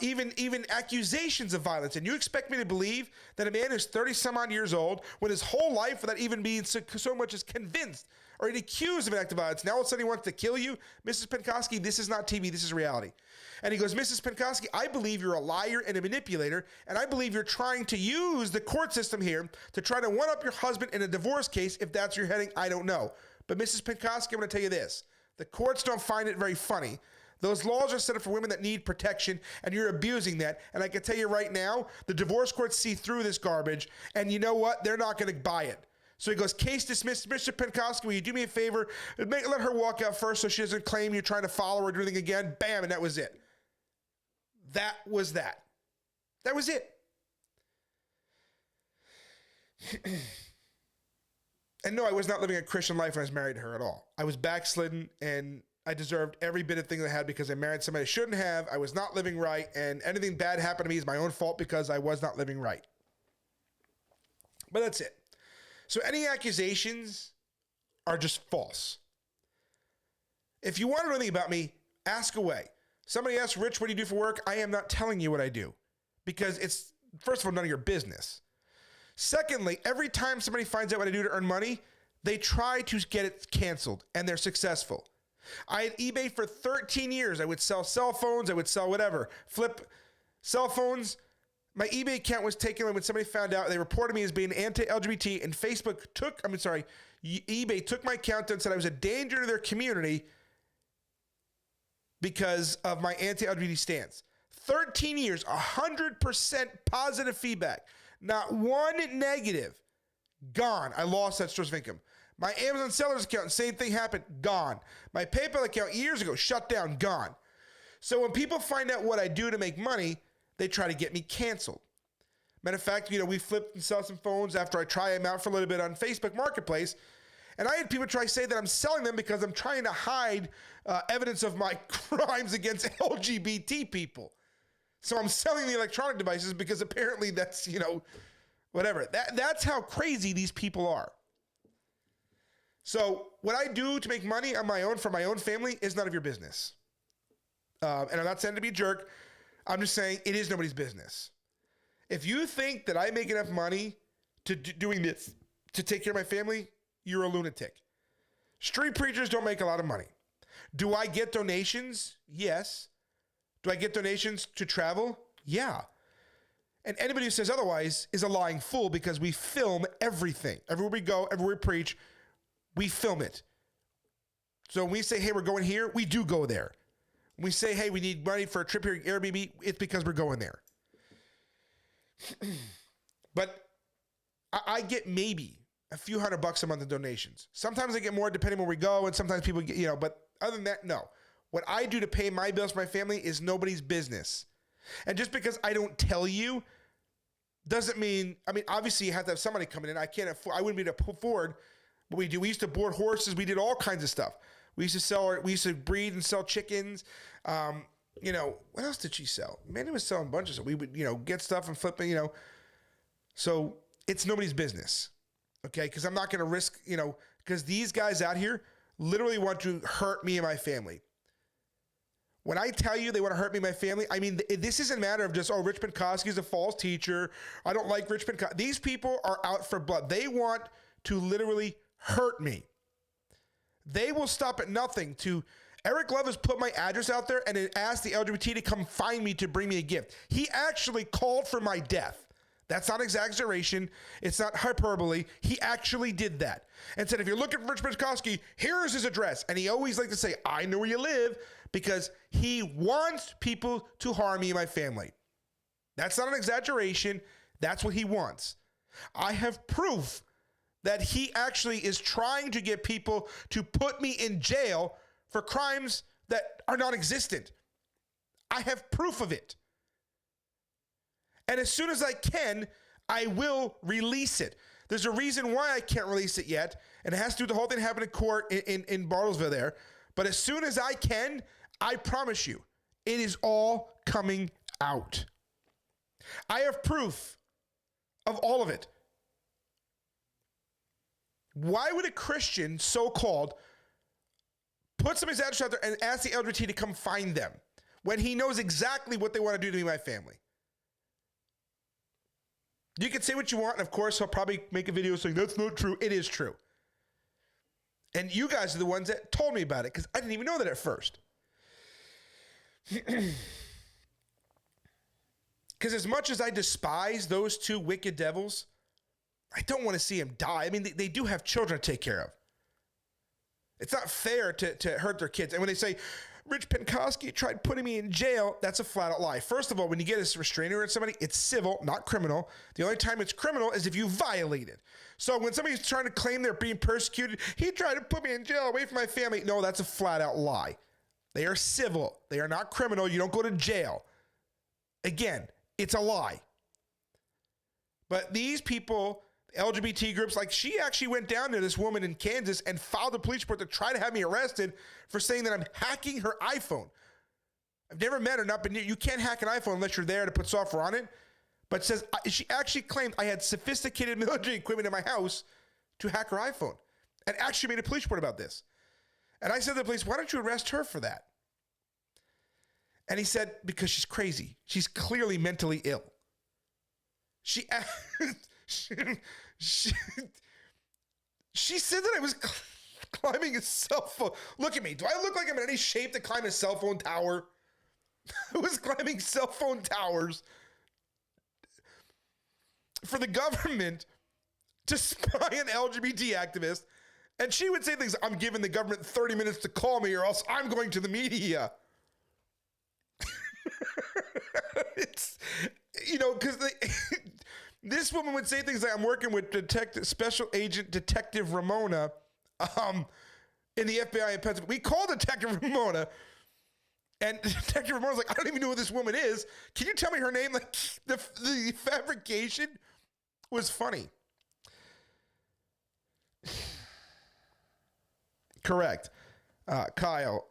even accusations of violence. And you expect me to believe that a man who's 30 some odd years old, when his whole life without even being so much as convinced or accused of an act of violence, now all of a sudden he wants to kill you? Mrs. Penkoski, this is not TV, this is reality. And he goes, Mrs. Penkoski, I believe you're a liar and a manipulator, and I believe you're trying to use the court system here to try to one-up your husband in a divorce case. If that's where you're heading, I don't know. But Mrs. Penkoski, I'm going to tell you this. The courts don't find it very funny Those laws are set up for women that need protection, and you're abusing that. And I can tell you right now, the divorce courts see through this garbage, and you know what? They're not going to buy it. So he goes, case dismissed. Mr. Penkoski, will you do me a favor? Let her walk out first so she doesn't claim you're trying to follow her or do anything again. Bam, and that was it. That was that. That was it. And no, I was not living a Christian life when I was married to her at all. I was backslidden, and I deserved every bit of thing I had because I married somebody I shouldn't have. I was not living right, and anything bad happened to me is my own fault because I was not living right. But that's it. So any accusations are just false. If you want to know anything about me, ask away. Somebody asks, Rich, what do you do for work? I am not telling you what I do because it's, first of all, none of your business. Secondly, every time somebody finds out what I do to earn money, they try to get it canceled, and they're successful. I had eBay for 13 years. I would sell cell phones. I would sell whatever. Flip cell phones. My eBay account was taken when somebody found out. They reported me as being anti-LGBT, and eBay took my account and said I was a danger to their community because of my anti-LGBT stance. 13 years, 100% positive feedback. Not one negative. Gone. I lost that source of income. My Amazon sellers account, same thing happened. Gone. My PayPal account years ago, shut down. Gone. So when people find out what I do to make money, they try to get me canceled. Matter of fact, we flipped and sell some phones after I try them out for a little bit on Facebook Marketplace. And I had people try to say that I'm selling them because I'm trying to hide evidence of my crimes against LGBT people. So I'm selling the electronic devices because apparently that's, whatever. That's how crazy these people are. So what I do to make money on my own for my own family is none of your business. And I'm not saying to be a jerk. I'm just saying it is nobody's business. If you think that I make enough money to doing this to take care of my family, you're a lunatic. Street preachers don't make a lot of money. Do I get donations? Yes. Do I get donations to travel? Yeah. And anybody who says otherwise is a lying fool because we film everything. Everywhere we go, everywhere we preach, we film it. So when we say, hey, we're going here, we do go there. When we say, hey, we need money for a trip here at Airbnb, it's because we're going there. But I get maybe a few $100 a month in donations. Sometimes I get more depending where we go, and sometimes people get, but other than that, no. What I do to pay my bills for my family is nobody's business. And just because I don't tell you doesn't mean, obviously you have to have somebody coming in. I wouldn't be able to afford what we do. We used to board horses. We did all kinds of stuff. We used to breed and sell chickens. What else did she sell? Mandy was selling bunches of stuff. We would, get stuff and flip it, So it's nobody's business, okay? Because I'm not going to risk, because these guys out here literally want to hurt me and my family. When I tell you they want to hurt me and my family, this isn't a matter of just, Rich Penkoski is a false teacher. I don't like Rich Penkoski. These people are out for blood. They want to literally hurt me. They will stop at nothing to... Eric Love has put my address out there and asked the LGBT to come find me to bring me a gift. He actually called for my death. That's not exaggeration. It's not hyperbole. He actually did that and said, if you're looking for Rich Penkoski, here's his address. And he always liked to say, I know where you live, because he wants people to harm me and my family. That's not an exaggeration. That's what he wants. I have proof that he actually is trying to get people to put me in jail for crimes that are non-existent. I have proof of it. And as soon as I can, I will release it. There's a reason why I can't release it yet, and it has to do with the whole thing happened in court in Bartlesville there. But as soon as I can, I promise you, it is all coming out. I have proof of all of it. Why would a Christian, so-called, put somebody's address out there and ask the LGBT to come find them when he knows exactly what they want to do to me and my family? You can say what you want, and of course, he'll probably make a video saying, that's not true. It is true. And you guys are the ones that told me about it, because I didn't even know that at first. Because as much as I despise those two wicked devils, I don't want to see them die. They do have children to take care of. It's not fair to hurt their kids. And when they say, RichPenkoski tried putting me in jail. That's a flat out lie. First of all, when you get a restraining order on somebody, it's civil, not criminal. The only time it's criminal is if you violate it. So when somebody's trying to claim they're being persecuted, he tried to put me in jail away from my family. No, that's a flat out lie. They are civil. They are not criminal. You don't go to jail. Again, it's a lie. But these people, LGBT groups, like she actually went down to this woman in Kansas and filed a police report to try to have me arrested for saying that I'm hacking her iPhone. I've never met her, not been near. You can't hack an iPhone unless you're there to put software on it. But says she actually claimed I had sophisticated military equipment in my house to hack her iPhone, and actually made a police report about this. And I said to the police, why don't you arrest her for that? And he said, because she's crazy. She's clearly mentally ill. She said that I was climbing a cell phone. Look at me. Do I look like I'm in any shape to climb a cell phone tower? I was climbing cell phone towers for the government to spy an LGBT activist. And she would say things, I'm giving the government 30 minutes to call me or else I'm going to the media. It's, you know, because this woman would say things like, I'm working with Special Agent Detective Ramona in the FBI in Pennsylvania. We called Detective Ramona, and Detective Ramona's like, I don't even know who this woman is. Can you tell me her name? Like, the fabrication was funny. Correct. Kyle,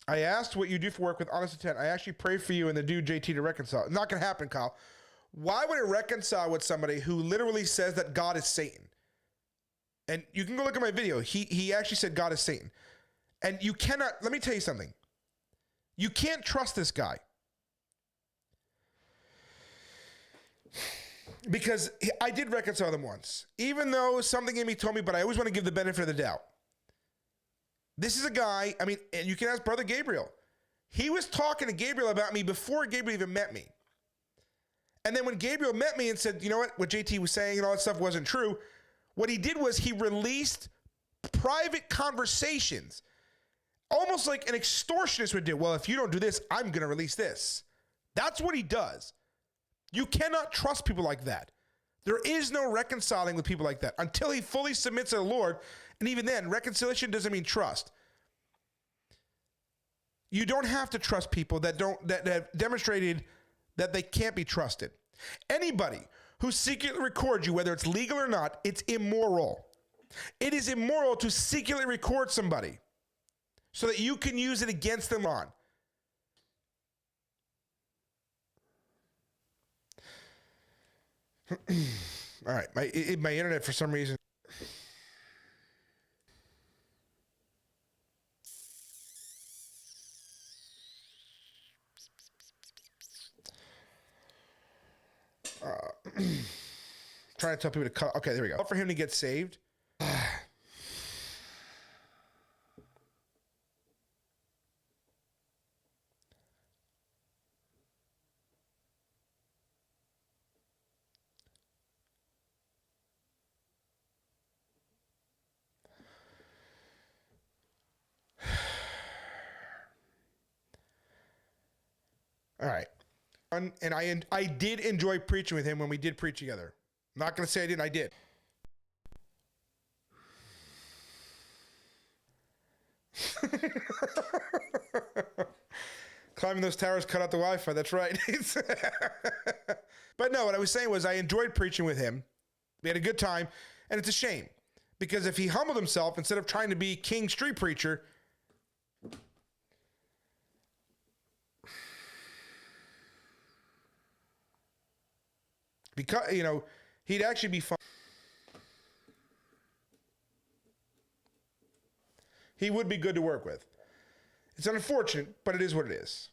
I asked what you do for work with honest intent. I actually pray for you and the dude JT to reconcile. It's not going to happen, Kyle. Why would I reconcile with somebody who literally says that God is Satan? And you can go look at my video. He actually said God is Satan. And you cannot, let me tell you something. You can't trust this guy. Because I did reconcile them once. Even though something in me told me, but I always want to give the benefit of the doubt. This is a guy, I mean, and you can ask Brother Gabriel. He was talking to Gabriel about me before Gabriel even met me. And then when Gabriel met me and said, you know what JT was saying and all that stuff wasn't true, what he did was he released private conversations, almost like an extortionist would do. Well, if you don't do this, I'm going to release this. That's what he does. You cannot trust people like that. There is no reconciling with people like that until he fully submits to the Lord. And even then, reconciliation doesn't mean trust. You don't have to trust people that have demonstrated that they can't be trusted. Anybody who secretly records you, whether it's legal or not, it's immoral. It is immoral to secretly record somebody so that you can use it against them on. All right, my internet for some reason. Trying to tell people to cut. Okay, there we go. For him to get saved. All right. And I did enjoy preaching with him when we did preach together. I'm not going to say I didn't, I did. Climbing those towers cut out the Wi-Fi, that's right. But no, what I was saying was I enjoyed preaching with him. We had a good time, and it's a shame. Because if he humbled himself, instead of trying to be king street preacher, because, you know, he'd actually be fun. He would be good to work with. It's unfortunate, but it is what it is.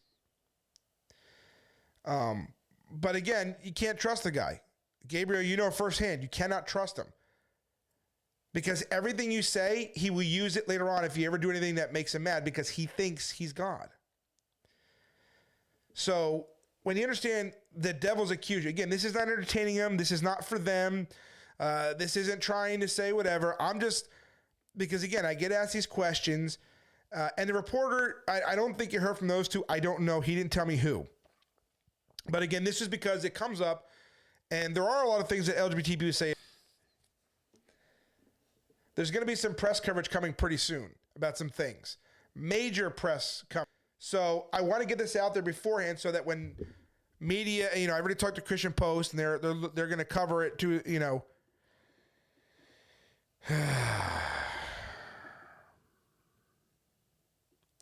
But again, you can't trust the guy. Gabriel, you know firsthand, you cannot trust him. Because everything you say, he will use it later on if you ever do anything that makes him mad because he thinks he's God. So when you understand the devil's accuser, again, this is not entertaining them. This is not for them. This isn't trying to say whatever. I'm just, because again, I get asked these questions And the reporter, I don't think you heard from those two. I don't know. He didn't tell me who. But again, this is because it comes up, and there are a lot of things that LGBT people say. There's going to be some press coverage coming pretty soon about some things. Major press coverage. So I want to get this out there beforehand so that when media, I already talked to Christian Post, and they're going to cover it too,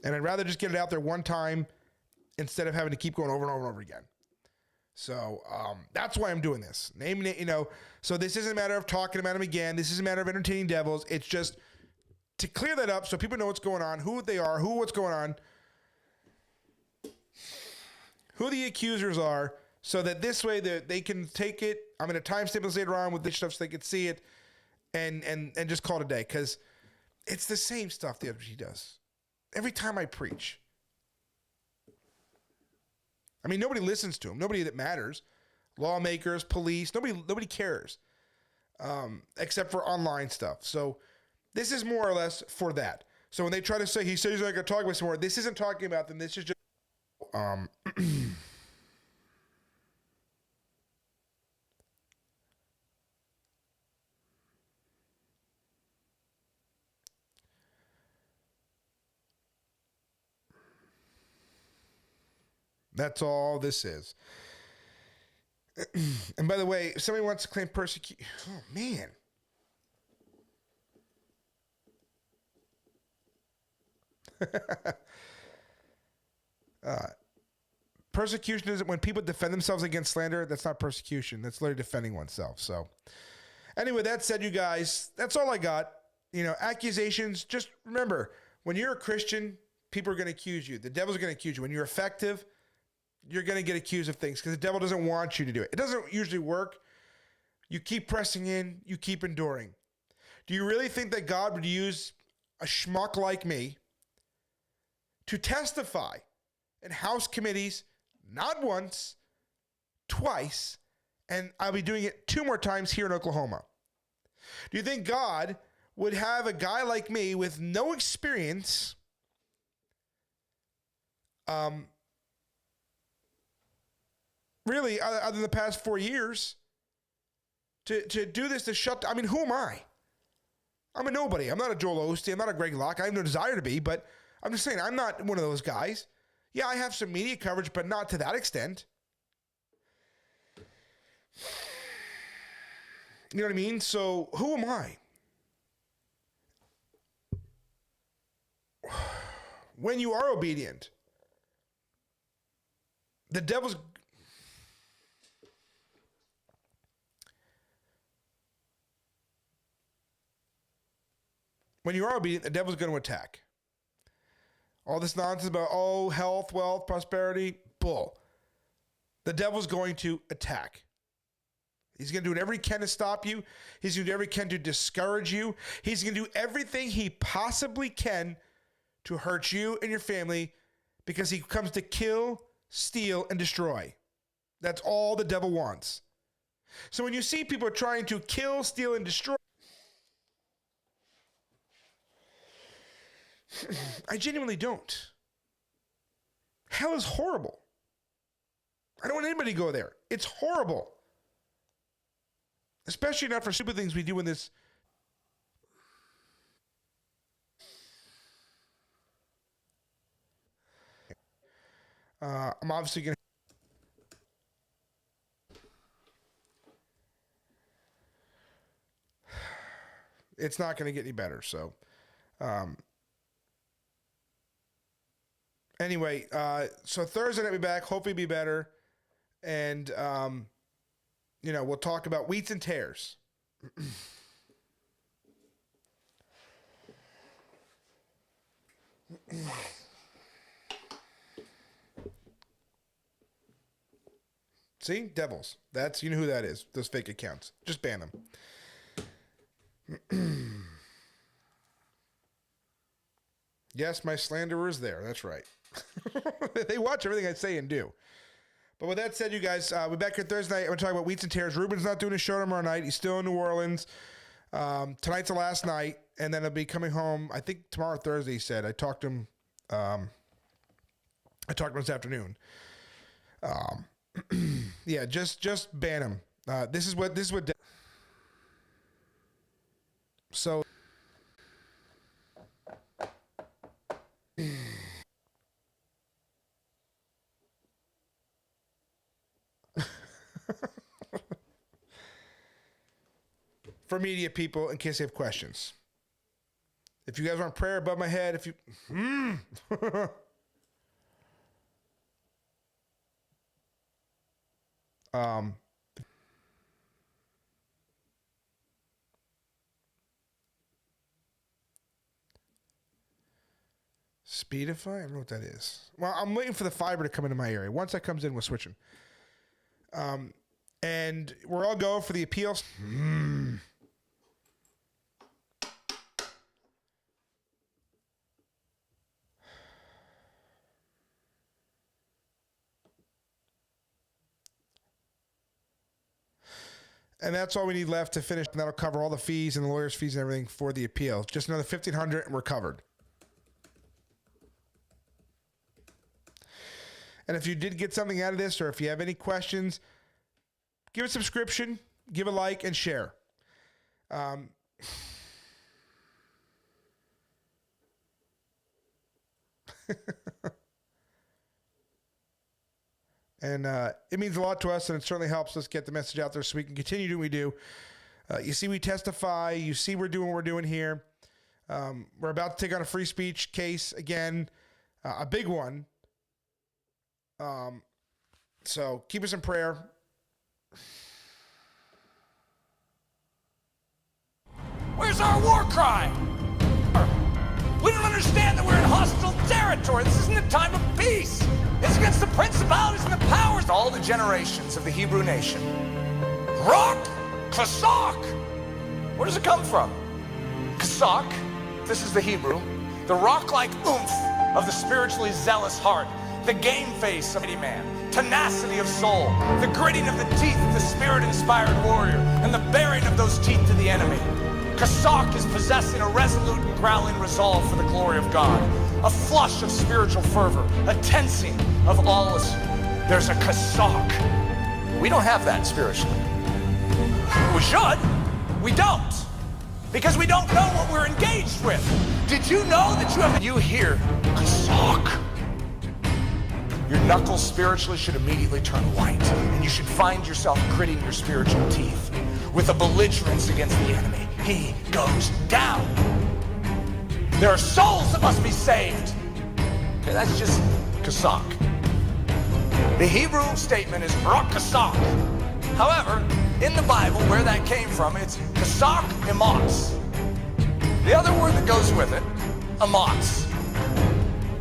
And I'd rather just get it out there one time instead of having to keep going over and over and over again. So that's why I'm doing this. Naming it, so this isn't a matter of talking about them again. This is a matter of entertaining devils. It's just to clear that up so people know what's going on, who they are, what's going on, who the accusers are, so that this way they can take it. I'm going to timestamp this later on with this stuff so they can see it and just call it a day, because it's the same stuff the LGBT does. Every time I preach. I mean, nobody listens to them. Nobody that matters. Lawmakers, police, nobody cares. Except for online stuff. So this is more or less for that. So when they try to say, he said he's not going to talk about some more, this isn't talking about them. This is just... That's all this is. And by the way, if somebody wants to claim persecution, oh man. Persecution is when people defend themselves against slander. That's not persecution. That's literally defending oneself. So anyway, that said, you guys, that's all I got. Accusations, just remember, when you're a Christian, people are going to accuse you. The devil's going to accuse you. When you're effective, you're going to get accused of things because the devil doesn't want you to do it. It doesn't usually work. You keep pressing in. You keep enduring. Do you really think that God would use a schmuck like me to testify in House committees, not once, twice, and I'll be doing it 2 more times here in Oklahoma? Do you think God would have a guy like me with no experience really, other than the past 4 years, to do this, to shut... I mean, who am I? I'm a nobody. I'm not a Joel Osteen. I'm not a Greg Locke. I have no desire to be, but I'm just saying, I'm not one of those guys. Yeah, I have some media coverage, but not to that extent. You know what I mean? So, who am I? When you are obedient, the devil's... When you are obedient, the devil's going to attack. All this nonsense about, health, wealth, prosperity, bull. The devil's going to attack. He's going to do whatever he can to stop you. He's going to do whatever he can to discourage you. He's going to do everything he possibly can to hurt you and your family, because he comes to kill, steal, and destroy. That's all the devil wants. So when you see people trying to kill, steal, and destroy, I genuinely don't. Hell is horrible. I don't want anybody to go there. It's horrible. Especially not for stupid things we do in this. I'm obviously going to. It's not going to get any better. So, anyway, so Thursday night we'll be back. Hopefully be better. And, we'll talk about wheats and tares. See? Devils. You know who that is. Those fake accounts. Just ban them. Yes, my slanderer is there. That's right. They watch everything I say and do. But with that said, you guys, we're back here Thursday night. I'm going to talk about wheats and tares. Ruben's not doing a show tomorrow night. He's still in New Orleans. Tonight's the last night. and then I'll be coming home. I think tomorrow, Thursday. He said. I talked to him. I talked to him this afternoon. Yeah, just ban him. This is what. So. For media people, in case they have questions. If you guys want prayer above my head, if you... Speedify? I don't know what that is. Well, I'm waiting for the fiber to come into my area. Once that comes in, we're switching. And we're all go for the appeals. And that's all we need left to finish. And that'll cover all the fees and the lawyer's fees and everything for the appeal. Just another $1,500 and we're covered. And if you did get something out of this, or if you have any questions, give a subscription, give a like, and share. And it means a lot to us, and it certainly helps us get the message out there so we can continue doing what we do. You see, we testify. You see, we're doing what we're doing here. We're about to take on a free speech case again, a big one. So keep us in prayer. Where's our war cry? We don't understand that we're in hostile territory. This isn't a time of peace. It's against the principalities and the powers. All the generations of the Hebrew nation. Rock, kasak. Where does it come from? Kasak, this is the Hebrew, the rock-like oomph of the spiritually zealous heart, the game face of any man, tenacity of soul, the gritting of the teeth of the spirit-inspired warrior, and the baring of those teeth to the enemy. Kasak is possessing a resolute and growling resolve for the glory of God, a flush of spiritual fervor, a tensing of all us. There's a kasak. We don't have that spiritually. We should. We don't. Because we don't know what we're engaged with. Did you know that you hear kasak? Your knuckles spiritually should immediately turn white, and you should find yourself gritting your spiritual teeth with a belligerence against the enemy. He goes down. There are souls that must be saved. Okay, that's just kasak. The Hebrew statement is rak-kasak. However, in the Bible, where that came from, it's kasak ematz. The other word that goes with it, ematz.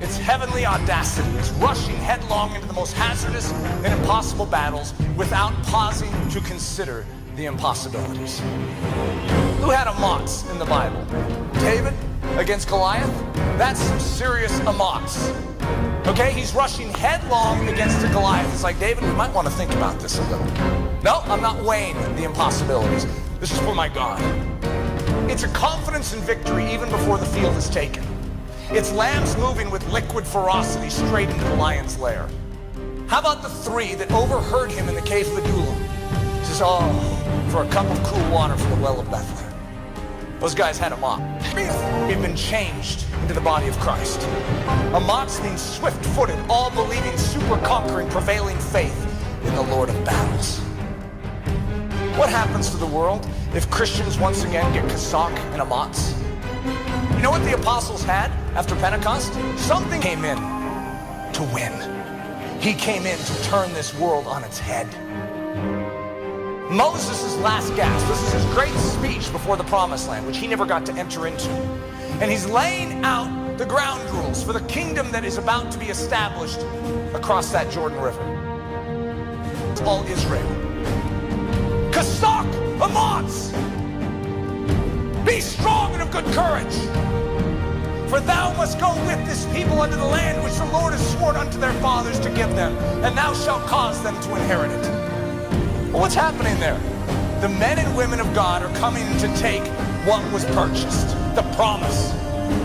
It's heavenly audacity. It's rushing headlong into the most hazardous and impossible battles without pausing to consider the impossibilities. Who had ematz in the Bible? David against Goliath? That's some serious ematz. Okay, he's rushing headlong against the Goliath. It's like, David, we might want to think about this a little. No, I'm not weighing the impossibilities. This is for my God. It's a confidence in victory even before the field is taken. It's lambs moving with liquid ferocity straight into the lion's lair. How about the three that overheard him in the cave of Adullam? He says, oh, for a cup of cool water from the well of Bethlehem. Those guys had a mop. We've been changed into the body of Christ. A mop's means swift-footed, all-believing, super-conquering, prevailing faith in the Lord of battles. What happens to the world if Christians once again get kasak and amatz? You know what the apostles had after Pentecost? Something came in to win. He came in to turn this world on its head. Moses' last gasp, this is his great speech before the promised land, which he never got to enter into. And he's laying out the ground rules for the kingdom that is about to be established across that Jordan River. It's all Israel. Kasak amatz! Be strong and of good courage. For thou must go with this people unto the land which the Lord has sworn unto their fathers to give them, and thou shalt cause them to inherit it. Well, what's happening there? The men and women of God are coming to take what was purchased, the promise.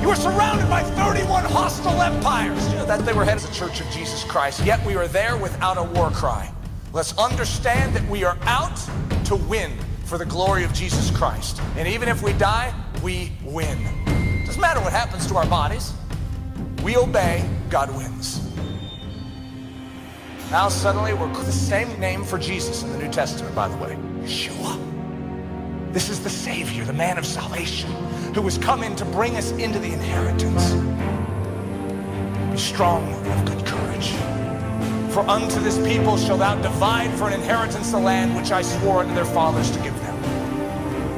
You were surrounded by 31 hostile empires. You know that they were headed to the Church of Jesus Christ, yet we are there without a war cry. Let's understand that we are out to win for the glory of Jesus Christ. And even if we die, we win. Doesn't matter what happens to our bodies. We obey, God wins. Now suddenly we're the same name for Jesus in the New Testament, by the way, Yeshua. This is the Savior, the man of salvation, who has come in to bring us into the inheritance. Be strong and of good courage. For unto this people shalt thou divide for an inheritance the land which I swore unto their fathers to give them.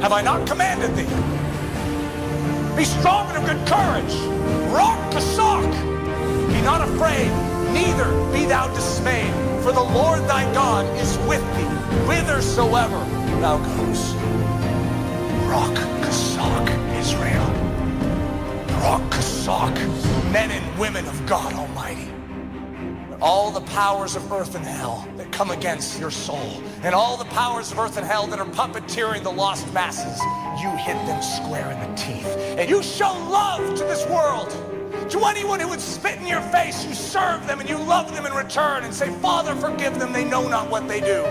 Have I not commanded thee? Be strong and of good courage. Rock Kasak. Be not afraid, neither be thou dismayed. For the Lord thy God is with thee, whithersoever thou goest. Rock Kasak, Israel. Rock Kasak, men and women of God Almighty. All the powers of earth and hell that come against your soul, and all the powers of earth and hell that are puppeteering the lost masses, you hit them square in the teeth. And you show love to this world. To anyone who would spit in your face, you serve them and you love them in return and say, Father, forgive them, they know not what they do.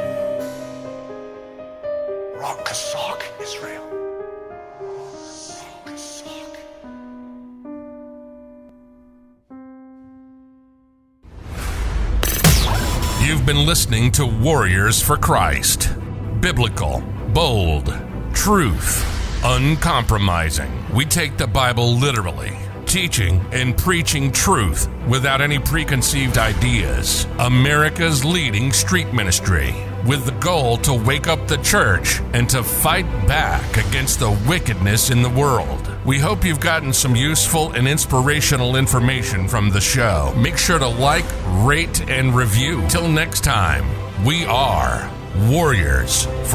Rock Kasak, Israel. Rock Kasak. You've been listening to Warriors for Christ. Biblical, bold, truth, uncompromising. We take the Bible literally, teaching and preaching truth without any preconceived ideas. America's leading street ministry, with the goal to wake up the church and to fight back against the wickedness in the world. We hope you've gotten some useful and inspirational information from the show. Make sure to like, rate, and review. Till next time, we are Warriors for